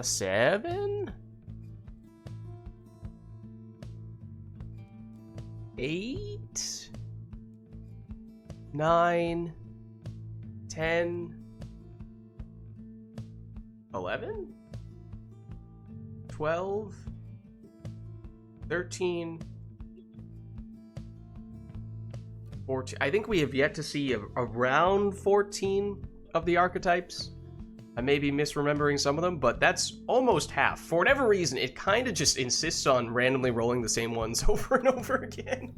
7, 8, 9, 10, 11, 12, 13, 14. I think we have yet to see around 14 of the archetypes. I may be misremembering some of them, but that's almost half. For whatever reason, it kind of just insists on randomly rolling the same ones over and over again.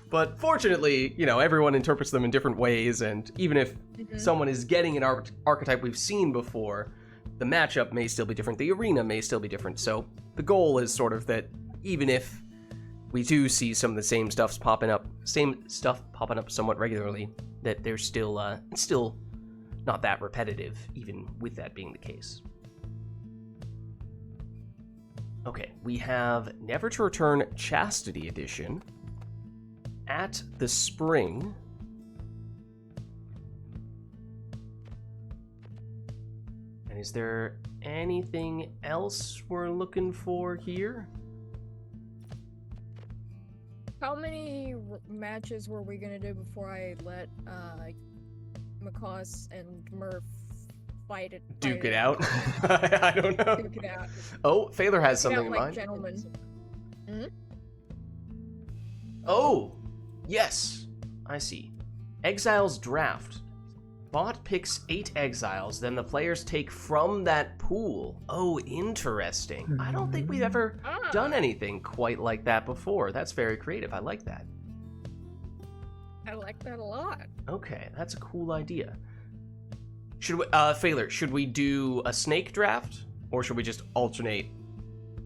But fortunately, you know, everyone interprets them in different ways, and even if someone is getting an archetype we've seen before, the matchup may still be different, the arena may still be different. So the goal is sort of that even if we do see some of the same stuff popping up somewhat regularly, that there's still not that repetitive, even with that being the case. Okay, we have Never to Return Chastity Edition at the Spring. And is there anything else we're looking for here? How many matches were we gonna do before I let Macaws and Murph fight it? Duke it out? I don't know. Duke it out. Oh, Phaler has Duke it something out in like mind. gentlemen. Oh, yes. I see. Exile's Draft. Bot picks 8 exiles, then the players take from that pool. Oh, interesting. I don't think we've ever done anything quite like that before. That's very creative. I like that. I like that a lot. Okay, that's a cool idea. Should we, Failer, should we do a snake draft? Or should we just alternate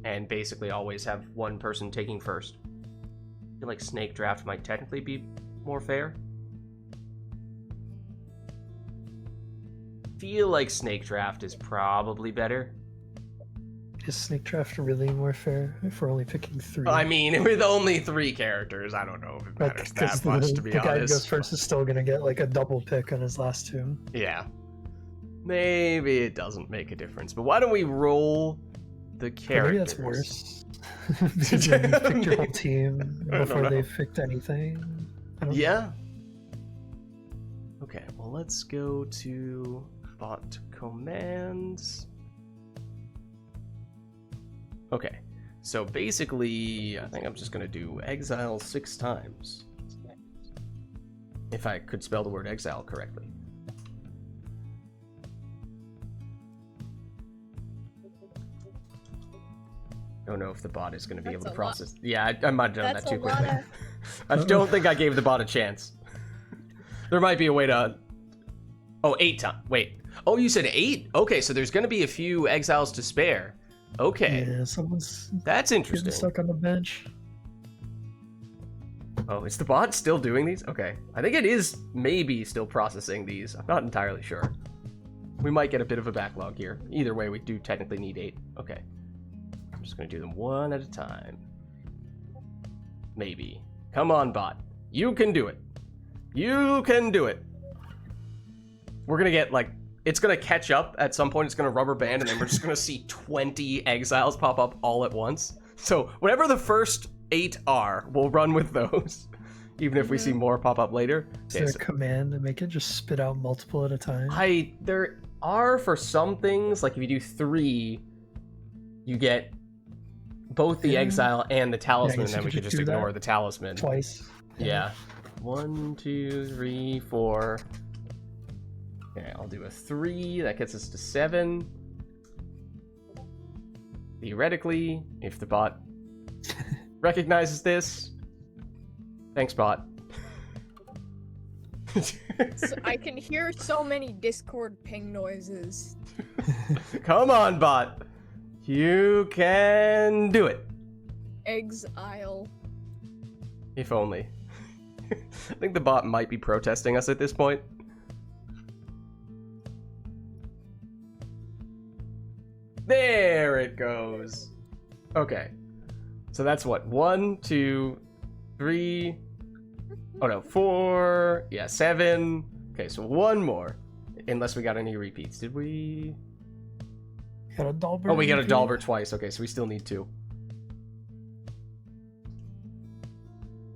and basically always have one person taking first? I feel like snake draft might technically be more fair. Feel like snake draft is probably better. Is Snake Draft really more fair if we're only picking 3? I mean, with only 3 characters, I don't know if it matters that much, to be the guy who honest. goes first is still gonna get like a double pick on his last 2. Yeah. Maybe it doesn't make a difference, but why don't we roll the Or characters? maybe that's worse. Because then you picked your whole team I don't before know. they've picked anything. I don't know. Yeah. Okay, well, let's go to bot commands. Okay, so basically, I think I'm just gonna do exile 6 times. If I could spell the word exile correctly. Don't know if the bot is gonna be able That's to a lot. process. Yeah, I might have done That's that too a lot quickly. of... I don't think I gave the bot a chance. There might be a way to... Oh, 8 times. Wait. Oh, you said 8? Okay, so there's going to be a few exiles to spare. Okay. Yeah, someone's That's getting interesting. stuck on the bench. Oh, is the bot still doing these? Okay. I think it is maybe still processing these. I'm not entirely sure. We might get a bit of a backlog here. Either way, we do technically need 8. Okay. I'm just going to do them one at a time. Maybe. Come on, bot. You can do it. You can do it. We're going to get, like, it's going to catch up at some point. It's going to rubber band, and then we're just going to see 20 exiles pop up all at once. So whatever the first 8 are, we'll run with those, even if we see more pop up later. Is there a command to make it just spit out multiple at a time? There are for some things, like if you do 3, you get both the Yeah. exile and the talisman, guess and then you we could could just just do that ignore the talisman. Twice. Yeah. 1, 2, 3, 4. Okay, I'll do a 3. That gets us to 7. Theoretically, if the bot recognizes this. Thanks, bot. So I can hear so many Discord ping noises. Come on, bot. You can do it. Exile. If only. I think the bot might be protesting us at this point. There it goes. Okay. So that's what? 1, 2, 3. Oh no, 4. Yeah, 7. Okay, so one more. Unless we got any repeats. Did we? Got a Dalbert. Oh, we got a repeat? Dalbert twice. Okay, so we still need 2.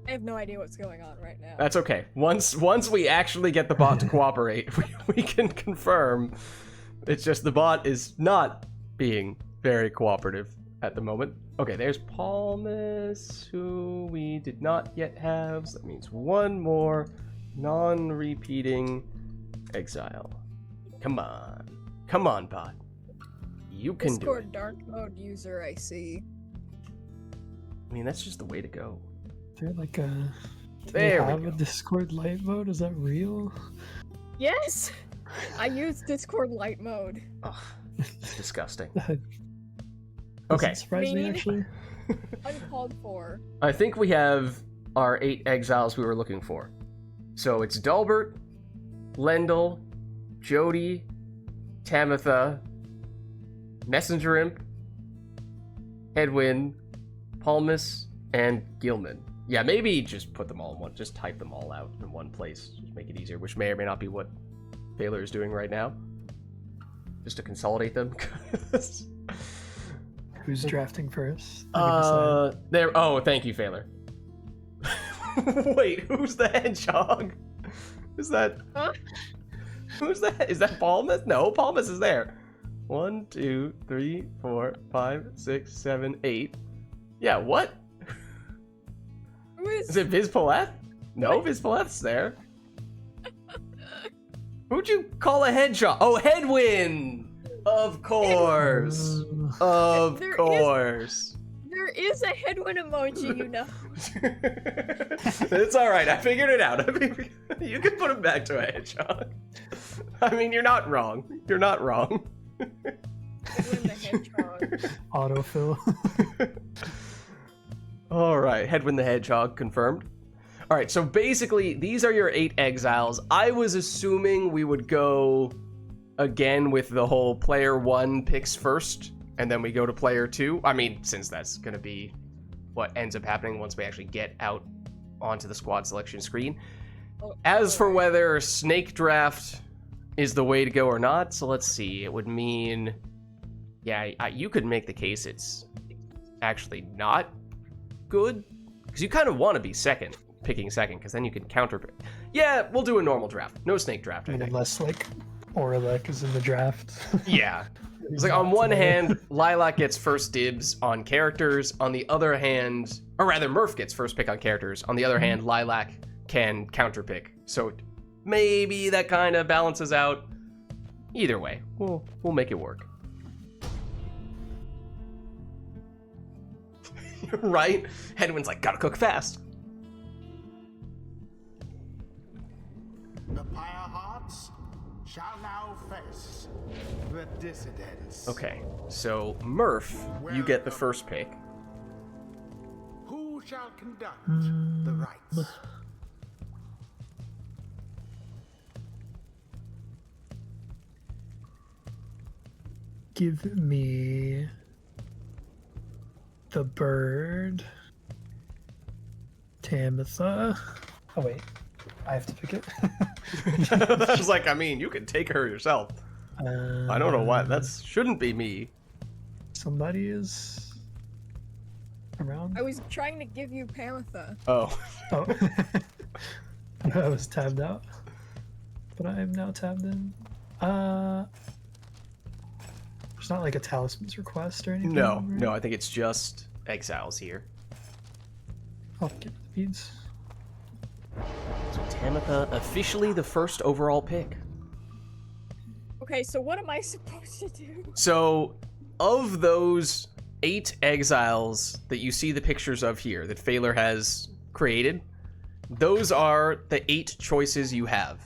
I have no idea what's going on right now. That's okay. Once we actually get the bot to cooperate, we can confirm. It's just the bot is not being very cooperative at the moment. Okay, there's Palmas, who we did not yet have. So that means one more non-repeating exile. Come on. Come on, bot. You can do it. Discord dark mode user, I see. I mean, that's just the way to go. They're like a. Do There they we have go. a Discord light mode? Is that real? Yes! I use Discord light mode. Ugh, disgusting. Doesn't Okay. surprise me Mean. actually. Uncalled for. I think we have our 8 exiles we were looking for. So it's Dalbert, Lendl, Jody, Tamitha, Messenger Imp, Edwin, Palmas, and Gilman. Yeah, maybe just put them all in one. Just type them all out in one place. Just make it easier, which may or may not be what Baylor is doing right now. Just to consolidate them. Who's drafting first? Let me decide. There. Oh, thank you, Failer. Wait, who's the hedgehog? Is that? Huh? Who's that? Is that Palmas? No, Palmas is there. 1, 2, 3, 4, 5, 6, 7, 8. Yeah, what? Who is... Is it Viz Paleth? No, Viz Paleth's there. Who'd you call a hedgehog? Oh, Headwind! Of course. Of There is- course. There is a headwind emoji, you know. It's alright, I figured it out. I mean, you can put him back to a hedgehog. I mean, you're not wrong. You're not wrong. Headwind the hedgehog. Autofill. Alright, Headwind the Hedgehog, confirmed. Alright, so basically, these are your 8 exiles. I was assuming we would go again with the whole player 1 picks first, and then we go to player 2. I mean, since that's going to be what ends up happening once we actually get out onto the squad selection screen. As for whether snake draft is the way to go or not, so let's see. It would mean, yeah, you could make the case it's actually not good, because you kind of want to be picking second, because then you can counter. Yeah, we'll do a normal draft. No snake draft, I think. Unless like Oralek is in the draft. Yeah. It's like on one hand, Lilac gets first dibs on characters. On the other hand, or rather, Murph gets first pick on characters. On the other hand, Lilac can counter pick. So maybe that kind of balances out. Either way, we'll make it work. Right? Headwind's like, gotta cook fast. The Pyre Hearts shall now face the dissidents. Okay, so Murph, you get the first pick. Who shall conduct the rites? Give me the bird. Tamitha. Oh wait, I have to pick it. I was like, I mean, you can take her yourself. I don't know why. That shouldn't be me. Somebody is around. I was trying to give you Pamitha. Oh. Oh. I was tabbed out. But I am now tabbed in. There's not like a talisman's request or anything? No, right? no, I think it's just exiles here. I'll get the Vids. So Tamitha, officially the first overall pick. Okay, so what am I supposed to do? So, of those 8 exiles that you see the pictures of here, that Phaler has created, those are the 8 choices you have.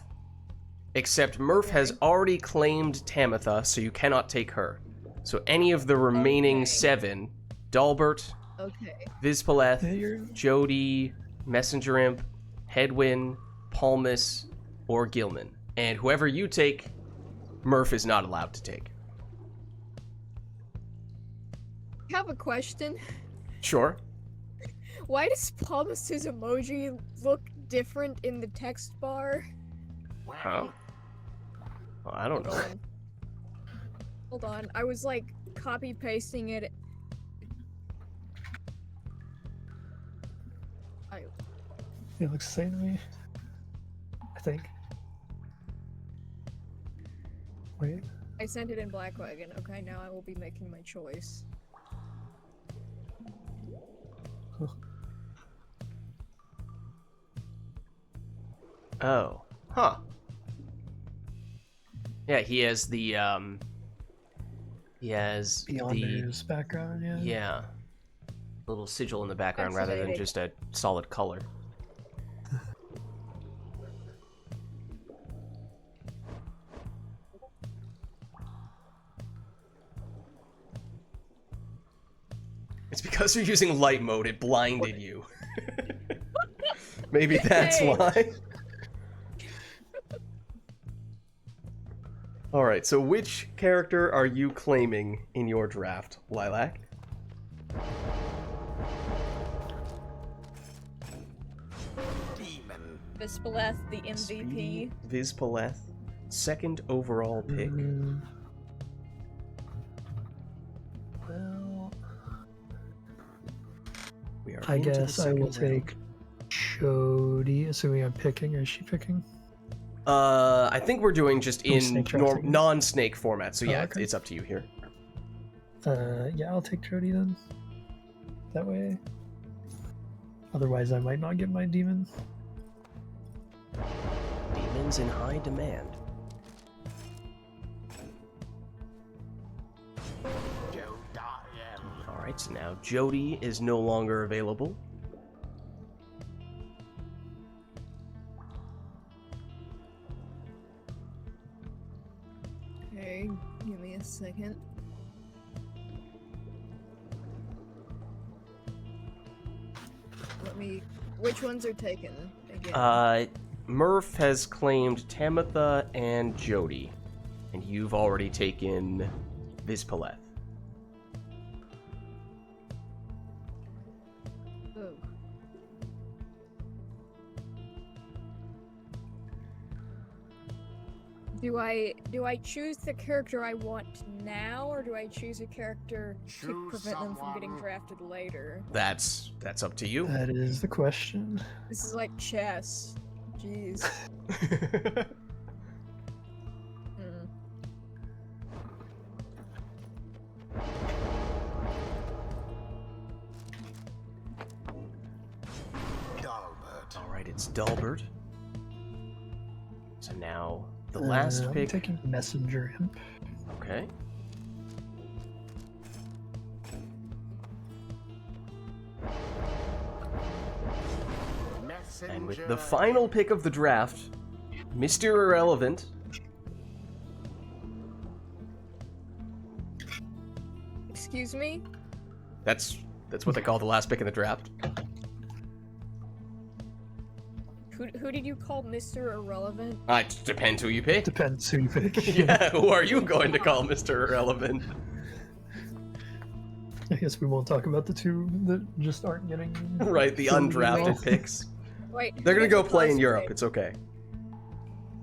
Except Murph has already claimed Tamitha, so you cannot take her. So any of the remaining 7, Dalbert, Okay. Vizpaleth, Yeah, you're... Jody, Messenger Imp, Headwind, Palmus, or Gilman. And whoever you take, Murph is not allowed to take. I have a question. Sure. Why does Palmus's emoji look different in the text bar? Huh? Well, I don't know. Hold on. Hold on. I was like copy pasting it. It looks the same to me. I think. Wait. I sent it in Black Wagon. Okay, now I will be making my choice. Oh. Huh. Yeah, he has the, He has Beyond his background, yeah. Yeah. Little sigil in the background rather than Fascinating. just a solid color. It's because you're using light mode, it blinded you. Maybe that's Hey. why. Alright, so which character are you claiming in your draft, Lilac? Demon. Vizpaleth, the MVP. Vizpaleth, second overall pick. Well, We are I into the guess I second will round. take Jody, assuming I'm picking, or is she picking? I think we're doing just Oh, in snake draft again? non-snake format, so Oh, yeah, okay. it's up to you here. Yeah, I'll take Jody then. That way. Otherwise, I might not get my demon. Demons in high demand. Alright, so now Jody is no longer available. Okay, give me a second. Which ones are taken again? Murph has claimed Tamitha and Jody, and you've already taken Vispaleth. Oh. Do I choose the character I want now, or do I choose a character to Choose prevent them from getting someone. drafted later? That's up to you. That is the question. This is like chess. Jeez. Hmm. Dalbert. Alright, it's Dalbert. So now the last I'm pick. taking Messenger Imp. Okay. And with the final pick of the draft, Mr. Irrelevant. Excuse me? That's what they call the last pick in the draft. Who did you call Mr. Irrelevant? It depends who you pick. Depends who you pick. Yeah, who are you going to call Mr. Irrelevant? I guess we won't talk about the two that just aren't getting. Right, the filled undrafted well. picks. Wait. They're who gonna did go you play in cosplay? Europe. It's okay.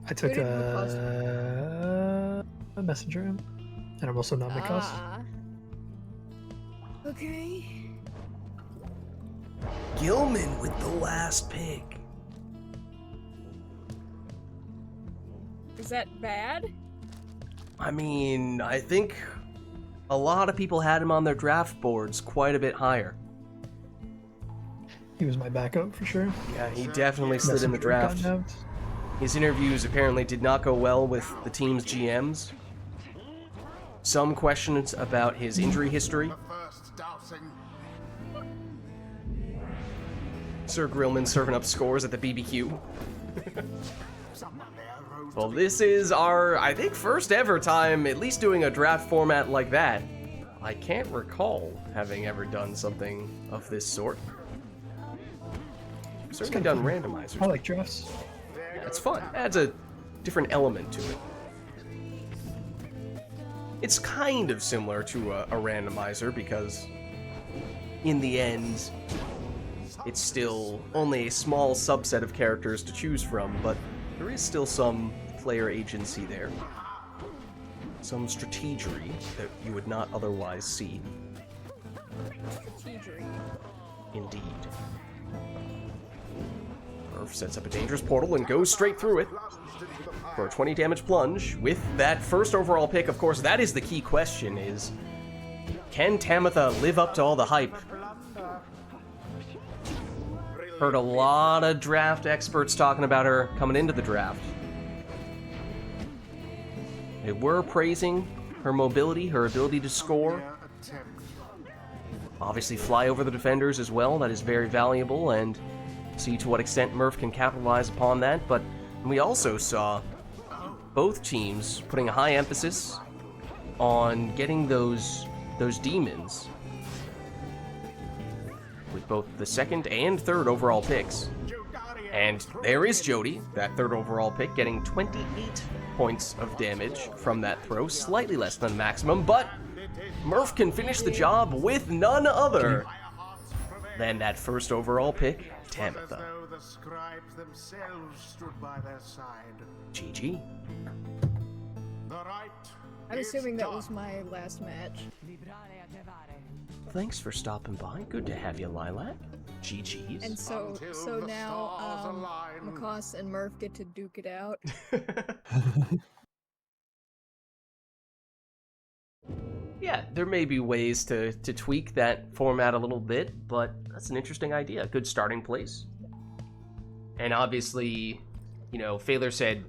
I took did you a Messenger Imp, and I'm also not Mikos. Ah. Okay. Gilman with the last pick. Is that bad? I mean, I think a lot of people had him on their draft boards quite a bit higher. He was my backup for sure. Yeah, he definitely slid in the Messenger got draft. nabbed. His interviews apparently did not go well with the team's GMs. Some questions about his injury history. The first dousing. Sir Grillman serving up scores at the BBQ. Someone there rose Well, this is our, I think, first ever time at least doing a draft format like that. I can't recall having ever done something of this sort. I've certainly done randomizers. I like drafts. It's fun. Adds a different element to it. It's kind of similar to a randomizer because, in the end, it's still only a small subset of characters to choose from, but there is still some player agency there. Some strategery that you would not otherwise see. Strategery. Indeed. Murph sets up a dangerous portal and goes straight through it for a 20 damage plunge. With that first overall pick, of course, that is the key question is, can Tamitha live up to all the hype? Heard a lot of draft experts talking about her coming into the draft. They were praising her mobility, her ability to score. Obviously fly over the defenders as well, that is very valuable, and see to what extent Murph can capitalize upon that. But we also saw both teams putting a high emphasis on getting those demons with both the second and third overall picks. And there is Jody, that third overall pick, getting 28 points of damage from that throw, slightly less than maximum, but Murph can finish the job with none other than that first overall pick, As Tamitha. though the scribes themselves stood by their side. GG. The right I'm is assuming that done. was my last match. Thanks for stopping by. Good to have you, Lilac. GG's. And so Until the now stars align. Macoss and Murph get to duke it out. Yeah, there may be ways to tweak that format a little bit, but that's an interesting idea. Good starting place. And obviously, you know, Phaler said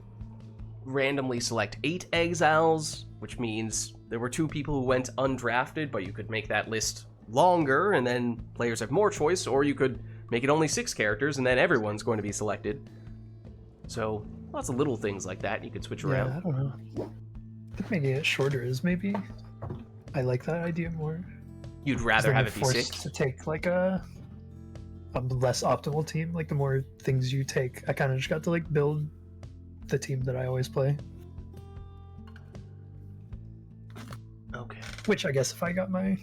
randomly select 8 exiles, which means there were 2 people who went undrafted, but you could make that list longer, and then players have more choice, or you could make it only 6 characters, and then everyone's going to be selected. So, lots of little things like that you could switch Yeah, around. I don't know. I think making it shorter is maybe. I like that idea more. You'd 'Cause rather then have you're it be forced 6? to take like a less optimal team. Like the more things you take, I kind of just got to like build the team that I always play. Okay. Which I guess if I got my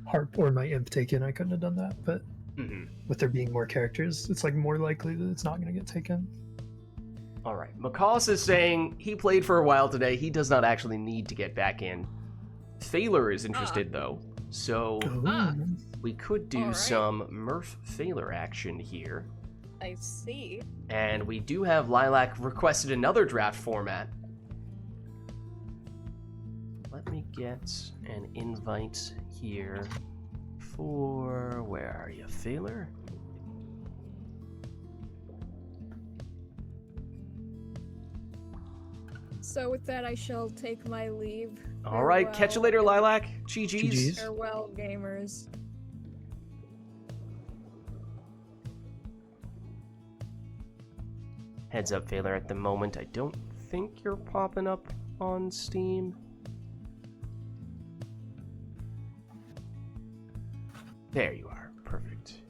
harp or my imp taken, I couldn't have done that. But with there being more characters, it's like more likely that it's not going to get taken. All right. Macaws is saying he played for a while today. He does not actually need to get back in. Thaler is interested, though. So Ooh. we could do All right. some Murph Thaler action here. I see. And we do have Lilac requested another draft format. Let me get an invite here for... Where are you, Thaler? So with that, I shall take my leave. All right, catch you later, Lilac. GG's. GG's. Farewell, gamers. Heads up, Thaler, at the moment, I don't think you're popping up on Steam. There you are. Perfect.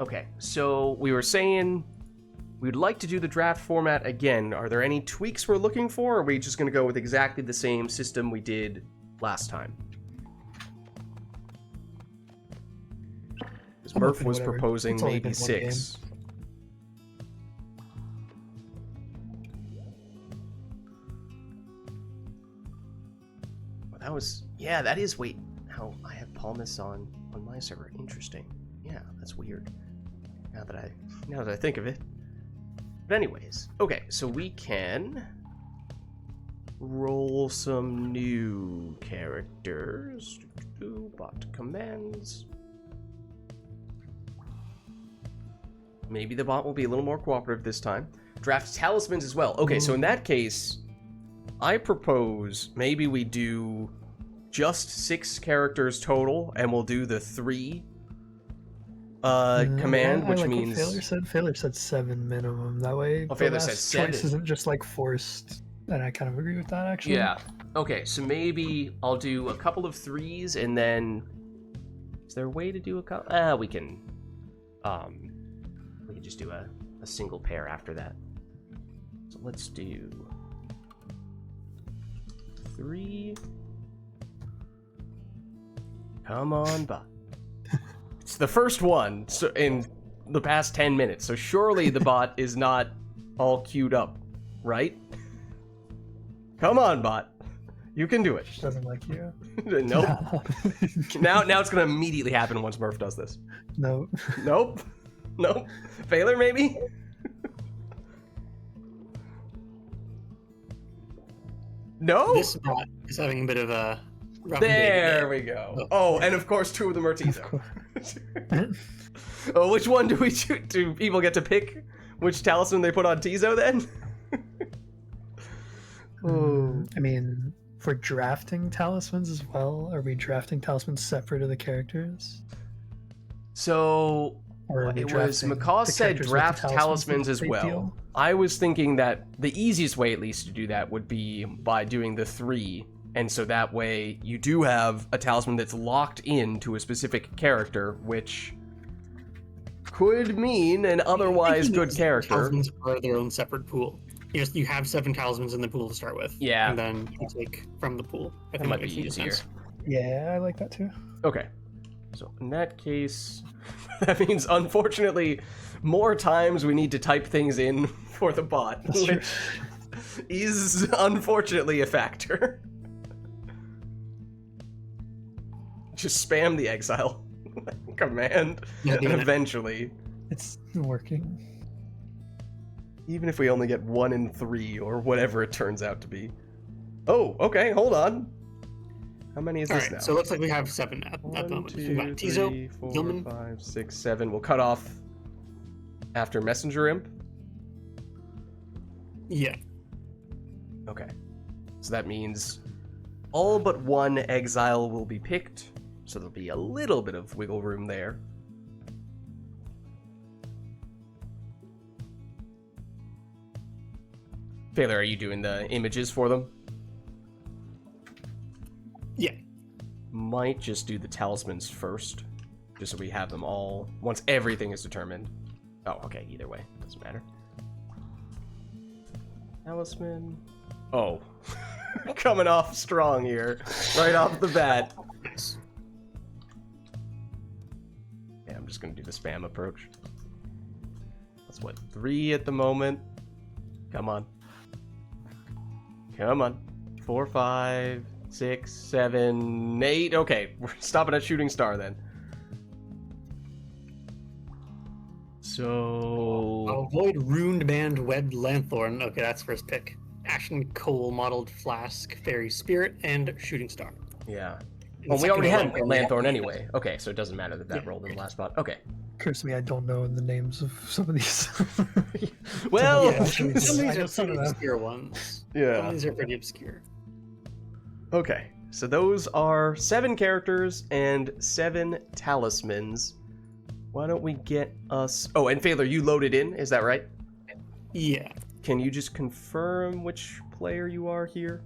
Okay, so we were saying we'd like to do the draft format again. Are there any tweaks we're looking for, or are we just going to go with exactly the same system we did last time? Because I'm Murph open to was whatever. proposing It's only maybe been one 6. Well, that was... Yeah, that is... Wait, how I have Palmas on my server. Interesting. Yeah, that's weird. Now that I think of it. But anyways, okay, so we can roll some new characters. Bot commands. Maybe the bot will be a little more cooperative this time. Draft talismans as well. Okay, so in that case, I propose maybe we do just 6 characters total, and we'll do the 3 command, I which like means... what Failure said 7 minimum. That way, Oh, the Failure said last 7. choice isn't just like forced. And I kind of agree with that, actually. Yeah. Okay, so maybe I'll do a couple of 3s, and then... Is there a way to do a couple? We can just do a single pair after that. So let's do 3. Come on, bot. It's the first one in the past 10 minutes, so surely the bot is not all queued up, right? Come on, bot. You can do it. She doesn't like you. Nope. now it's gonna immediately happen once Murph does this. No. Nope. Nope. Failure, maybe? No? This bot is having a bit of a rough There day we go. Oh, and of course 2 of them are Of Tizo. course. Oh, which one do we choose? Do people get to pick which talisman they put on Tizo then? I mean, for drafting talismans as well, are we drafting talismans separate of the characters? So Or are we it was drafting Macaw the said characters with the draft talismans that as they well. deal? I was thinking that the easiest way, at least, to do that would be by doing the 3, and so that way you do have a talisman that's locked into a specific character, which could mean an otherwise good character. Talismans are their own separate pool. You have 7 talismans in the pool to start with. Yeah. And then you take from the pool. I That think might makes be the most easier. sense. Yeah, I like that too. Okay. So in that case, that means unfortunately more times we need to type things in for the bot, That's true. which is unfortunately a factor. Just spam the exile command, Yeah, and doing it. eventually, It's working. even if we only get 1 in 3 or whatever it turns out to be. Oh, okay, hold on. How many is All this right, now? so it looks like we have 7 at the 1, moment. 2, We've got Tizo, 3, 4, Gilman. 5, 6, 7. We'll cut off after Messenger Imp. Yeah. Okay. So that means all but 1 exile will be picked. So there'll be a little bit of wiggle room there. Taylor, are you doing the images for them? Yeah. Might just do the talismans first, just so we have them all once everything is determined. Oh, okay, either way, doesn't matter. Talisman. Oh, coming off strong here, right off the bat. Yeah, I'm just gonna do the spam approach. That's what, 3 at the moment. Come on. Come on. 4, 5, 6, 7, 8. Okay, we're stopping at shooting star then. So Avoid Ruined Band Webbed Lanthorn. Okay, that's first pick. Ashen Coal Mottled Flask, Fairy Spirit, and Shooting Star. yeah. And Well, we second already had one, Lanthorn anyway. Okay, so it doesn't matter that Yeah. rolled in the last spot. Okay. Curse me, I don't know the names of some of these. Well, Yeah, some of I these know are some pretty of them. obscure ones. Yeah. Some of these are pretty obscure. Okay, so those are 7 characters and 7 talismans. Why don't we get us... Oh, and Failer, you loaded in, is that right? Yeah. Can you just confirm which player you are here?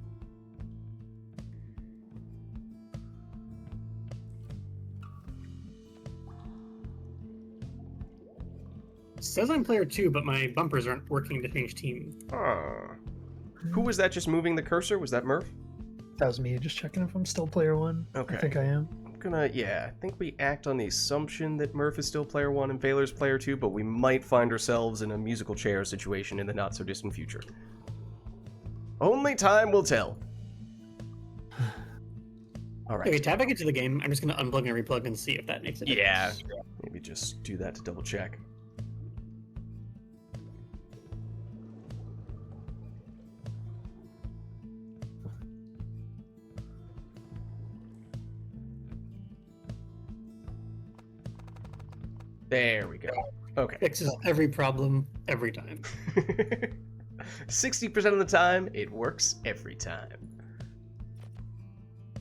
Says I'm player 2, but my bumpers aren't working to change team. Who was that just moving the cursor? Was that Murph? That was me just checking if I'm still player 1. Okay. I think I am. I'm gonna, yeah, I think we act on the assumption that Murph is still player 1 and Failer's player 2, but we might find ourselves in a musical chair situation in the not-so-distant future. Only time will tell. Alright. Okay, tap back into the game. I'm just going to unplug and replug and see if that makes a difference. Yeah. Maybe just do that to double check. There we go. Okay. Fixes every problem every time. 60% of the time, it works every time.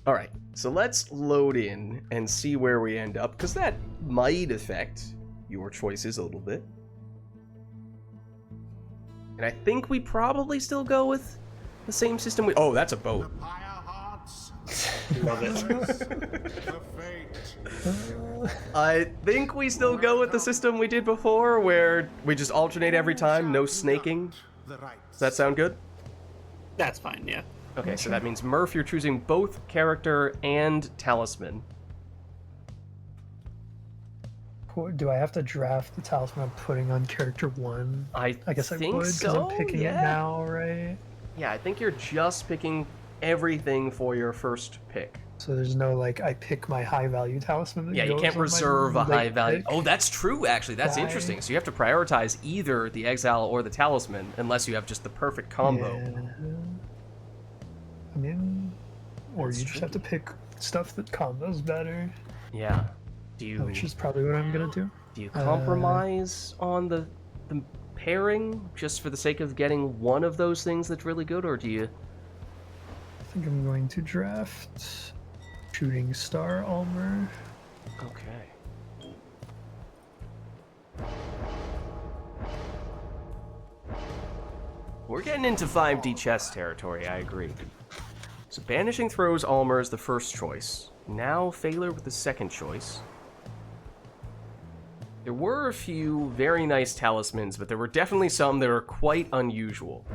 Alright, so let's load in and see where we end up, because that might affect your choices a little bit. And I think we probably still go with the same system we... Oh, that's a The boat. Pyre Hearts. Love it. The fate. I think we still go with the system we did before, where we just alternate every time, no snaking. The rites. Does that sound good? That's fine, yeah. Okay, so that means Murph, you're choosing both character and talisman. Do I have to draft the talisman I'm putting on character 1? I guess I think would, because so, I'm picking yeah. it now, right? Yeah, I think you're just picking everything for your first pick. So there's no, like, I pick my high-value talisman that Yeah, you goes can't on my reserve a late high value. pick? Oh, that's true, actually. That's Right. interesting. So you have to prioritize either the exile or the talisman, unless you have just the perfect combo. Yeah. I mean, or That's you just have to pick stuff that combos better, Yeah. Do you which is probably what I'm gonna do. compromise on the pairing just for the sake of getting one of those things that's really good, or do you? I think I'm going to draft Shooting Star Almer. Okay. We're getting into 5D chess territory, I agree. So Banishing Throws Almer is the first choice. Now Failer with the second choice. There were a few very nice talismans, but there were definitely some that are quite unusual.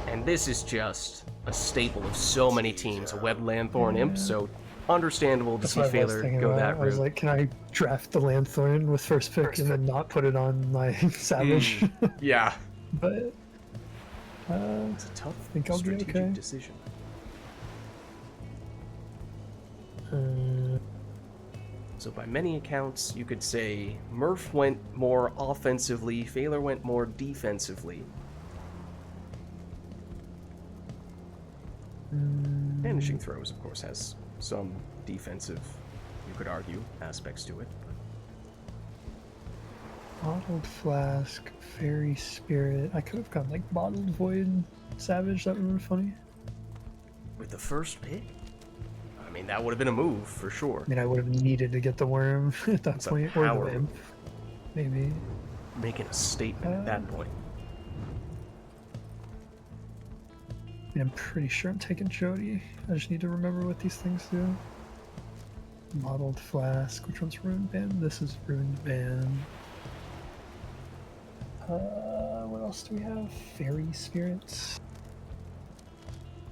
And this is just a staple of so many teams, a Web Lanthorn Imp, so understandable to That's see what I was Failer thinking go about. that I was route. like, can I draft the Lanthorn with first pick and then not put it on my Savage? Yeah. But It's a tough think I'll be strategic okay. decision. So by many accounts, you could say Murph went more offensively, Failer went more defensively. Banishing Throws, of course, has some defensive, you could argue, aspects to it. Bottled Flask, Fairy Spirit. I could have gone like Bottled Void Savage. That would have been funny. With the first pick? I mean, that would have been a move for sure. I mean, I would have needed to get the worm at that It's a point, or the power imp, maybe. Making a statement at that point. I mean, I'm pretty sure I'm taking Jody. I just need to remember what these things do. Modeled flask. Which one's ruined band? This is ruined band. What else do we have? Fairy spirits.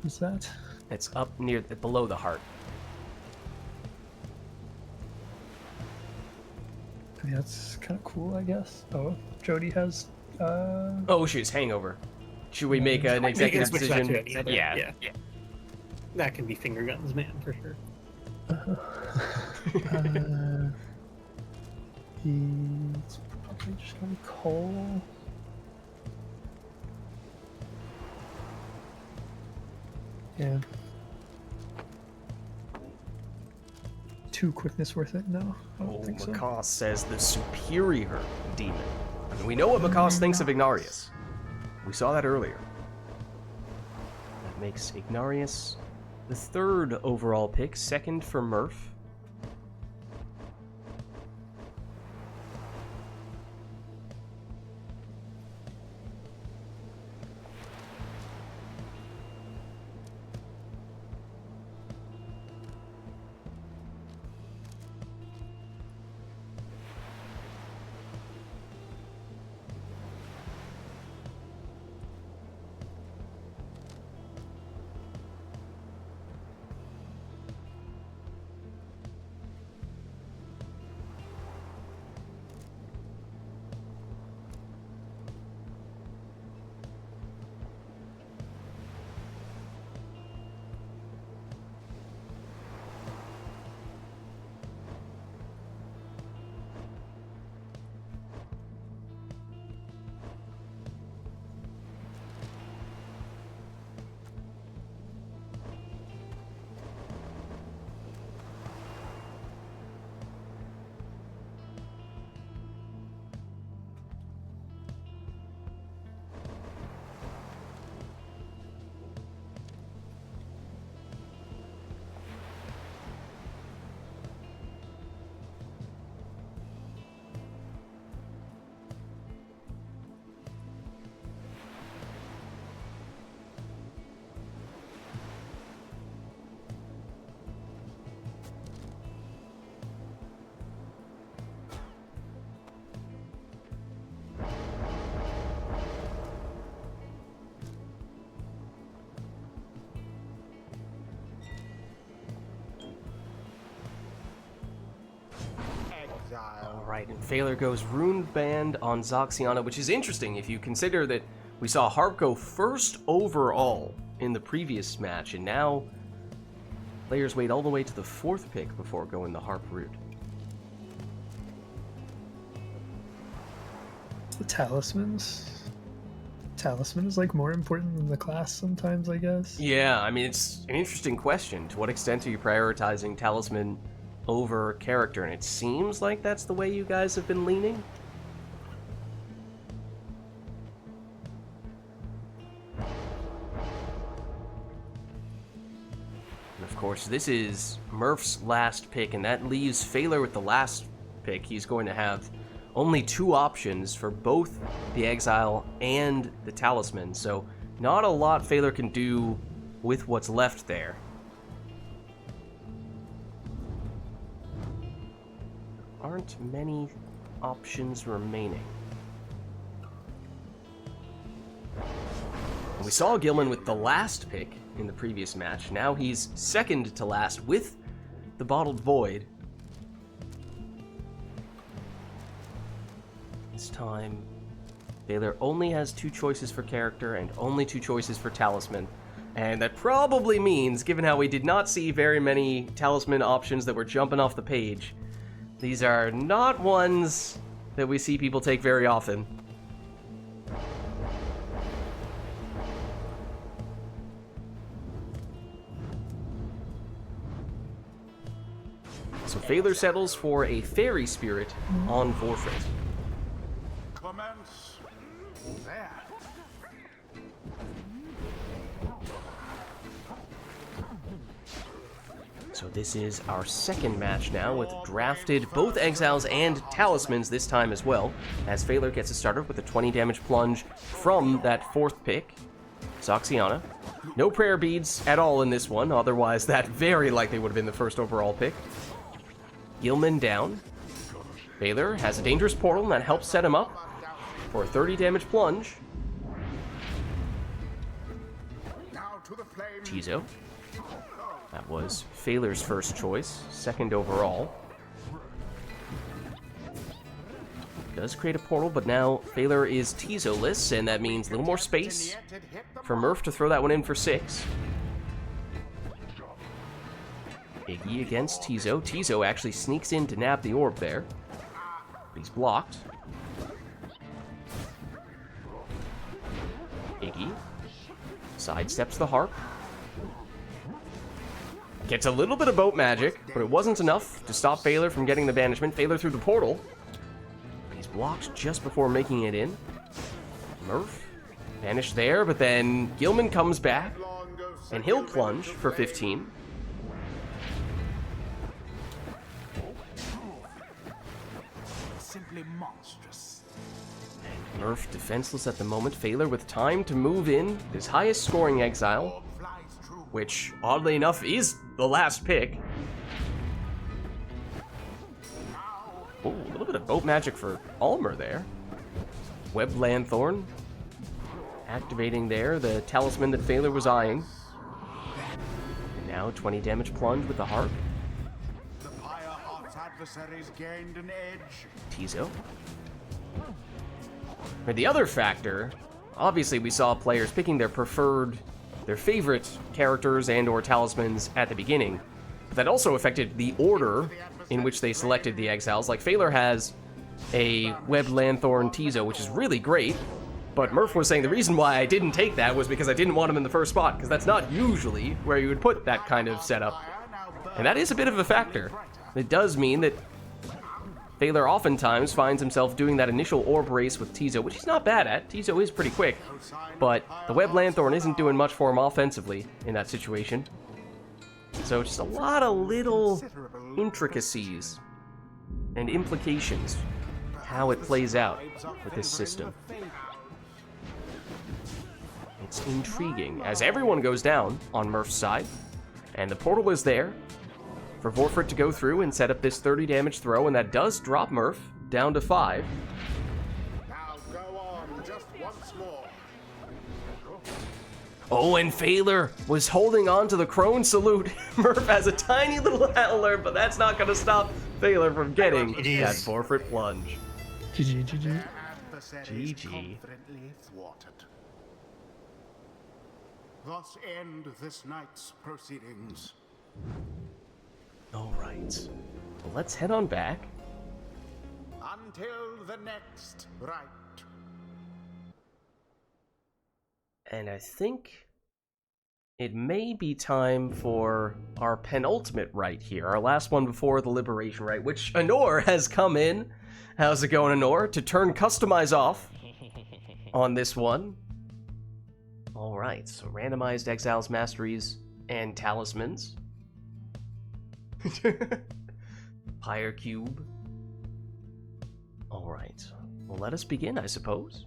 What's that? It's up near, below the heart. I mean, that's kind of cool, I guess. Oh, Jody has. Oh, she's hangover. Should we make an We can executive switch that decision? to any other, Yeah. yeah. That can be finger guns, man, for sure. He's probably just gonna call. Yeah. 2 quickness worth it? No, I don't Oh, think so. Macaw says the superior demon. I mean, we know what Macaw thinks of Ignarius. We saw that earlier. That makes Ignarius the 3rd overall pick, 2nd for Murph. Alright, and Phaler goes Ruined Band on Zoxiana, which is interesting if you consider that we saw Harp go 1st overall in the previous match, and now players wait all the way to the 4th pick before going the Harp route. The talismans. Talisman is like more important than the class sometimes, I guess. Yeah, I mean, it's an interesting question. To what extent are you prioritizing Talisman over character? And it seems like that's the way you guys have been leaning. And of course, this is Murph's last pick, and that leaves Phaler with the last pick. He's going to have only 2 options for both the Exile and the Talisman, so not a lot Phaler can do with what's left there. Aren't many options remaining. And we saw Gilman with the last pick in the previous match. Now he's 2nd to last with the Bottled Void. This time, Phaler only has 2 choices for character and only 2 choices for Talisman. And that probably means, given how we did not see very many Talisman options that were jumping off the page, these are not ones that we see people take very often. So Phaler settles for a Fairy Spirit on Vorfrit. Commence. There. So This is our second match now with drafted both Exiles and Talismans this time as well, as Phaler gets it started with a 20 damage plunge from that fourth pick, Zoxiana. No prayer beads at all in this one, otherwise that very likely would have been the first overall pick. Gilman down. Phaler has a dangerous portal, and that helps set him up for a 30 damage plunge. Tizo. That was Phaler's first choice, second overall. Does create a portal, but now Phaler is Tizo-less, and that means a little more space for Murph to throw that one in for 6. Iggy against Tizo. Tizo actually sneaks in to nab the orb there. He's blocked. Iggy sidesteps the harp. Gets a little bit of boat magic, but it wasn't enough to stop Phaler from getting the banishment. Phaler through the portal. He's blocked just before making it in. Murph banished there, but then Gilman comes back, and he'll plunge for 15. Simply monstrous. Murph defenseless at the moment. Phaler with time to move in his highest scoring exile, which oddly enough is the last pick. Oh, a little bit of boat magic for Almer there. Web Lanthorn activating there, the talisman that Phaler was eyeing. And now 20 damage plunge with the harp. The Pyre Heart's adversaries gained an edge. Tizo. But the other factor, obviously we saw players picking their favorite characters and or talismans at the beginning. But that also affected the order in which they selected the exiles. Like, Phaler has a Web Lanthorn Tizo, which is really great, but Murph was saying the reason why I didn't take that was because I didn't want him in the first spot, because that's not usually where you would put that kind of setup. And that is a bit of a factor. It does mean that Phaler oftentimes finds himself doing that initial orb race with Tizo, which he's not bad at. Tizo is pretty quick, but the Web Lanthorn isn't doing much for him offensively in that situation. So just a lot of little intricacies and implications how it plays out with this system. It's intriguing as everyone goes down on Murph's side, and the portal is there for Vorfrit to go through and set up this 30 damage throw, and that does drop Murph down to 5. Now go on, just once more. Oh, and Phaler was holding on to the Crone Salute. Murph has a tiny little alert, but that's not going to stop Phaler from getting that Vorfrit plunge. GG, GG. Adversaries GG. confidently thwarted. Thus end this night's proceedings. All right, well, let's head on back. Until the next rite. And I think it may be time for our penultimate rite here, our last one before the Liberation Rite, which Anor has come in. How's it going, Anor? To turn Customize off on this one. All right, so randomized Exiles, Masteries, and Talismans. Pyre Cube. All right, well, let us begin, I suppose.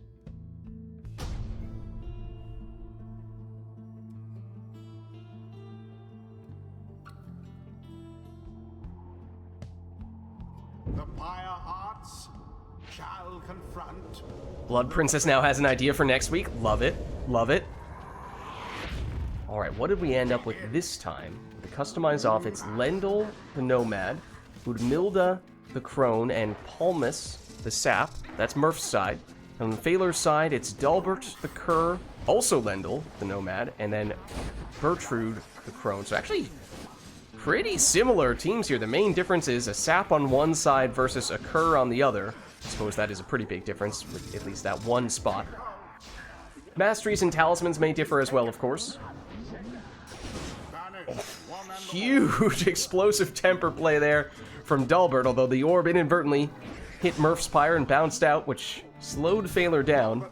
The Pyre Hearts shall confront. Blood Princess now has an idea for next week. Love it. Love it. All right, what did we end up with this time? The Customize off, it's Lendl, the Nomad, Udmilda, the Crone, and Palmus, the Sap. That's Murph's side. On the Phaler's side, it's Dalbert, the Cur, also Lendl, the Nomad, and then Bertrude, the Crone. So actually, pretty similar teams here. The main difference is a Sap on one side versus a Cur on the other. I suppose that is a pretty big difference, with at least that one spot. Masteries and Talismans may differ as well, of course. Huge explosive temper play there from Dalbert, although the orb inadvertently hit Murph's Pyre and bounced out, which slowed Phaler down.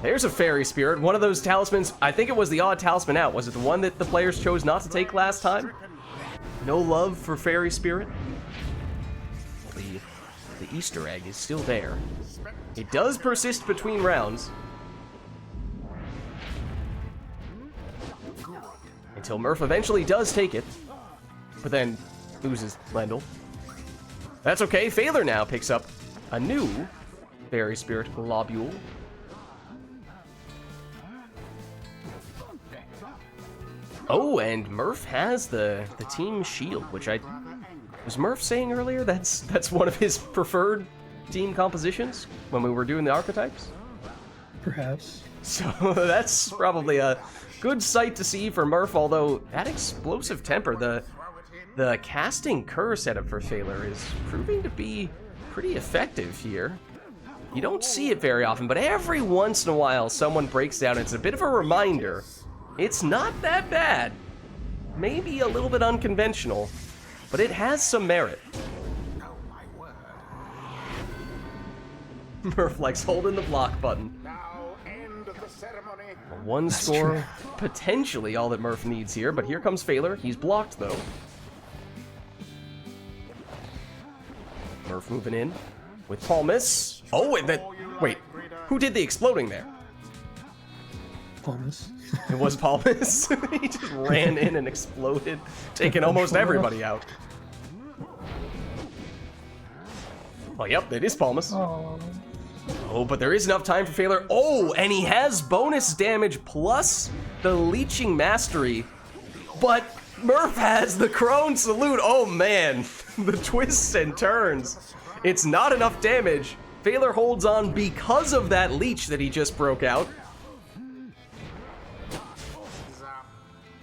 There's a Fairy Spirit, one of those talismans. I think it was the odd talisman out. Was it the one that the players chose not to take last time? No love for Fairy Spirit. The Easter egg is still there. It does persist between rounds. Until Murph eventually does take it. But then loses Lendl. That's okay. Phaler now picks up a new Fairy Spirit Globule. Oh, and Murph has the team shield, which was Murph saying earlier that's one of his preferred team compositions when we were doing the archetypes? Perhaps. So that's probably a good sight to see for Murph, although that explosive temper, the casting curse setup for Phaler is proving to be pretty effective here. You don't see it very often, but every once in a while someone breaks down. It's a bit of a reminder. It's not that bad. Maybe a little bit unconventional, but it has some merit. Murph likes holding the block button. A one score, potentially all that Murph needs here, but here comes Phaler. He's blocked, though. Murph moving in with Palmas. Oh, and then... Wait, who did the exploding there? Palmas. It was Palmas. He just ran in and exploded, taking almost everybody out. Oh, yep, it is Palmas. Oh, but there is enough time for Phaler. Oh, and he has bonus damage plus the Leeching Mastery. But Murph has the Crone Salute. Oh, man. The twists and turns. It's not enough damage. Phaler holds on because of that Leech that he just broke out.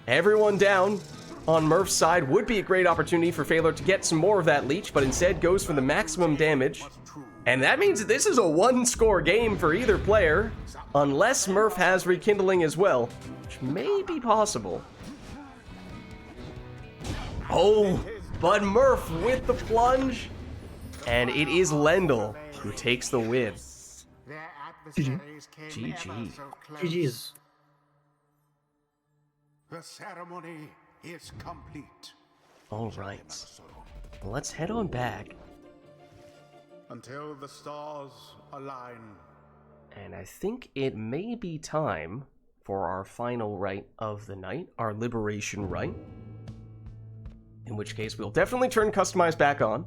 Everyone down on Murph's side would be a great opportunity for Phaler to get some more of that Leech, but instead goes for the maximum damage. And that means that this is a one-score game for either player, unless Murph has Rekindling as well, which may be possible. Oh, but Murph with the plunge, and it is Lendl who takes the win. GG. GG's. The ceremony is complete. All right, let's head on back. Until the stars align. And I think it may be time for our final rite of the night, our liberation rite. In which case, we'll definitely turn Customize back on.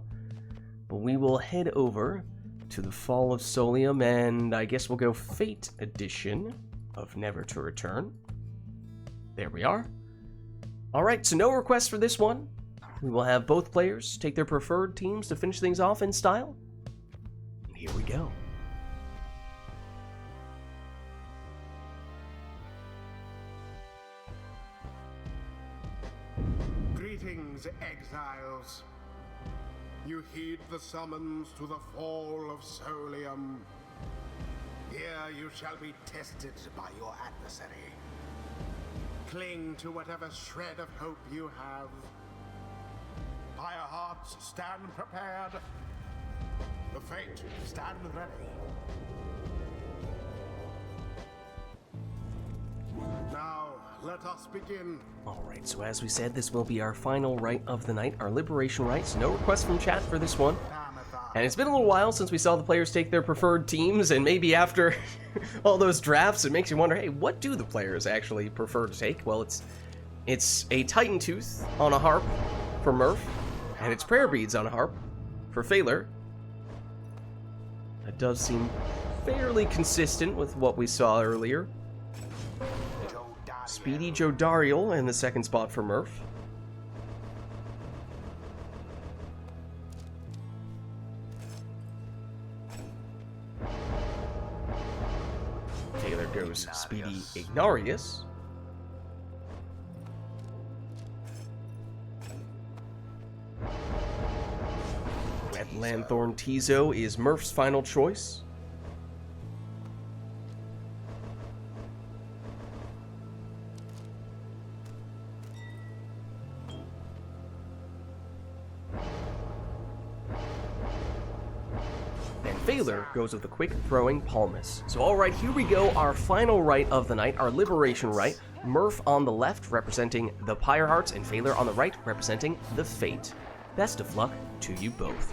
But we will head over to the Fall of Solium, and I guess we'll go Fate Edition of Never to Return. There we are. Alright, so no requests for this one. We will have both players take their preferred teams to finish things off in style. Here we go. Greetings, exiles. You heed the summons to the Fall of Solium. Here you shall be tested by your adversary. Cling to whatever shred of hope you have. Fire hearts, stand prepared. The fate, stand ready. Now, let us begin. Alright, so as we said, this will be our final rite of the night, our liberation rite. So no requests from chat for this one. And it's been a little while since we saw the players take their preferred teams, and maybe after all those drafts, it makes you wonder, hey, what do the players actually prefer to take? Well, it's a Titan Tooth on a harp for Murph, and it's Prayer Beads on a harp for Phaler. That does seem fairly consistent with what we saw earlier. Speedy Jodariel in the second spot for Murph. Phaler goes Speedy Ignarius. Red Lanthorn Tizo is Murph's final choice. failure goes with the quick throwing palmus. So alright, here we go, our final rite of the night, our liberation rite. Murph on the left representing the Pyre Hearts, and Failure on the right representing the Fate. Best of luck to you both.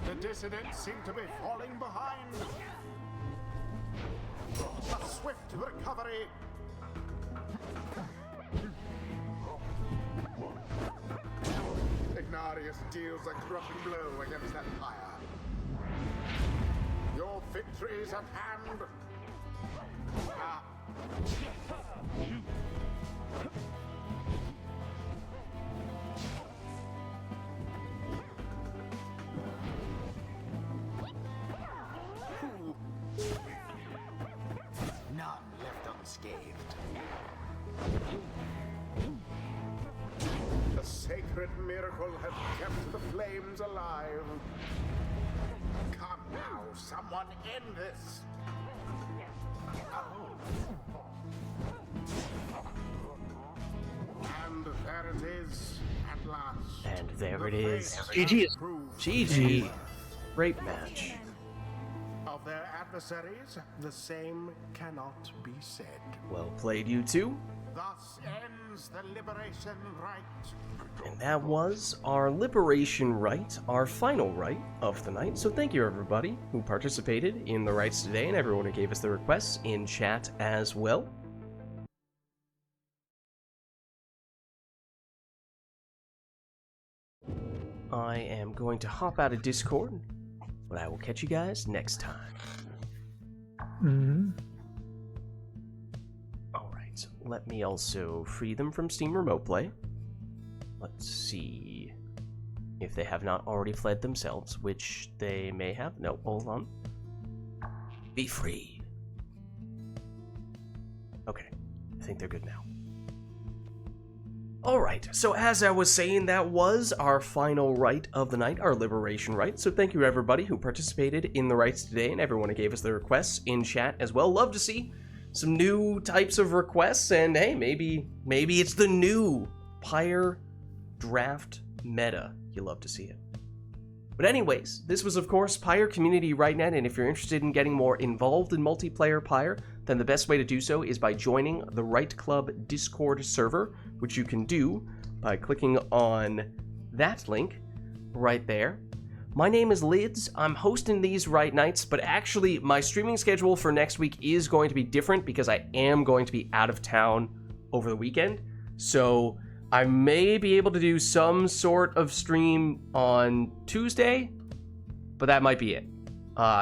The dissidents seem to be falling behind. A swift recovery. Ignatius deals a crushing blow against that Pyre. Your victory is at hand. Ah. None left unscathed. The sacred miracle has kept the flames alive. Come now, someone end this. And there it is, at last. And there it is. GG. GG. Great match. Of their adversaries, the same cannot be said. Well played, you two. Thus ends the liberation rite. And that was our liberation rite, our final rite of the night. So thank you everybody who participated in the rites today and everyone who gave us the requests in chat as well. I am going to hop out of Discord, but I will catch you guys next time. Mm-hmm. Alright, let me also free them from Steam Remote Play. Let's see if they have not already fled themselves, which they may have. No, hold on. Be free. Okay, I think they're good now. Alright, so as I was saying, that was our final rite of the night, our liberation rite. So thank you to everybody who participated in the rites today, and everyone who gave us their requests in chat as well. Love to see some new types of requests, and hey, maybe it's the new Pyre draft meta. You love to see it. But anyways, this was of course Pyre Community Right Net, and if you're interested in getting more involved in multiplayer Pyre, then the best way to do so is by joining the RITE Club Discord server, which you can do by clicking on that link right there. My name is Lids. I'm hosting these RITE Nights, but actually my streaming schedule for next week is going to be different because I am going to be out of town over the weekend. So I may be able to do some sort of stream on Tuesday, but that might be it.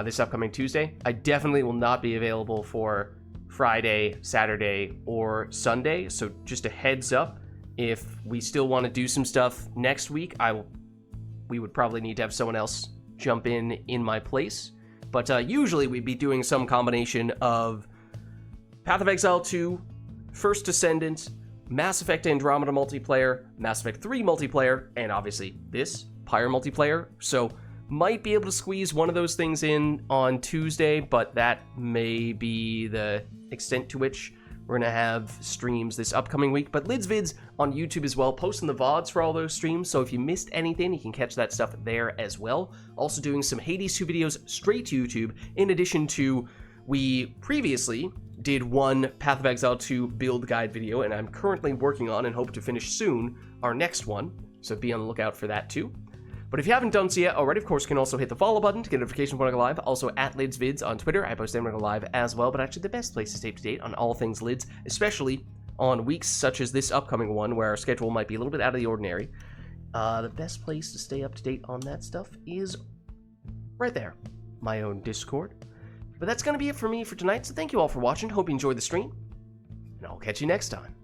This upcoming Tuesday. I definitely will not be available for Friday, Saturday, or Sunday, so just a heads up, if we still want to do some stuff next week, we would probably need to have someone else jump in my place. But usually we'd be doing some combination of Path of Exile 2, First Descendant, Mass Effect Andromeda multiplayer, Mass Effect 3 multiplayer, and obviously this, Pyre multiplayer. So might be able to squeeze one of those things in on Tuesday, but that may be the extent to which we're going to have streams this upcoming week. But Lids Vids on YouTube as well, posting the VODs for all those streams, so if you missed anything, you can catch that stuff there as well. Also doing some Hades 2 videos straight to YouTube, in addition to, we previously did one Path of Exile 2 build guide video, and I'm currently working on and hope to finish soon our next one, so be on the lookout for that too. But if you haven't done so yet already, of course, you can also hit the follow button to get notifications when I go live. Also at Lids Vids on Twitter. I post them when I go live as well. But actually, the best place to stay up to date on all things Lids, especially on weeks such as this upcoming one, where our schedule might be a little bit out of the ordinary. The best place to stay up to date on that stuff is right there, my own Discord. But that's going to be it for me for tonight. So thank you all for watching. Hope you enjoyed the stream, and I'll catch you next time.